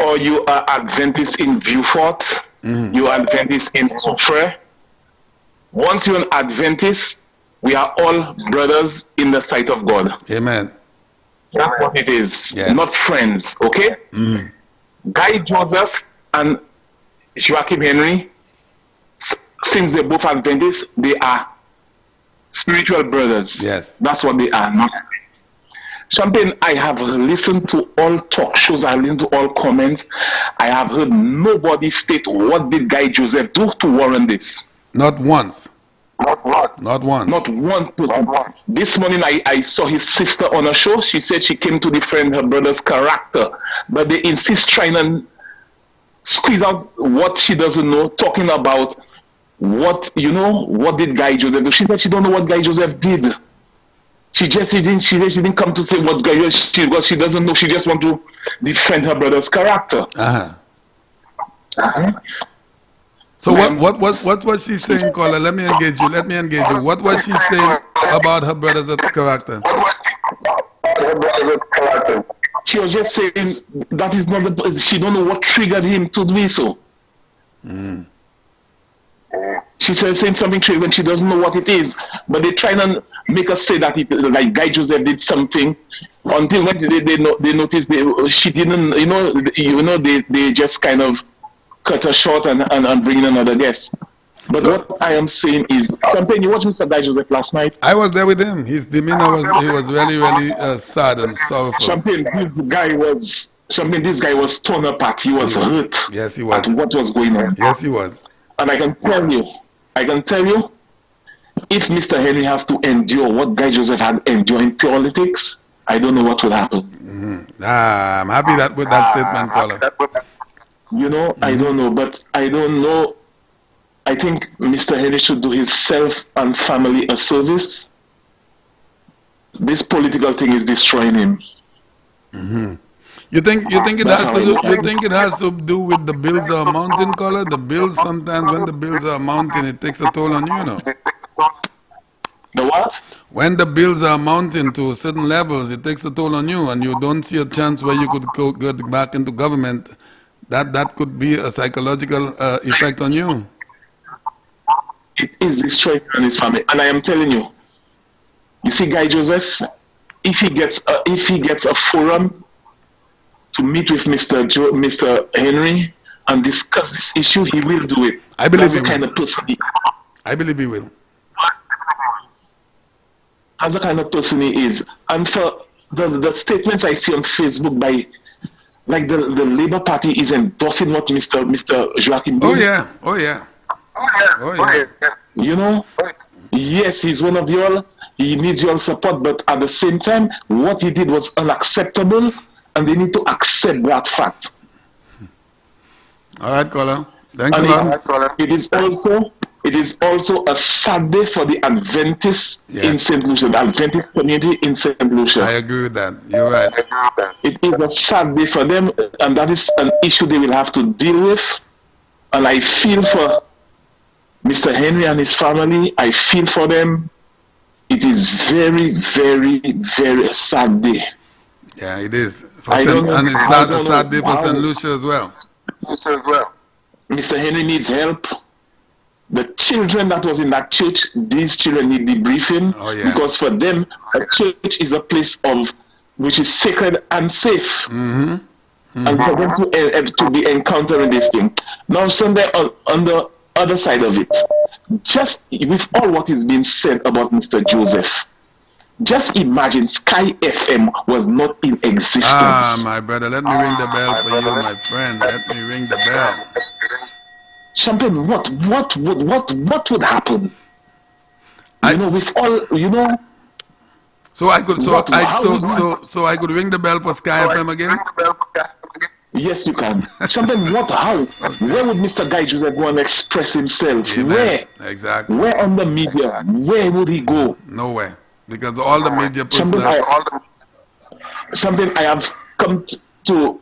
or you are Adventist in Beaufort, you are Adventist in Soufre, once you're an Adventist, we are all brothers in the sight of God. Amen. That's what it is. Yes. Not friends, okay? Guy Joseph and Joachim Henry, since they're both Adventists, they are spiritual brothers. Yes. That's what they are. Not Champagne, I have listened to all talk shows, I listened to all comments. I have heard nobody state what did Guy Joseph do to warrant this. Not once. Not once. Not once. Not once. This morning I saw his sister on a show. She said she came to defend her brother's character. But they insist trying to squeeze out what she doesn't know, talking about what did Guy Joseph do. She said she don't know what Guy Joseph did. She didn't come to say what Guy Joseph did because she doesn't know. She just want to defend her brother's character. So what was she saying, caller? Let me engage you. What was she saying about her brother's character? She was just saying that is not she don't know what triggered him to do so. She said saying something triggered when she doesn't know what it is. But they try to make us say that like Guy Joseph did something until when they noticed she didn't they just kind of cut her short and bring in another guest. But what I am saying is, Champagne, you watched Mr. Guy Joseph last night? I was there with him. His demeanor was really, really sad and sorrowful. Champagne, this guy was torn apart. He was hurt. Yes, he was. At what was going on. Yes, he was. And I can tell you, if Mr. Henry has to endure what Guy Joseph had endured in politics, I don't know what will happen. I'm happy with that statement, caller. I don't know, but I don't know. I think Mr. Henry should do himself and family a service. This political thing is destroying him. You think it has to do with the bills are mounting, caller? The bills sometimes when the bills are mounting, it takes a toll on you, The what? When the bills are mounting to certain levels, it takes a toll on you, and you don't see a chance where you could go back into government. That could be a psychological effect on you. It is destroying on his family. And I am telling you, you see, Guy Joseph, if he gets a forum to meet with Mr. Henry and discuss this issue, he will do it. I believe That's he the kind will. of person he is. I believe he will. That's the kind of person he is. And for the statements I see on Facebook by, like the Labour Party is endorsing what Mr. Joachim did. Oh yeah, oh yeah, oh yeah. You know, yes, he's one of y'all. He needs your support, but at the same time, what he did was unacceptable, and they need to accept that fact. All right, caller. Thanks and a lot. It is also a sad day for the Adventists in St. Lucia, the Adventist community in St. Lucia. I agree with that. You're right. It is a sad day for them, and that is an issue they will have to deal with. And I feel for Mr. Henry and his family. I feel for them. It is very, very, very sad day. Yeah, it is. And it's a sad day for St. Lucia as well. Mr. Henry needs help. The children that was in that church, these children need debriefing. Oh, yeah. Because for them, a church is a place which is sacred and safe. Mm-hmm. Mm-hmm. And for them to be encountering this thing. Now, Sunday, on the other side of it, just with all what is being said about Mr. Joseph, just imagine Sky FM was not in existence. Ah, my brother, let me ring the bell for you, my friend. Let me ring the bell. Champagne, what would happen? With all, So I could so I could ring the bell for Sky FM again? Yes, you can. Champagne, how? Where would Mr. Guy Joseph go and express himself? Amen. Where? Exactly. Where on the media? Where would he go? Nowhere. Because all the media puts Champagne, I have come to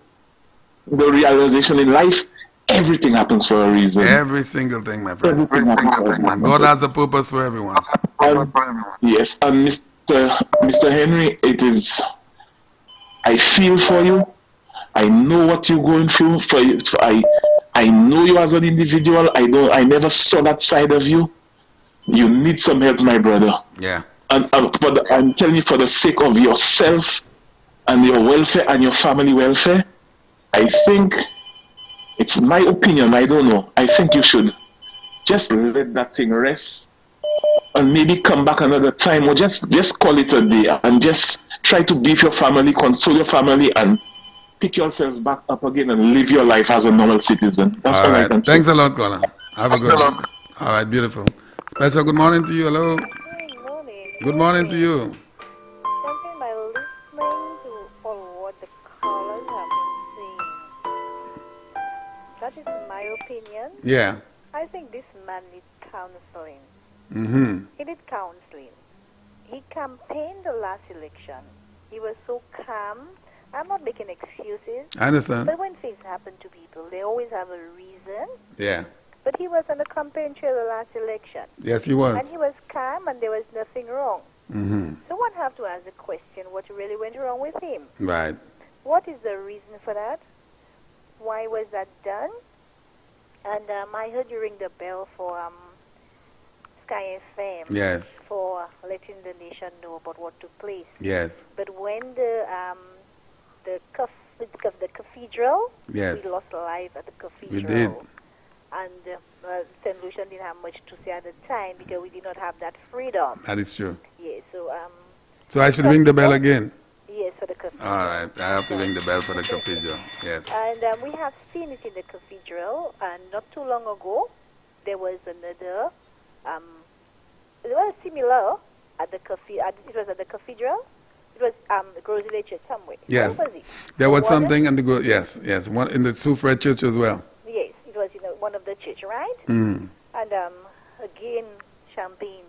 the realization in life, everything happens for a reason. Every single thing, my friend. And God has a purpose for everyone. Yes, and Mr. Henry, I feel for you. I know what you're going through. I know you as an individual. I never saw that side of you. You need some help, my brother. Yeah. And I'm telling you, for the sake of yourself and your welfare and your family welfare, I think, it's my opinion, I don't know, I think you should just let that thing rest and maybe come back another time, or just call it a day and just try to be with your family, console your family, and pick yourselves back up again and live your life as a normal citizen. That's all right. I can say. Thanks a lot, Colin. Have a good one. All right, beautiful. Special good morning to you. Hello. Good morning. Good morning to you. Something by listening to all what the callers have been saying. That is my opinion. Yeah. I think this man needs counseling. Mm-hmm. He did counseling. He campaigned the last election. He was so calm. I'm not making excuses. I understand. But when things happen to people, they always have a reason. Yeah. But he was on the campaign trail the last election. Yes, he was. And he was calm, and there was nothing wrong. Mm-hmm. So one have to ask the question, what really went wrong with him? Right. What is the reason for that? Why was that done? And I heard you ring the bell for Sky FM. Yes. For letting the nation know about what took place. Yes. But when the cathedral, yes, we lost life at the cathedral. We did. And St. Lucian didn't have much to say at the time because we did not have that freedom. That is true. Yes, so I should ring the bell again? Yes, for the cathedral. All right, I have to ring the bell for the cathedral. Yes. And we have seen it in the cathedral, and not too long ago, there was another, it was similar at the cathedral. It was at the cathedral. It was the Grosley Church somewhere. Yes. Where was it? There was something in the yes, one in the Sufred Church as well. Yes, it was in one of the church, right? Mm. And again, Champagne,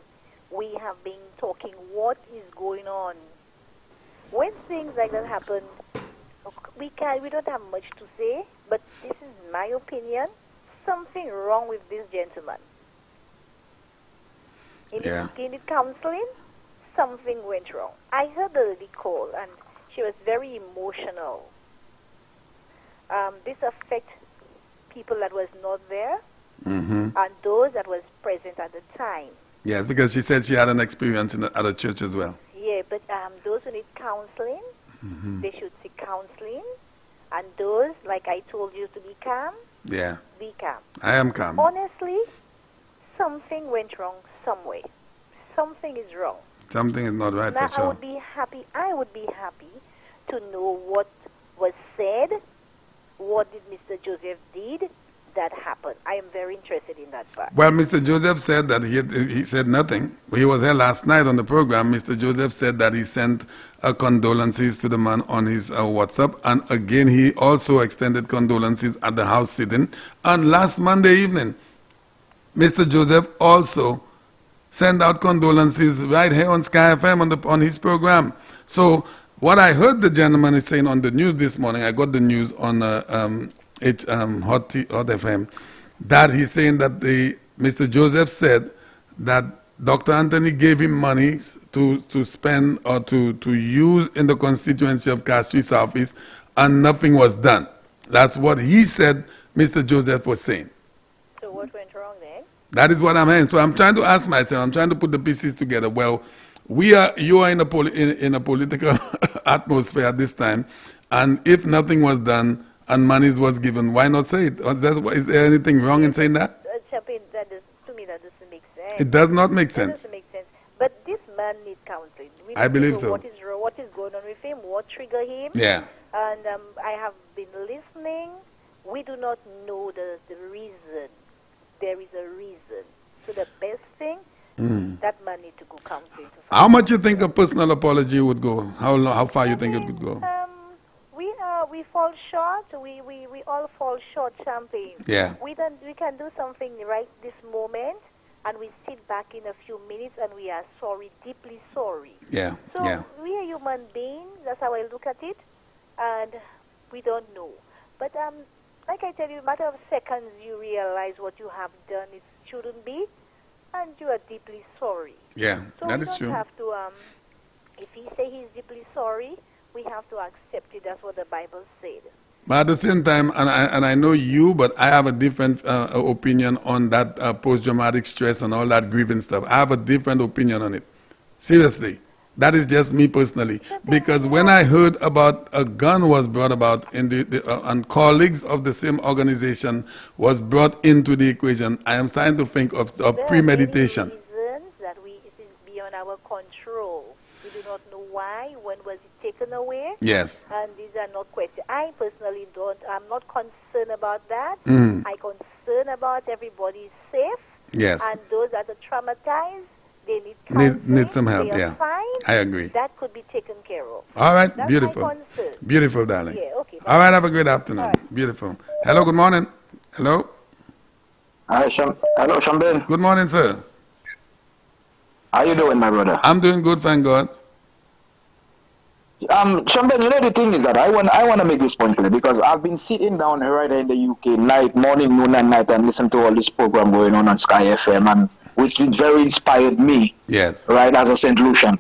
we have been talking what is going on. When things like that happen, we don't have much to say, but this is my opinion. Something wrong with this gentleman. In his counseling, something went wrong. I heard the lady call, and she was very emotional. This affects people that was not there, and those that was present at the time. Yes, because she said she had an experience in the other church as well. Yeah, but those who need counseling, they should seek counseling. And those, like I told you, to be calm, Yeah. be calm. I am calm. Honestly, something went wrong somewhere. Something is wrong. Something is not right Now, for sure. I would be happy to know what was said, what did Mr. Joseph did that happened. I am very interested in that part. Well, Mr. Joseph said that he said nothing. He was here last night on the program. Mr. Joseph said that he sent condolences to the man on his WhatsApp. And again, he also extended condolences at the house sitting. And last Monday evening, Mr. Joseph also sent out condolences right here on Sky FM on his program. So what I heard the gentleman is saying on the news this morning, I got the news on Hot FM, that he's saying that Mr. Joseph said that Dr. Anthony gave him money to spend or to use in the constituency of Castries Southeast, and nothing was done. That's what he said Mr. Joseph was saying. So what went wrong then? That is what I'm saying. So I'm trying to ask myself, I'm trying to put the pieces together. Well, you are in a political atmosphere at this time, and if nothing was done and monies was given, why not say it? Is there anything wrong in saying that? To me, that doesn't make sense. It does not make That sense. doesn't make sense. But this man needs counseling. We I need to believe know so. What is going on with him? What triggered him? Yeah. And I have been listening. We do not know the reason. There is a reason. So the best thing, that man needs to go counseling. How much you think a personal apology would go? How far you think it would go? We fall short. We all fall short, Champagne. Yeah. We can do something right this moment, and we sit back in a few minutes, and we are sorry, deeply sorry. Yeah. So Yeah. we are human beings. That's how I look at it, and we don't know. But like I tell you, a matter of seconds, you realize what you have done it shouldn't be, and you are deeply sorry. Yeah, So that we is don't true. have to. If he say he's deeply sorry, we have to accept it. That's what the Bible said. But at the same time, and I know you, but I have a different opinion on that post-traumatic stress and all that grieving stuff. I have a different opinion on it. Seriously. That is just me personally. Because when I heard about a gun was brought about in and colleagues of the same organization was brought into the equation, I am starting to think of premeditation. Reasons that it is beyond our control. We do not know why. When was it taken away? Yes. And these are not questions. I personally I'm not concerned about that. Mm. I'm concerned about everybody safe. Yes. And those that are traumatized, they need counseling. Need some help, They are yeah. fine. I agree. That could be taken care of. All right, That's beautiful. my concern. Beautiful, darling. Yeah, okay. All right, have a great afternoon. Beautiful. Hello, good morning. Hello. Hi, hello, Shambin. Good morning, sir. How you doing, my brother? I'm doing good, thank God. Shambin, you know the thing is that I want to make this point clear because I've been sitting down right here in the UK morning, noon, and night, and listen to all this program going on Sky FM, and which very inspired me. Yes. Right, as a St. Lucian,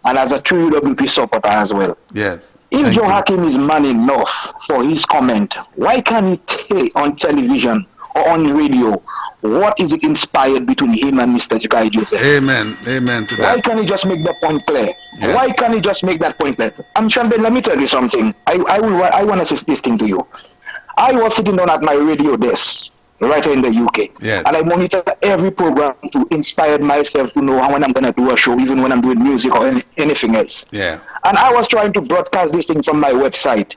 and as a true UWP supporter as well. Yes. If Joe Hakim is man enough for his comment, why can't he say on television or on radio what is it inspired between him and Mr. Guy Joseph? Amen. Amen to that. Why can't he just make the point clear? Yeah. Why can't he just make that point clear? Shambin, let me tell you something. I want to say this thing to you. I was sitting down at my radio desk right here in the UK. Yes. And I monitor every program to inspire myself to know when I'm going to do a show, even when I'm doing music or anything else. Yeah. And I was trying to broadcast this thing from my website.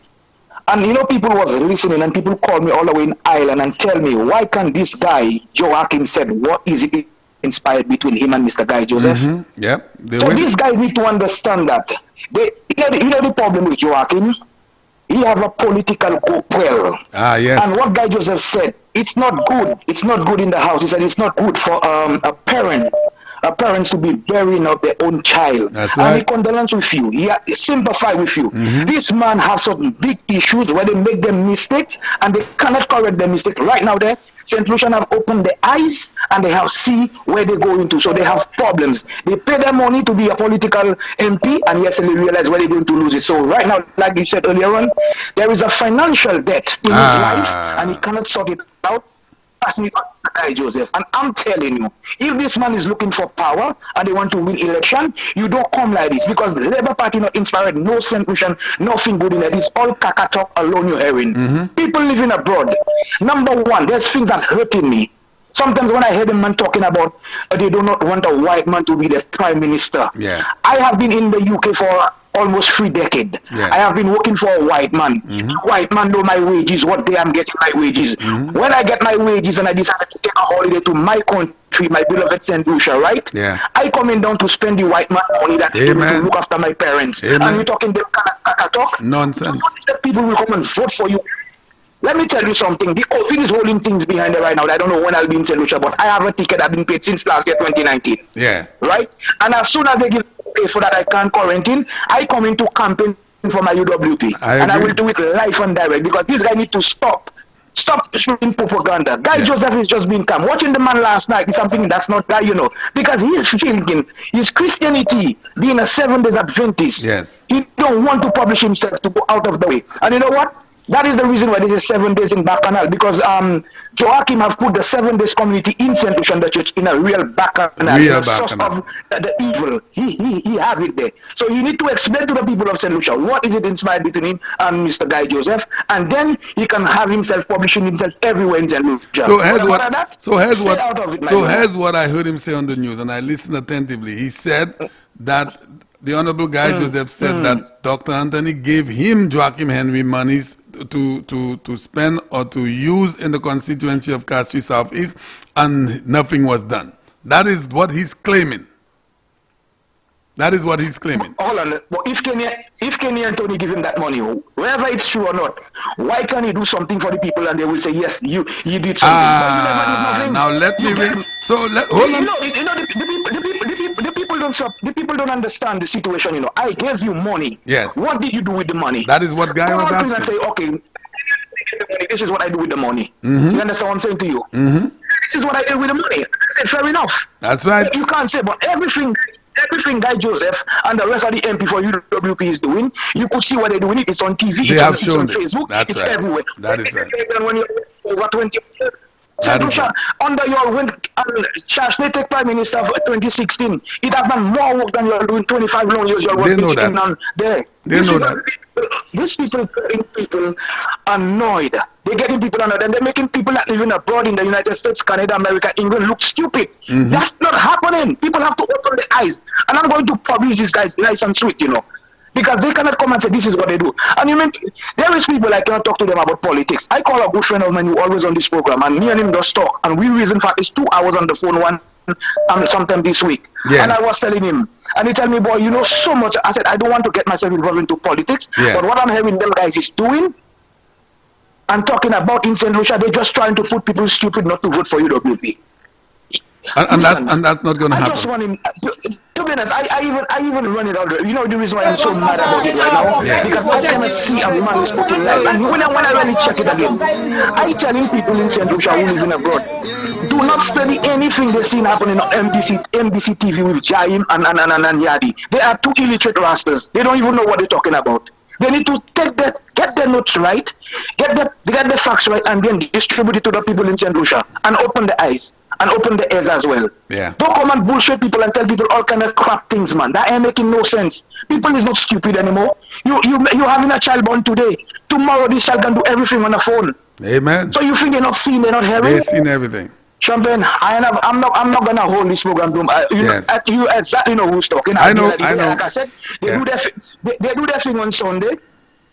And you know, people was listening and people called me all the way in Ireland and tell me, why can't this guy, Joe Hakim said, what is it inspired between him and Mr. Guy Joseph? Mm-hmm. Yep. So this guy need to understand that. You know the problem with Joe Hakim? He have a political goodwill. Ah, yes. And what Guy Joseph said, it's not good. It's not good in the house. He said it's not good for parents to be burying out their own child. That's And right. he condolence with you. He sympathize with you. Mm-hmm. This man has some big issues where they make them mistakes and they cannot correct their mistake. Right now, there, St. Lucian have opened their eyes and they have see where they go into. So they have problems. They pay their money to be a political MP and yesterday realize where they're going to lose it. So right now, like you said earlier on, there is a financial debt in his life and he cannot sort it out. Guy Joseph. And I'm telling you, if this man is looking for power and they want to win election, you don't come like this because the Labour Party not inspired no solution, nothing good in it. It's all caca talk alone you're hearing. People living abroad. Number one, there's things that hurting me. Sometimes when I hear the man talking about they do not want a white man to be the prime minister. Yeah. I have been in the UK for almost 3 decades. Yeah. I have been working for a white man. White man know my wages, what day I'm getting my wages. When I get my wages and I decided to take a holiday to my country, my beloved St. Lucia, right? Yeah. I come in down to spend the white man money that to look after my parents. Amen. And we're talking the caca talk. Nonsense. People will come and vote for you. Let me tell you something. The COVID is holding things behind it right now. I don't know when I'll be in St. Lucia, but I have a ticket I've been paid since last year, 2019. Yeah. Right? And as soon as they give pay for that, I can't quarantine. I come into campaign for my UWP. I will do it live and direct because this guy need to stop. Stop shooting propaganda. Guy Joseph is just being calm. Watching the man last night is something that's not that, because he is thinking his Christianity being a 7 days Adventist. Yes. He don't want to publish himself to go out of the way. And you know what? That is the reason why this is 7 days in Bacchanal, because Joachim have put the 7 days community in St. Lucia the church in a real Bacchanal. Real source of the evil. He has it there. So you need to explain to the people of St. Lucia what is it inspired between him and Mr. Guy Joseph, and then he can have himself publishing himself everywhere in St. Lucia. So here's what I heard him say on the news, and I listened attentively. He said that the Honorable Guy Joseph said that Dr. Anthony gave him, Joachim Henry, monies to spend or to use in the constituency of Castries Southeast, and nothing was done. That is what he's claiming. That is what he's claiming. Hold on. But if Kenny and Tony give him that money, whether it's true or not, why can't he do something for the people and they will say, yes, you did something. Now let me ring. So hold on. The people don't understand the situation. I gave you money. Yes. What did you do with the money? That is what Guy was asking. And say, okay, this is what I do with the money. You understand what I'm saying to you? This is what I do with the money. I said, fair enough. That's right. You can't say, but everything Guy Joseph and the rest of the MP for UWP is doing, you could see what they're doing. It's on TV, it's on Facebook, it's everywhere. That is right. When you're over 20 years, under your win, Charles, they take Prime Minister of 2016. It has done more work than you're doing 25 long years. You're working on there. They know that. These people getting people annoyed. They're getting people annoyed, and they're making people that living abroad in the United States, Canada, America, England look stupid. That's not happening. People have to open their eyes. And I'm going to publish these guys nice and sweet, because they cannot come and say this is what they do. And there is people I cannot talk to them about politics. I call a good friend of mine who always on this program, and me and him just talk, and we reason for is 2 hours on the phone sometime this week. And I was telling him, and he tell me, boy, you know so much. I said, I don't want to get myself involved into politics, but what I'm hearing them guys is doing and talking about in St. Lucia, they're just trying to put people stupid not to vote for UWP. And that's not going to happen. I just want him, to be honest, I even run it out. You know the reason why I'm so mad about it right now? Because I cannot see a man speaking live. And when I really check it again, I telling people in St. Lucia who live in abroad, do not study anything they see happening on NBC TV with Jaim and Yadi. They are two illiterate rascals. They don't even know what they're talking about. They need to get their notes right, get the facts right, and then distribute it to the people in St. Lucia and open the eyes and open the ears as well. Yeah. Don't come and bullshit people and tell people all kind of crap things, man. That ain't making no sense. People is not stupid anymore. You having a child born today. Tomorrow this child can do everything on the phone. Amen. So you think they're not seeing, they're not hearing? They've seen everything. Champagne, I'm not gonna hold this program to you exactly know who's talking. I know. Like I said, they do their thing on Sunday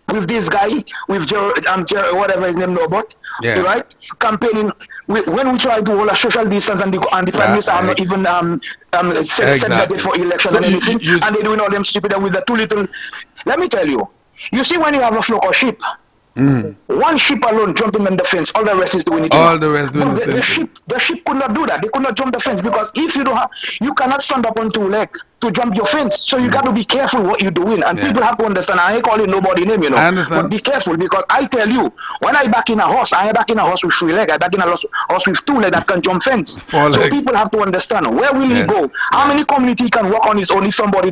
with this guy, with whatever his name, Robert, right? Campaigning when we try to hold a social distance and the Prime Minister are not even set the date for election and anything, and they're doing all them stupid with the too little. Let me tell you, you see when you have a flock of sheep. One sheep alone jumping on the fence, all the rest is doing it. All the rest doing the same thing. The sheep could not do that. They could not jump the fence because if you don't have, you cannot stand up on two legs. to jump your fence. So you got to be careful what you're doing. And people have to understand, I ain't calling nobody name, I understand. But be careful, because I tell you, when I back in a horse, I ain't back in a horse with 3 legs. I back in a horse with 2 legs that can jump fence. 4 legs. So people have to understand, where will he go? How many community can work on his own if somebody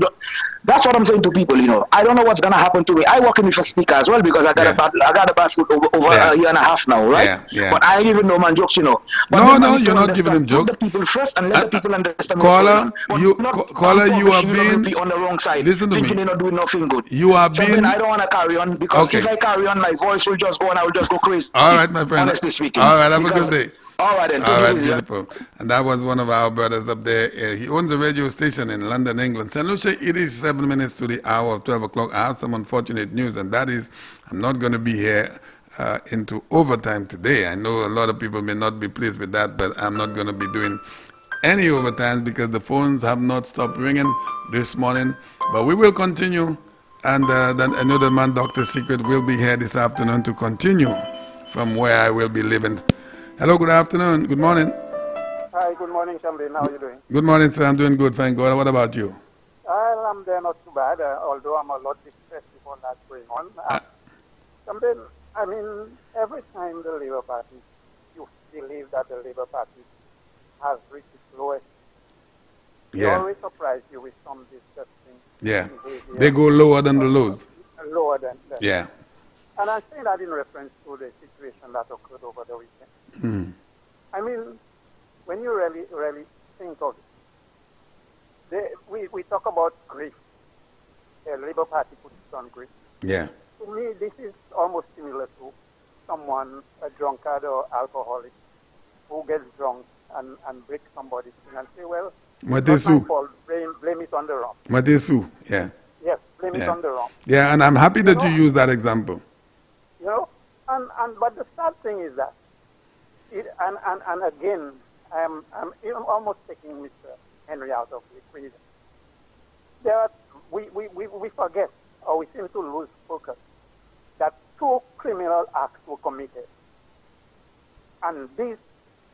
That's what I'm saying to people, I don't know what's going to happen to me. I work in with a sticker as well, because I got a bad foot over a year and a half now, right? But I ain't even know man jokes, But no, you're not giving him jokes. Put the people first and let the people understand caller, caller, you are being on the wrong side. Listen to thinking me. They're not doing nothing good. You are being. I don't want to carry on, because if I carry on, my voice will just go and I will just go crazy. All right, my friend. Honestly speaking. All right, have a good day. All right, then. All right, beautiful. And that was one of our brothers up there. He owns a radio station in London, England. St. Lucia, it is 7 minutes to the hour of 12 o'clock. I have some unfortunate news, and that is I'm not going to be here into overtime today. I know a lot of people may not be pleased with that, but I'm not going to be doing any overtime because the phones have not stopped ringing this morning. But we will continue, and then another man, Dr. Secret, will be here this afternoon to continue from where I will be living. Hello, good afternoon, good morning. Hi, good morning, Champagne. How are you doing? Good morning, sir. I'm doing good, thank God. What about you? I'm there, not too bad, although I'm a lot distressed with all that's going on. Champagne, I mean, every time the Labour Party, you believe that the Labour Party has reached its lowest, they always surprise you with some disgusting behavior. They go lower than the lows. Lower than that. Yeah. And I'm saying that in reference to the situation that occurred over the weekend. I mean, when you really think of it, we talk about grief. The Labour Party puts it on grief. Yeah. To me, this is almost similar to someone, a drunkard or alcoholic, who gets drunk and breaks somebody's thing and say, well, it's not my fault, blame it on the rum. Matesu, yeah. Yes, blame it on the rum. Yeah, and I'm happy that you use that example. But the sad thing is that, and again, I'm almost taking Mr. Henry out of the equation. We forget, or we seem to lose focus, that 2 criminal acts were committed. And these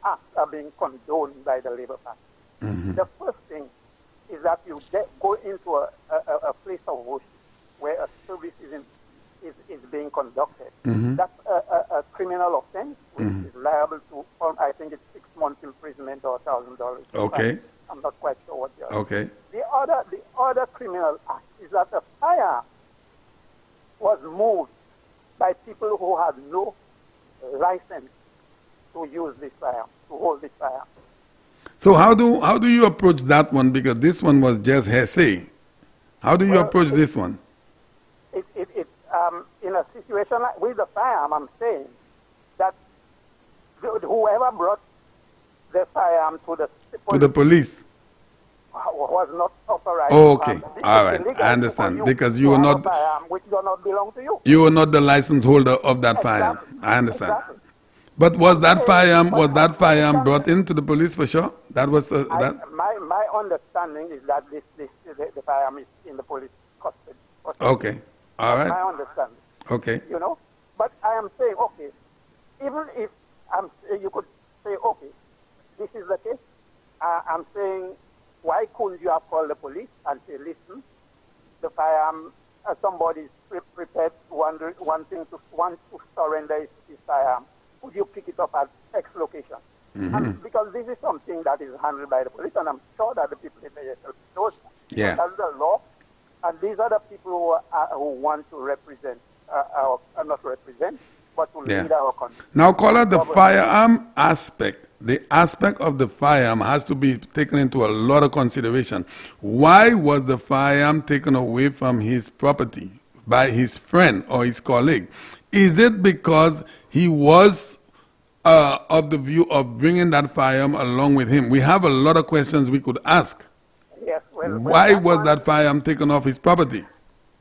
acts are being condoned by the Labour Party. The first thing is that you go into a place of worship where a service is being conducted. That's a criminal offense, which is liable to, I think it's 6 months imprisonment or $1,000. Okay. I'm not quite sure what the other. Okay. The other criminal act is that a fire was moved by people who had no license to use this fire, to hold this fire. So how do you approach that one? Because this one was just hearsay. How do you approach this one? In a situation like with the firearm, I'm saying that whoever brought the firearm to the police was not authorized. Oh, okay. All right. I understand. Because you were not firearm which does not belong to you. You were not the license holder of that firearm. I understand. Exactly. But was that firearm brought into the police for sure? That was my understanding is that the firearm is in the police custody. Okay. All right. My understanding. Okay. But I am saying, okay, even if you could say, okay, this is the case, I'm saying, why couldn't you have called the police and say, listen, the firearm, somebody is prepared wanting to surrender his firearm. Would you pick it up at X location? And because this is something that is handled by the police, and I'm sure that the people in the ASL knows that. Yeah. That's the law, and these are the people who want to represent, not represent, but to lead our country. Now, caller, the firearm aspect, the aspect of the firearm has to be taken into a lot of consideration. Why was the firearm taken away from his property by his friend or his colleague? Is it because he was of the view of bringing that firearm along with him? We have a lot of questions we could ask. Yes. Why was that firearm taken off his property?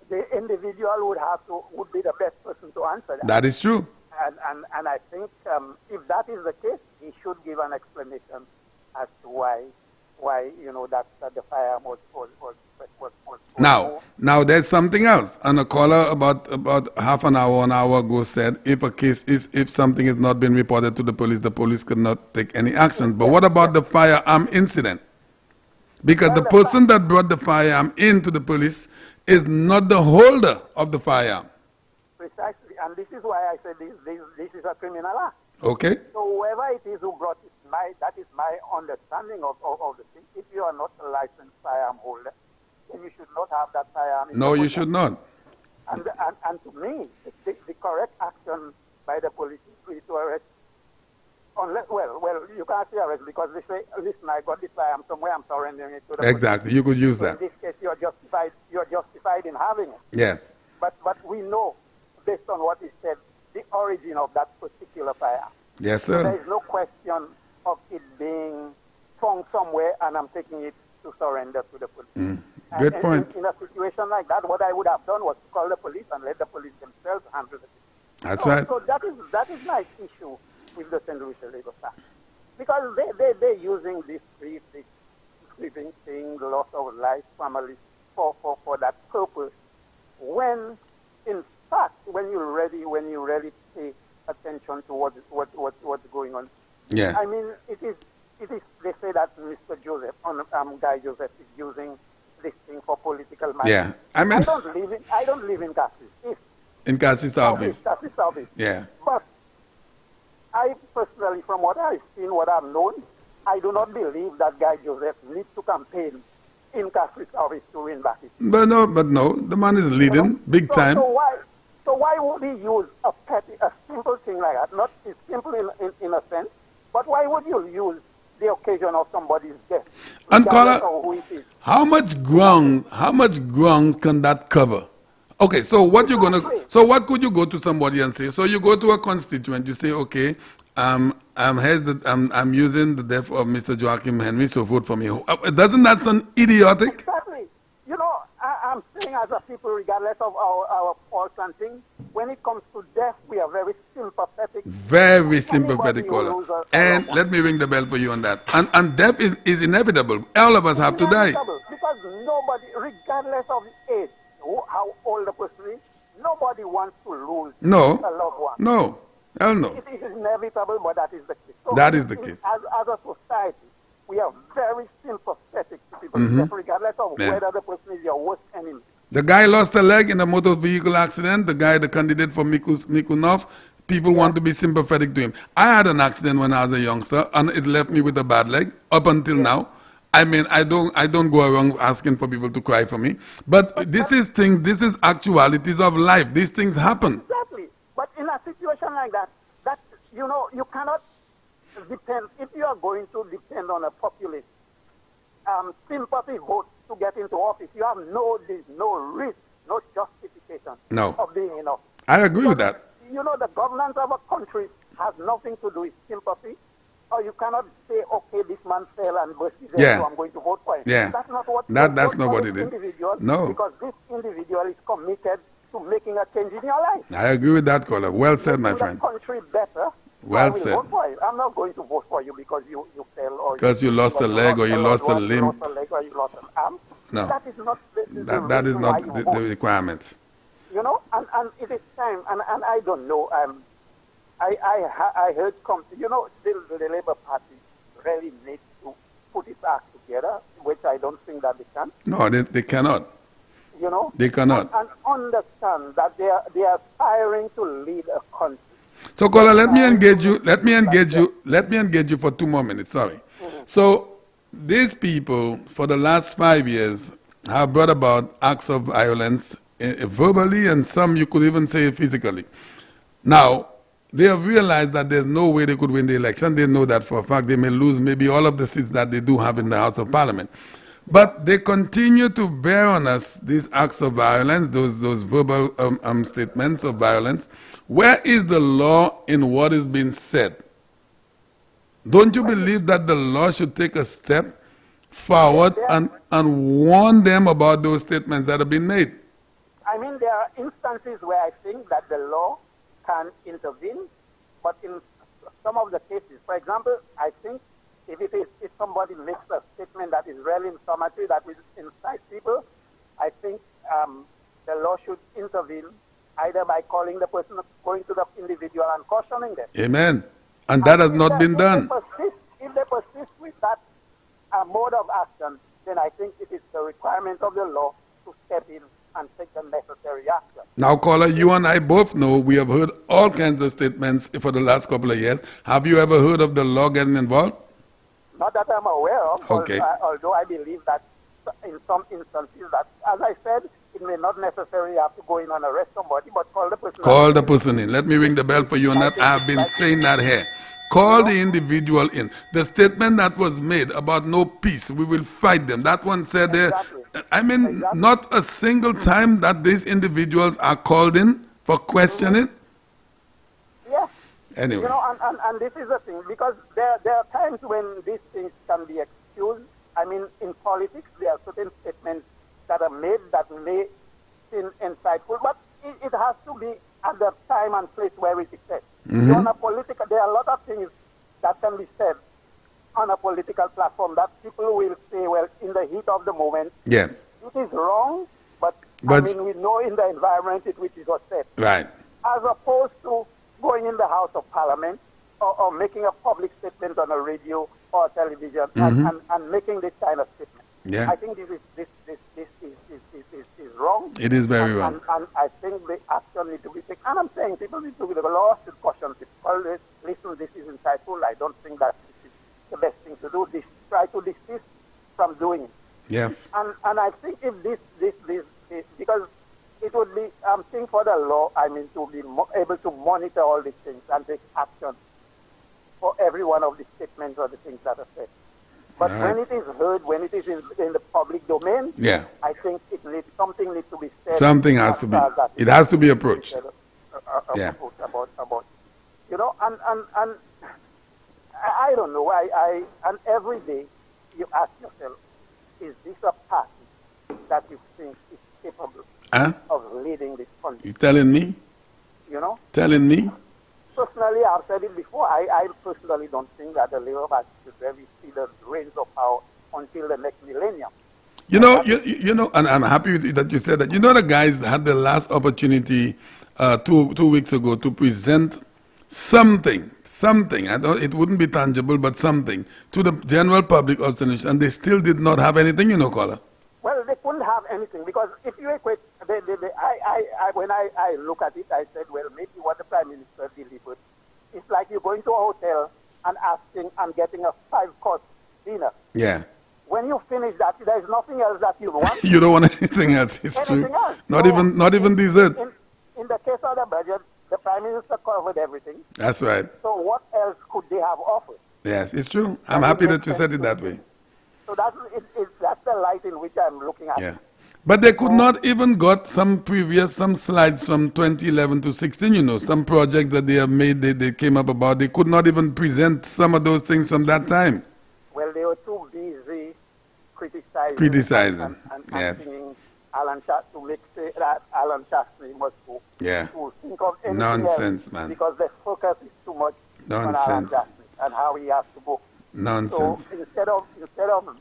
The individual would be the best person to answer that. That is true. And I think if that is the case, he should give an explanation as to why that the firearm was Now there's something else. And a caller about half an hour ago said if something has not been reported to the police could not take any action. But what about the firearm incident? Because the person that brought the firearm into the police is not the holder of the firearm. Precisely, and this is why I said this is a criminal act. Okay. So whoever it is who brought it, that is my understanding of the thing. If you are not a licensed firearm holder, then you should not have that firearm. No, you should not. And to me, the correct action by the police is to arrest. Unless, well, you can't say arrest because they say, listen, I got this firearm somewhere, I'm surrendering it to the Exactly, you could use so that. in this case, you're justified in having it. Yes. But we know, based on what is said, the origin of that particular firearm. Yes, So sir. there is no question of it being found somewhere, and I'm taking it to surrender to the police. Good point. In a situation like that, what I would have done was to call the police and let the police themselves handle it. That's right. So that is my issue with the St. Louis Labor Party. Because they're using this living thing, the loss of life, family, for that purpose. When, in fact, when you really pay attention to what's going on. Yeah. I mean, it is. They say that Mr. Joseph, Guy Joseph, is using this thing for political matters. Yeah. I mean, I don't live in Cassis. in Cassis office. Cassis office. Yeah. But I personally, from what I've seen, what I've known, I do not believe that Guy Joseph needs to campaign in Cassis office to win back his. But no, the man is leading big time. So why would he use a simple thing like that? Not it's simple in a sense, but why would you use the occasion of somebody's death? And caller, who it is? how much ground can that cover? Okay, so what could you go to somebody and say? So you go to a constituent, you say, okay, I'm using the death of Mr. Joachim Henry, so vote for me. Doesn't that sound idiotic? Exactly. You know, I'm saying as a people, regardless of our faults and things, when it comes to death, we are very sympathetic. Very sympathetic, caller. And let me ring the bell for you on that. And death is inevitable. All of us have to die. Because nobody, regardless of the age, how old the person is, nobody wants to lose a loved one. No. Hell no. It is inevitable, but that is the case. So that is the case. As a society, we are very sympathetic to people, regardless of whether the person is your worst enemy. The guy lost a leg in a motor vehicle accident. The candidate for Mikunov, people want to be sympathetic to him. I had an accident when I was a youngster, and it left me with a bad leg up until now. I mean, I don't go around asking for people to cry for me. But this is actualities of life. These things happen. Exactly. But in a situation like that, you cannot depend, if you are going to depend on a populist sympathy vote to get into office, you have no risk, no justification of being in office. I agree with that. You know, the governance of a country has nothing to do with sympathy. Or you cannot say, okay, this man fell and busted there, so I'm going to vote for him. Yeah. That's not what that's not what it is. No. Because this individual is committed to making a change in your life. I agree with that, caller. Well said, my friend. The country better. Well said. Vote for you. I'm not going to vote for you because you fell or because you lost a leg or you lost a limb. You lost a leg or you lost an arm. No. That is not that is not the requirement. You know, and it is time, and I don't know. I heard the Labour Party really needs to put its act together, which I don't think that they can. No, they cannot. You know, they cannot. And understand that they are aspiring to lead a country. So, caller, let me engage you for 2 more minutes. Sorry. So, these people for the last 5 years have brought about acts of violence verbally, and some you could even say physically. Now, they have realized that there's no way they could win the election. They know that for a fact. They may lose maybe all of the seats that they do have in the House of Parliament. But they continue to bear on us these acts of violence, those verbal statements of violence. Where is the law in what is being said? Don't you believe that the law should take a step forward and warn them about those statements that have been made? I mean, there are instances where I think that the law can intervene, but in some of the cases, for example, I think if somebody makes a statement that is really inflammatory, that will incite people, I think the law should intervene either by calling the person, going to the individual and cautioning them. Amen. And that has not been done. If they persist with that mode of action, then I think it is the requirement of the law to step in and take the necessary action. Now, caller, you and I both know we have heard all kinds of statements for the last couple of years. Have you ever heard of the law getting involved? Not that I'm aware of, okay. Although I believe that in some instances that, as I said, it may not necessarily have to go in and arrest somebody, but call the person. Call the person in. Let me ring the bell for you on that. I've been saying that here. Call the individual in. The statement that was made about no peace, we will fight them. That one said there. I mean, not a single time that these individuals are called in for questioning. Yeah. Anyway. You know, and this is the thing, because there are times when these things can be excused. I mean, in politics, there are certain statements that are made that may seem insightful, but it has to be at the time and place where it is said. On a political, there are a lot of things that can be said on a political platform that people will say, well, in the heat of the moment, yes, it is wrong, but I mean, we know in the environment in which it was said. Right. As opposed to going in the House of Parliament or making a public statement on a radio or television and making this kind of statement. Yeah. I think this is wrong. It is very wrong. And I think the action needs to be taken. And I'm saying people need to be, the law should caution people. Always listen, this is insightful. I don't think that this is the best thing to do. Try to desist from doing it. Yes. And I think if this because it would be thing for the law, I mean, to be able to monitor all these things and take action for every one of the statements or the things that are said. But when it is heard, when it is in the public domain, I think something needs to be said. Something has to be. It has to be approached. About you know, and I don't know. And every day you ask yourself, is this a party that you think is capable of leading this country? You telling me? You know? Telling me? Personally, I've said it before. I personally don't think that the Labour Party should really see the reins of power until the next millennium. You know, you know, and I'm happy that you said that. You know, the guys had the last opportunity 2 weeks ago to present something. It wouldn't be tangible, but something to the general public also, and they still did not have anything, you know, caller. Well, they couldn't have anything because if you equate, when I look at it, I said, well, maybe what the Prime Minister delivered, it's like you're going to a hotel and asking and getting a 5-course dinner. Yeah. When you finish that, there's nothing else that you want. You don't want anything else. It's true. Else. Not even dessert. In the case of the budget, the Prime Minister covered everything. That's right. So what else could they have offered? Yes, it's true. I'm happy that you said it that way. So that's the light in which I'm looking at. Yeah. But they could not even got some slides from 2011 to 16, you know, some projects that they have made, they came up about. They could not even present some of those things from that time. Well, they were too busy criticizing. And singing Alan Shastri to make say that Alan Shastri must go. Yeah. To think of anything Nonsense, else, man. Because the focus is too much on Alan Shastri and how he has to go. Nonsense. So instead of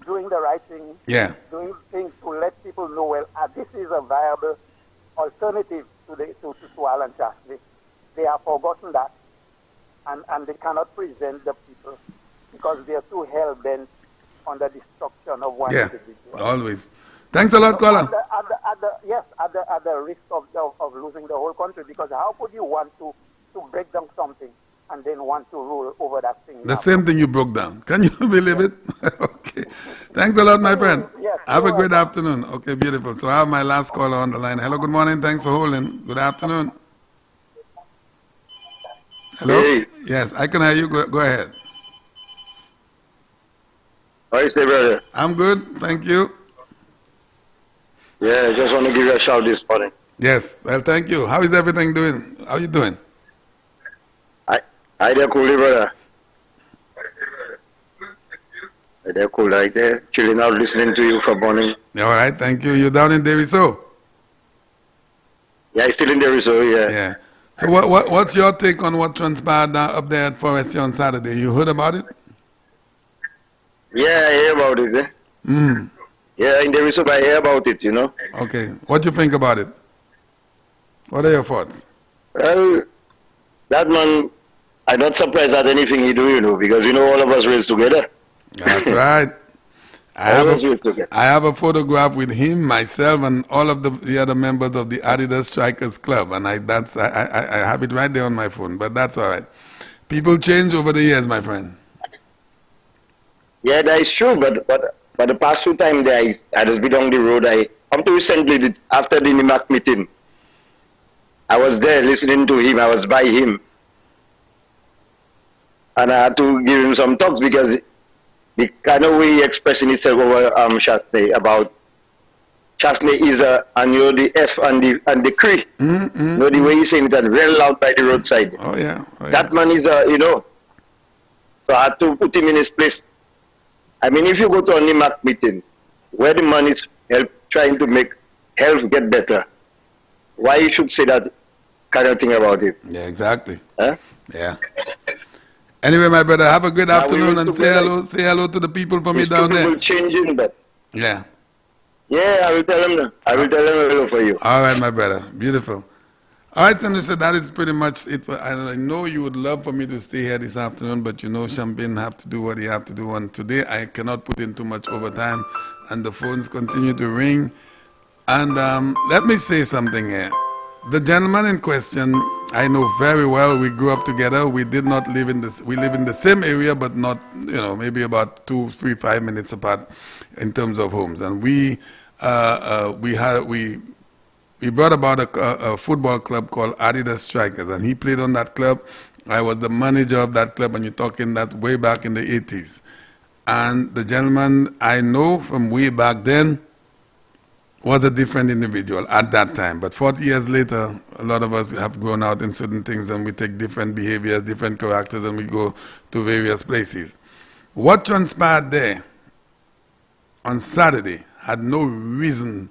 doing the right thing, doing things to let people know, well, this is a viable alternative to Alan Shastri. They have forgotten that, and they cannot present the people because they are too hell-bent on the destruction of one individual. Always. Thanks a lot, caller. At the risk of losing the whole country, because how could you want to break down something and then want to rule over that thing? The same thing you broke down. Can you believe it? Okay. Thanks a lot, my friend. Yes, have a great afternoon. Okay, beautiful. So I have my last caller on the line. Hello, good morning. Thanks for holding. Good afternoon. Hello? Hey. Yes, I can hear you. Go ahead. How you say, brother? I'm good. Thank you. Yeah, I just want to give you a shout this morning. Yes. Well, thank you. How is everything doing? How are you doing? Hi there, cool, brother. Hi there, cool, right there. Chilling out, listening to you for morning. All right. Thank you. You down in Daviso? Yeah, still in Daviso, yeah. Yeah. So what's your take on what transpired up there at Forestier on Saturday? You heard about it? Yeah, I hear about it, eh? Mm. Yeah, in Daviso, I hear about it, you know. Okay. What do you think about it? What are your thoughts? Well, that man, I'm not surprised at anything he do, you know, because, you know, all of us raised together. That's right. I have a photograph with him, myself, and all of the other members of the Adidas Strikers Club, and I have it right there on my phone. But that's all right. People change over the years, my friend. Yeah, that is true. But the past few times I just been on the road. Up to recently after the NIMAC meeting, I was there listening to him. I was by him, and I had to give him some talks because the kind of way he expressing himself over Chasney about Chasney is the F and the Cree. You know, the way he's saying that real loud by the roadside. Oh yeah. That man is so I had to put him in his place. I mean, if you go to a NIMAC meeting where the man is trying to make health get better, why you should say that kind of thing about it? Yeah, exactly. Huh? Yeah. Anyway, my brother, have a good afternoon and say hello to the people for me down there. People changing, but yeah. Yeah, I will tell them. I will tell them hello for you. All right, my brother. Beautiful. All right, Senator, that is pretty much it. I know you would love for me to stay here this afternoon, but you know Champagne have to do what he have to do. And today I cannot put in too much overtime, and the phones continue to ring. And let me say something here. The gentleman in question, I know very well. We grew up together. We did not live in this. We live in the same area, but not, maybe about 2, 3, 5 minutes apart in terms of homes. And we brought about a football club called Adidas Strikers, and he played on that club. I was the manager of that club, and you're talking that way back in the 80s. And the gentleman I know from way back then was a different individual at that time. But 40 years later, a lot of us have grown out in certain things, and we take different behaviors, different characters, and we go to various places. What transpired there on Saturday had no reason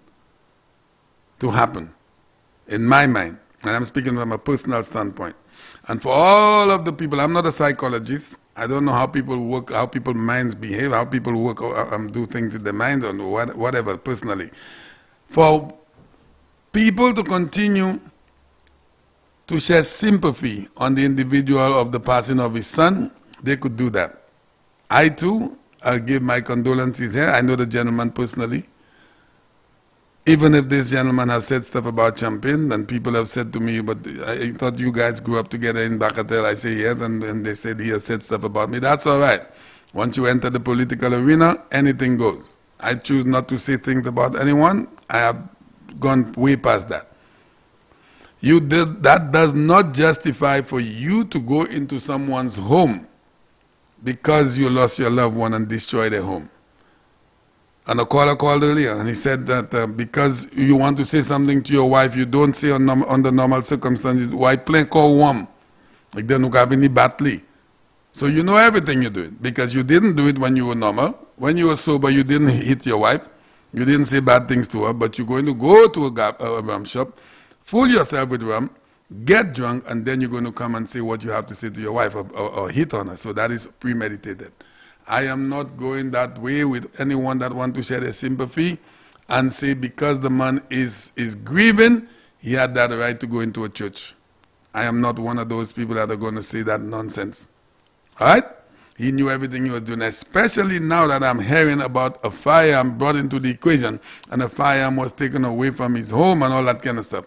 to happen, in my mind, and I'm speaking from a personal standpoint. And for all of the people, I'm not a psychologist. I don't know how people work, how people's minds behave, how people work, do things with their minds, or whatever, personally. For people to continue to share sympathy on the individual of the passing of his son, they could do that. I too, I'll give my condolences here. I know the gentleman personally. Even if this gentleman has said stuff about Champagne, and people have said to me, but I thought you guys grew up together in Bacatel. I say yes, and they said he has said stuff about me. That's all right. Once you enter the political arena, anything goes. I choose not to say things about anyone. I have gone way past that. That does not justify for you to go into someone's home because you lost your loved one and destroy their home. And a caller called earlier, and he said that because you want to say something to your wife, you don't say under normal circumstances, why play call warm? Like they don't have any battle. So you know everything you're doing, because you didn't do it when you were normal. When you were sober, you didn't hit your wife. You didn't say bad things to her, but you're going to go to a rum shop, fool yourself with rum, get drunk, and then you're going to come and say what you have to say to your wife or hit on her. So that is premeditated. I am not going that way with anyone that wants to share their sympathy and say because the man is grieving, he had that right to go into a church. I am not one of those people that are going to say that nonsense. All right? He knew everything he was doing, especially now that I'm hearing about a firearm brought into the equation and a firearm was taken away from his home and all that kind of stuff.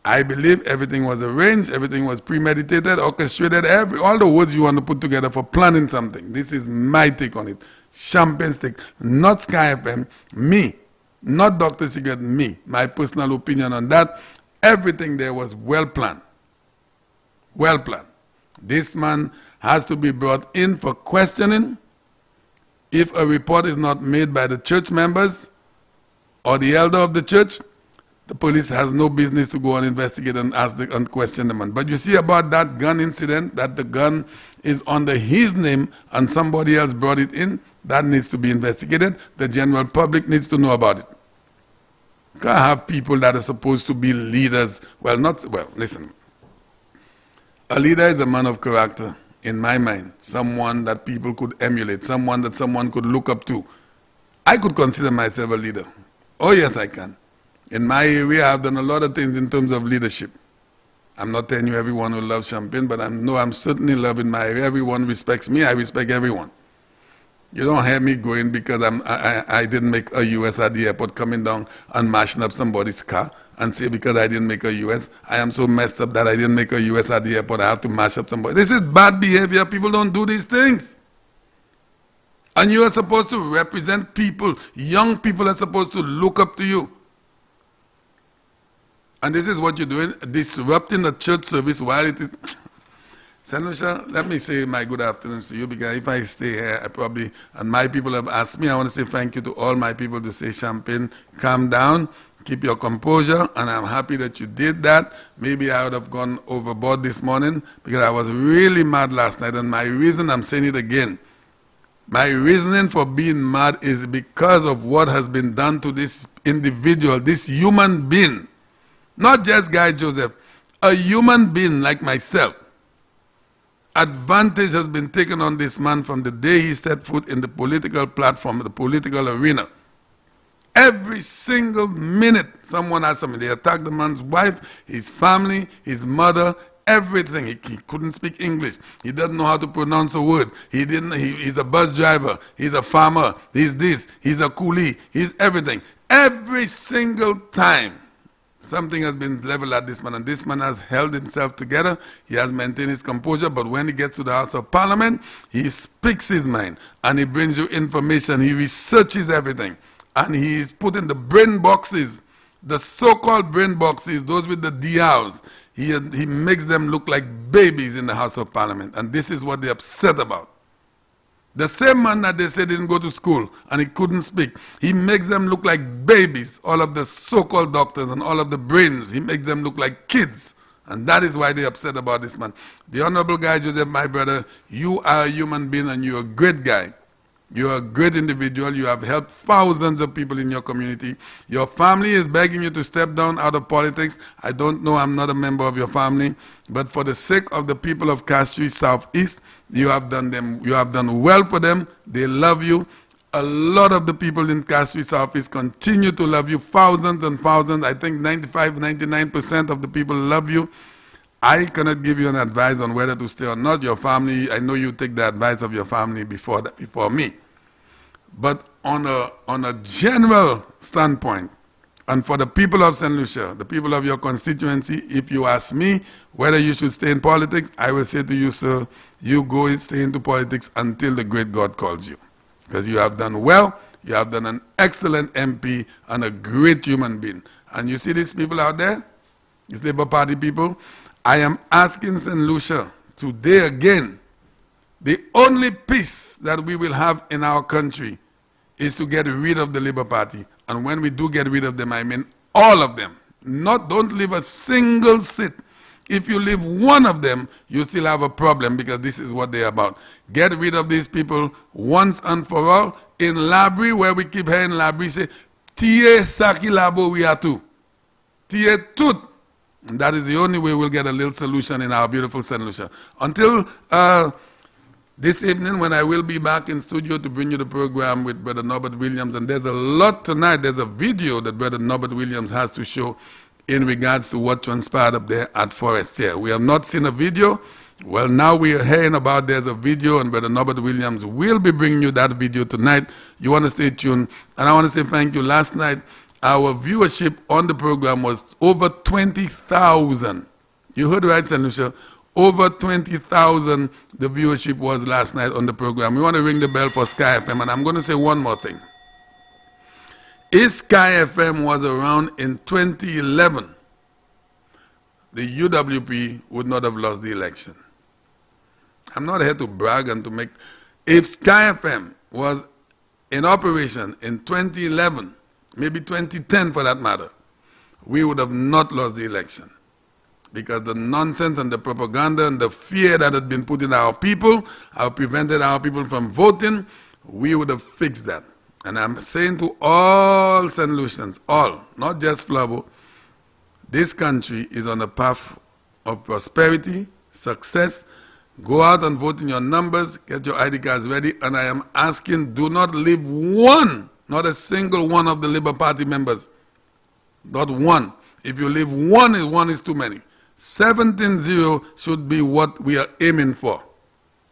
I believe everything was arranged, everything was premeditated, orchestrated, all the words you want to put together for planning something. This is my take on it. Champagne's take, not Sky FM, me, not Dr. Secret, me. My personal opinion on that, everything there was well planned. Well planned. This man has to be brought in for questioning. If a report is not made by the church members or the elder of the church, the police has no business to go and investigate and ask and question the man. But you see about that gun incident, that the gun is under his name and somebody else brought it in, that needs to be investigated. The general public needs to know about it. You can't have people that are supposed to be leaders. Well, listen. A leader is a man of character, in my mind. Someone that people could emulate, someone that someone could look up to. I could consider myself a leader. Oh yes, I can. In my area, I've done a lot of things in terms of leadership. I'm not telling you everyone will love Champagne, but I'm certainly loving my area. Everyone respects me. I respect everyone. You don't hear me going because I didn't make a US at the airport, coming down and mashing up somebody's car and say because I didn't make a US, I am so messed up that I didn't make a US at the airport, I have to mash up somebody. This is bad behavior. People don't do these things. And you are supposed to represent people. Young people are supposed to look up to you. And this is what you're doing, disrupting the church service while it is... St. Lucia, let me say my good afternoons to you, because if I stay here, I probably, and my people have asked me, I want to say thank you to all my people to say, Champagne, calm down, keep your composure, and I'm happy that you did that. Maybe I would have gone overboard this morning, because I was really mad last night, and my reason, I'm saying it again, my reasoning for being mad is because of what has been done to this individual, this human being, not just Guy Joseph, a human being like myself. Advantage has been taken on this man from the day he set foot in the political platform, the political arena. Every single minute someone has something. They attack the man's wife, his family, his mother, everything. He couldn't speak English. He doesn't know how to pronounce a word. He's a bus driver. He's a farmer. He's this. He's a coolie. He's everything. Every single time something has been leveled at this man, and this man has held himself together. He has maintained his composure, but when he gets to the House of Parliament, he speaks his mind, and he brings you information. He researches everything, and he is putting the brain boxes, the so-called brain boxes, those with the DRs, he makes them look like babies in the House of Parliament, and this is what they're upset about. The same man that they said didn't go to school and he couldn't speak, he makes them look like babies, all of the so-called doctors and all of the brains, he makes them look like kids. And that is why they're upset about this man. The Honorable Guy Joseph, my brother, you are a human being and you're a great guy. You're a great individual. You have helped thousands of people in your community. Your family is begging you to step down out of politics. I don't know, I'm not a member of your family, but for the sake of the people of Castries Southeast, you have done well for them. They love you. A lot of the people in Castries Southeast continue to love you. Thousands and thousands. I think 99% of the people love you. I cannot give you an advice on whether to stay or not. Your family, I know you take the advice of your family before me. But on a general standpoint, and for the people of St. Lucia, the people of your constituency, if you ask me whether you should stay in politics, I will say to you, sir, you go and stay into politics until the great God calls you. Because you have done well, you have done an excellent MP and a great human being. And you see these people out there, these Labour Party people, I am asking St. Lucia today again, the only peace that we will have in our country is to get rid of the Labour Party. And when we do get rid of them, I mean all of them. Don't leave a single seat. If you leave one of them, you still have a problem, because this is what they're about. Get rid of these people once and for all. In Labri, where we keep hearing Labri say, Tie Saki Labo we are too. Tie Tut. And that is the only way we'll get a little solution in our beautiful St. Lucia. Until this evening, when I will be back in studio to bring you the program with Brother Norbert Williams, and there's a lot tonight. There's a video that Brother Norbert Williams has to show in regards to what transpired up there at Forestier. We have not seen a video. Well, now we are hearing about there's a video, and Brother Norbert Williams will be bringing you that video tonight. You want to stay tuned. And I want to say thank you. Last night, our viewership on the program was over 20,000. You heard right, St. Lucia? Over 20,000 the viewership was last night on the program. We want to ring the bell for Sky FM, and I'm going to say one more thing. If Sky FM was around in 2011, the UWP would not have lost the election. I'm not here to brag and to make... If Sky FM was in operation in 2011, maybe 2010 for that matter, we would have not lost the election. Because the nonsense and the propaganda and the fear that had been put in our people have prevented our people from voting, we would have fixed that. And I'm saying to all St. Lucians, all, not just Flabo, this country is on a path of prosperity, success. Go out and vote in your numbers, get your ID cards ready, and I am asking, do not leave one, not a single one of the Labour Party members. Not one. If you leave one is too many. 17-0 should be what we are aiming for.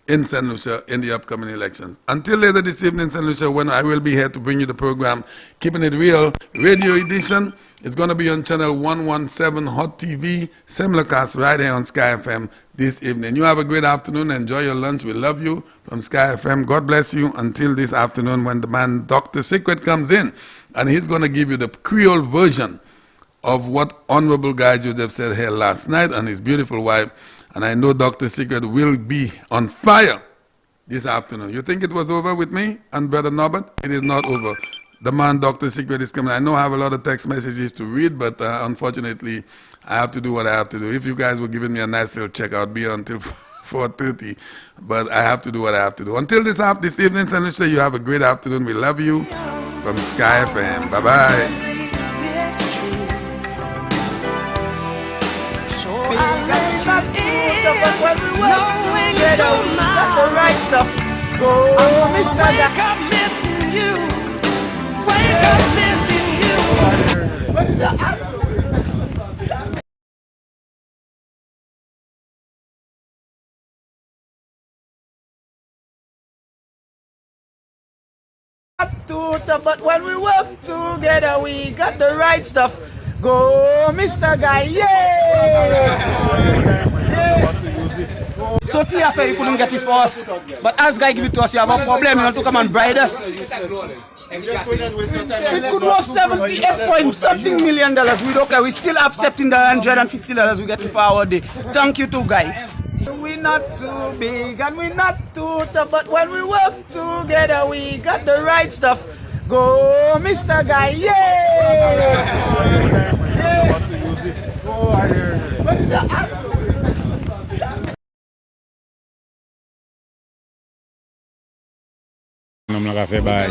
in St. Lucia in the upcoming elections. Until later this evening, St. Lucia, when I will be here to bring you the program, Keeping It Real Radio Edition. It's going to be on channel 117 Hot TV, simulcast right here on Sky FM this evening. You have a great afternoon. Enjoy your lunch. We love you from Sky FM. God bless you until this afternoon when the man Dr. Secret comes in, and he's going to give you the Creole version of what Honorable Guy Joseph said here last night and his beautiful wife. And I know Dr. Secret will be on fire this afternoon. You think it was over with me and Brother Norbert? It is not over. The man Dr. Secret is coming. I know I have a lot of text messages to read, but unfortunately, I have to do what I have to do. If you guys were giving me a nice little check, I'll be on until 4:30. But I have to do what I have to do. Until this evening, St. Lucia, you have a great afternoon. We love you from Sky FM. Bye-bye. Knowing it's on the right stuff. Go, Mr. Wake up missing you. Wake up missing you. But when we work together, we got the right stuff. Go, Mr. Guy, yeah! So TFA, you couldn't get this for us. But as Guy give it to us, you have a problem, you want to come and bribe us. It could worth 78 point something $million. We don't care, we still accepting the $150 we get for our day. Thank you to Guy. We're not too big and we're not too tough, but when we work together, we got the right stuff. Go, Mr. Guy, yeah! Nom la café bay.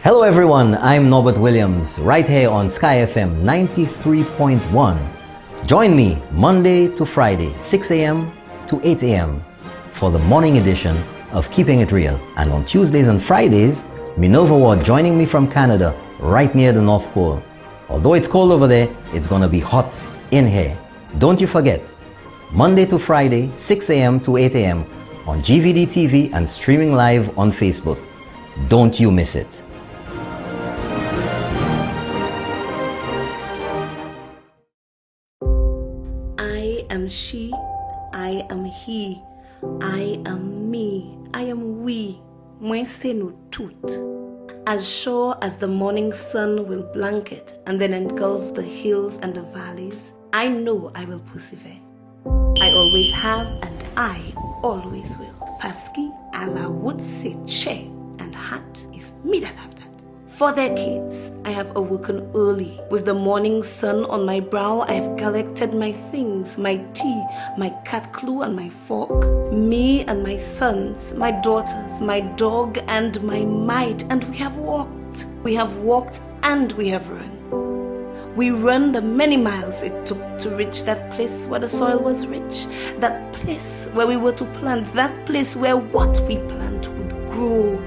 Hello everyone, I'm Norbert Williams, right here on Sky FM 93.1. Join me Monday to Friday, 6 a.m. to 8 a.m. for the morning edition of Keeping It Real. And on Tuesdays and Fridays, Minerva Ward joining me from Canada, right near the North Pole. Although it's cold over there, it's gonna be hot in here. Don't you forget, Monday to Friday, 6 a.m. to 8 a.m. on GVD TV and streaming live on Facebook. Don't you miss it. I am she, I am he, I am me, I am we, mwen se nou tout. As sure as the morning sun will blanket and then engulf the hills and the valleys, I know I will persevere. I always have and I always will. Paski ala would say che, and hat is me that have that. For decades, I have awoken early. With the morning sun on my brow, I have collected my things, my tea, my cat clue and my fork. Me and my sons, my daughters, my dog and my mite, and we have walked. We have walked and we have run. We run the many miles it took to reach that place where the soil was rich, that place where we were to plant, that place where what we plant would grow.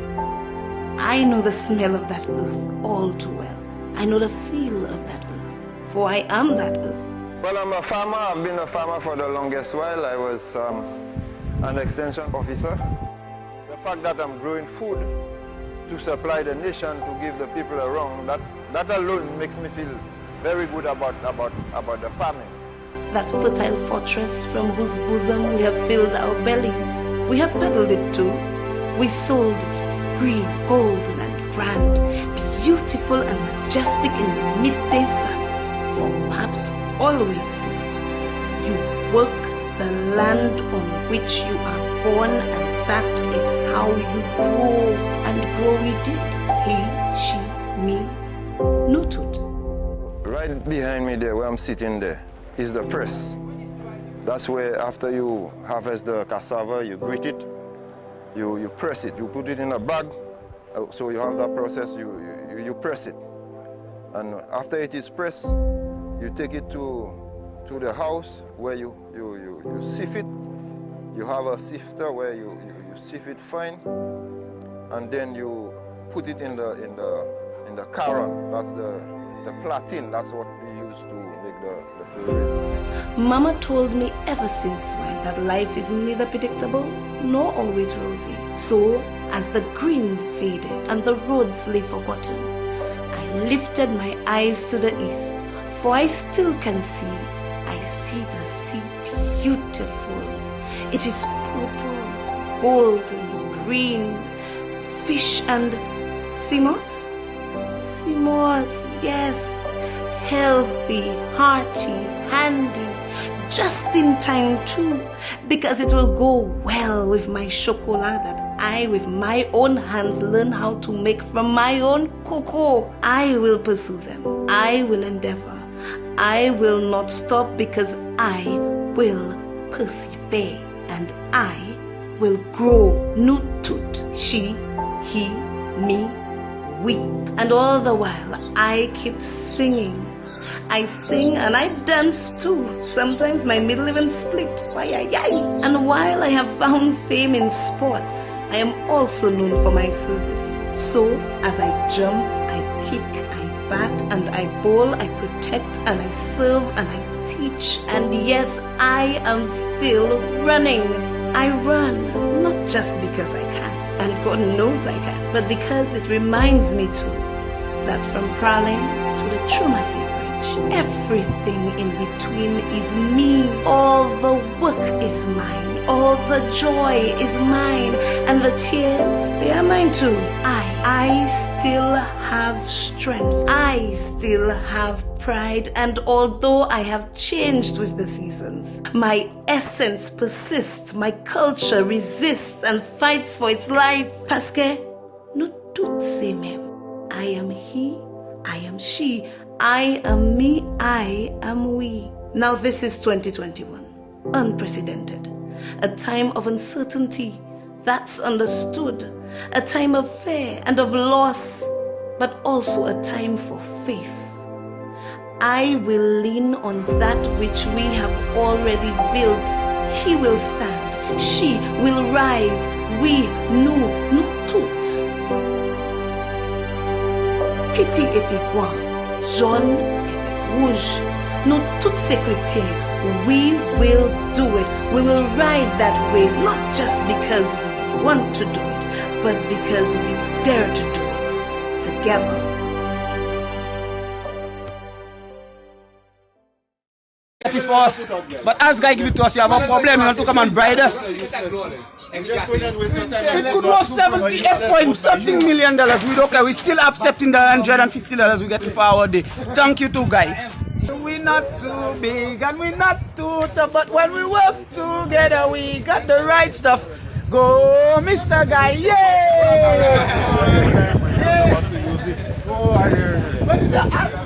I know the smell of that earth all too well. I know the feel of that earth, for I am that earth. Well, I'm a farmer. I've been a farmer for the longest while. I was an extension officer. The fact that I'm growing food to supply the nation, to give the people around, that alone makes me feel very good about the farming. That fertile fortress from whose bosom we have filled our bellies. We have peddled it too. We sold it. Green, golden and grand, beautiful and majestic in the midday sun. For perhaps always see, you work the land on which you are born, and that is how you grow. And grow we did. He, she, me, noted. Right behind me there, where I'm sitting there, is the press. That's where after you harvest the cassava, you grit it, you press it, you put it in a bag. So you have that process, you press it. And after it is pressed, you take it to the house where you sift it. You have a sifter where you sift it fine, and then you put it in the caron. That's the platin. That's what we use to make the flour. Mama told me ever since when that life is neither predictable nor always rosy. So, as the green faded and the roads lay forgotten, I lifted my eyes to the east, for I still can see. I see the sea beautiful. It is purple, golden, green, fish and simos? Simos, yes. Healthy, hearty, handy, just in time too, because it will go well with my chocolate that I with my own hands learn how to make from my own cocoa. I will pursue them. I will endeavor. I will not stop, because I will persevere, and I will grow. Nutut, she, he, me, we. And all the while I keep singing. I sing and I dance too. Sometimes my middle even split. And while I have found fame in sports, I am also known for my service. So as I jump, I kick, I bat and I bowl, I protect and I serve and I teach. And yes, I am still running. I run, not just because I can, and God knows I can, but because it reminds me too that from Pralin to the Chumasi, everything in between is me. All the work is mine. All the joy is mine. And the tears, they are mine too. I still have strength. I still have pride. And although I have changed with the seasons, my essence persists. My culture resists and fights for its life. Parce que nous toutes ces mêmes. I am he, I am she. I am me, I am we. Now this is 2021, unprecedented. A time of uncertainty, that's understood. A time of fear and of loss, but also a time for faith. I will lean on that which we have already built. He will stand, she will rise, we, nous toutes. Piti épigouin. Jaune et rouge. Nous toutes ces chrétiens, we will do it. We will ride that wave, not just because we want to do it, but because we dare to do it together. That is for us. But as God give it to us, you have a problem, you want to come and bride us. We could lose 78 million dollars. We don't care. We still accepting the $150 we get for our day. Thank you, too, guy. We're not too big and we're not too tough, but when we work together, we got the right stuff. Go, Mr. Guy! Yay! Yeah.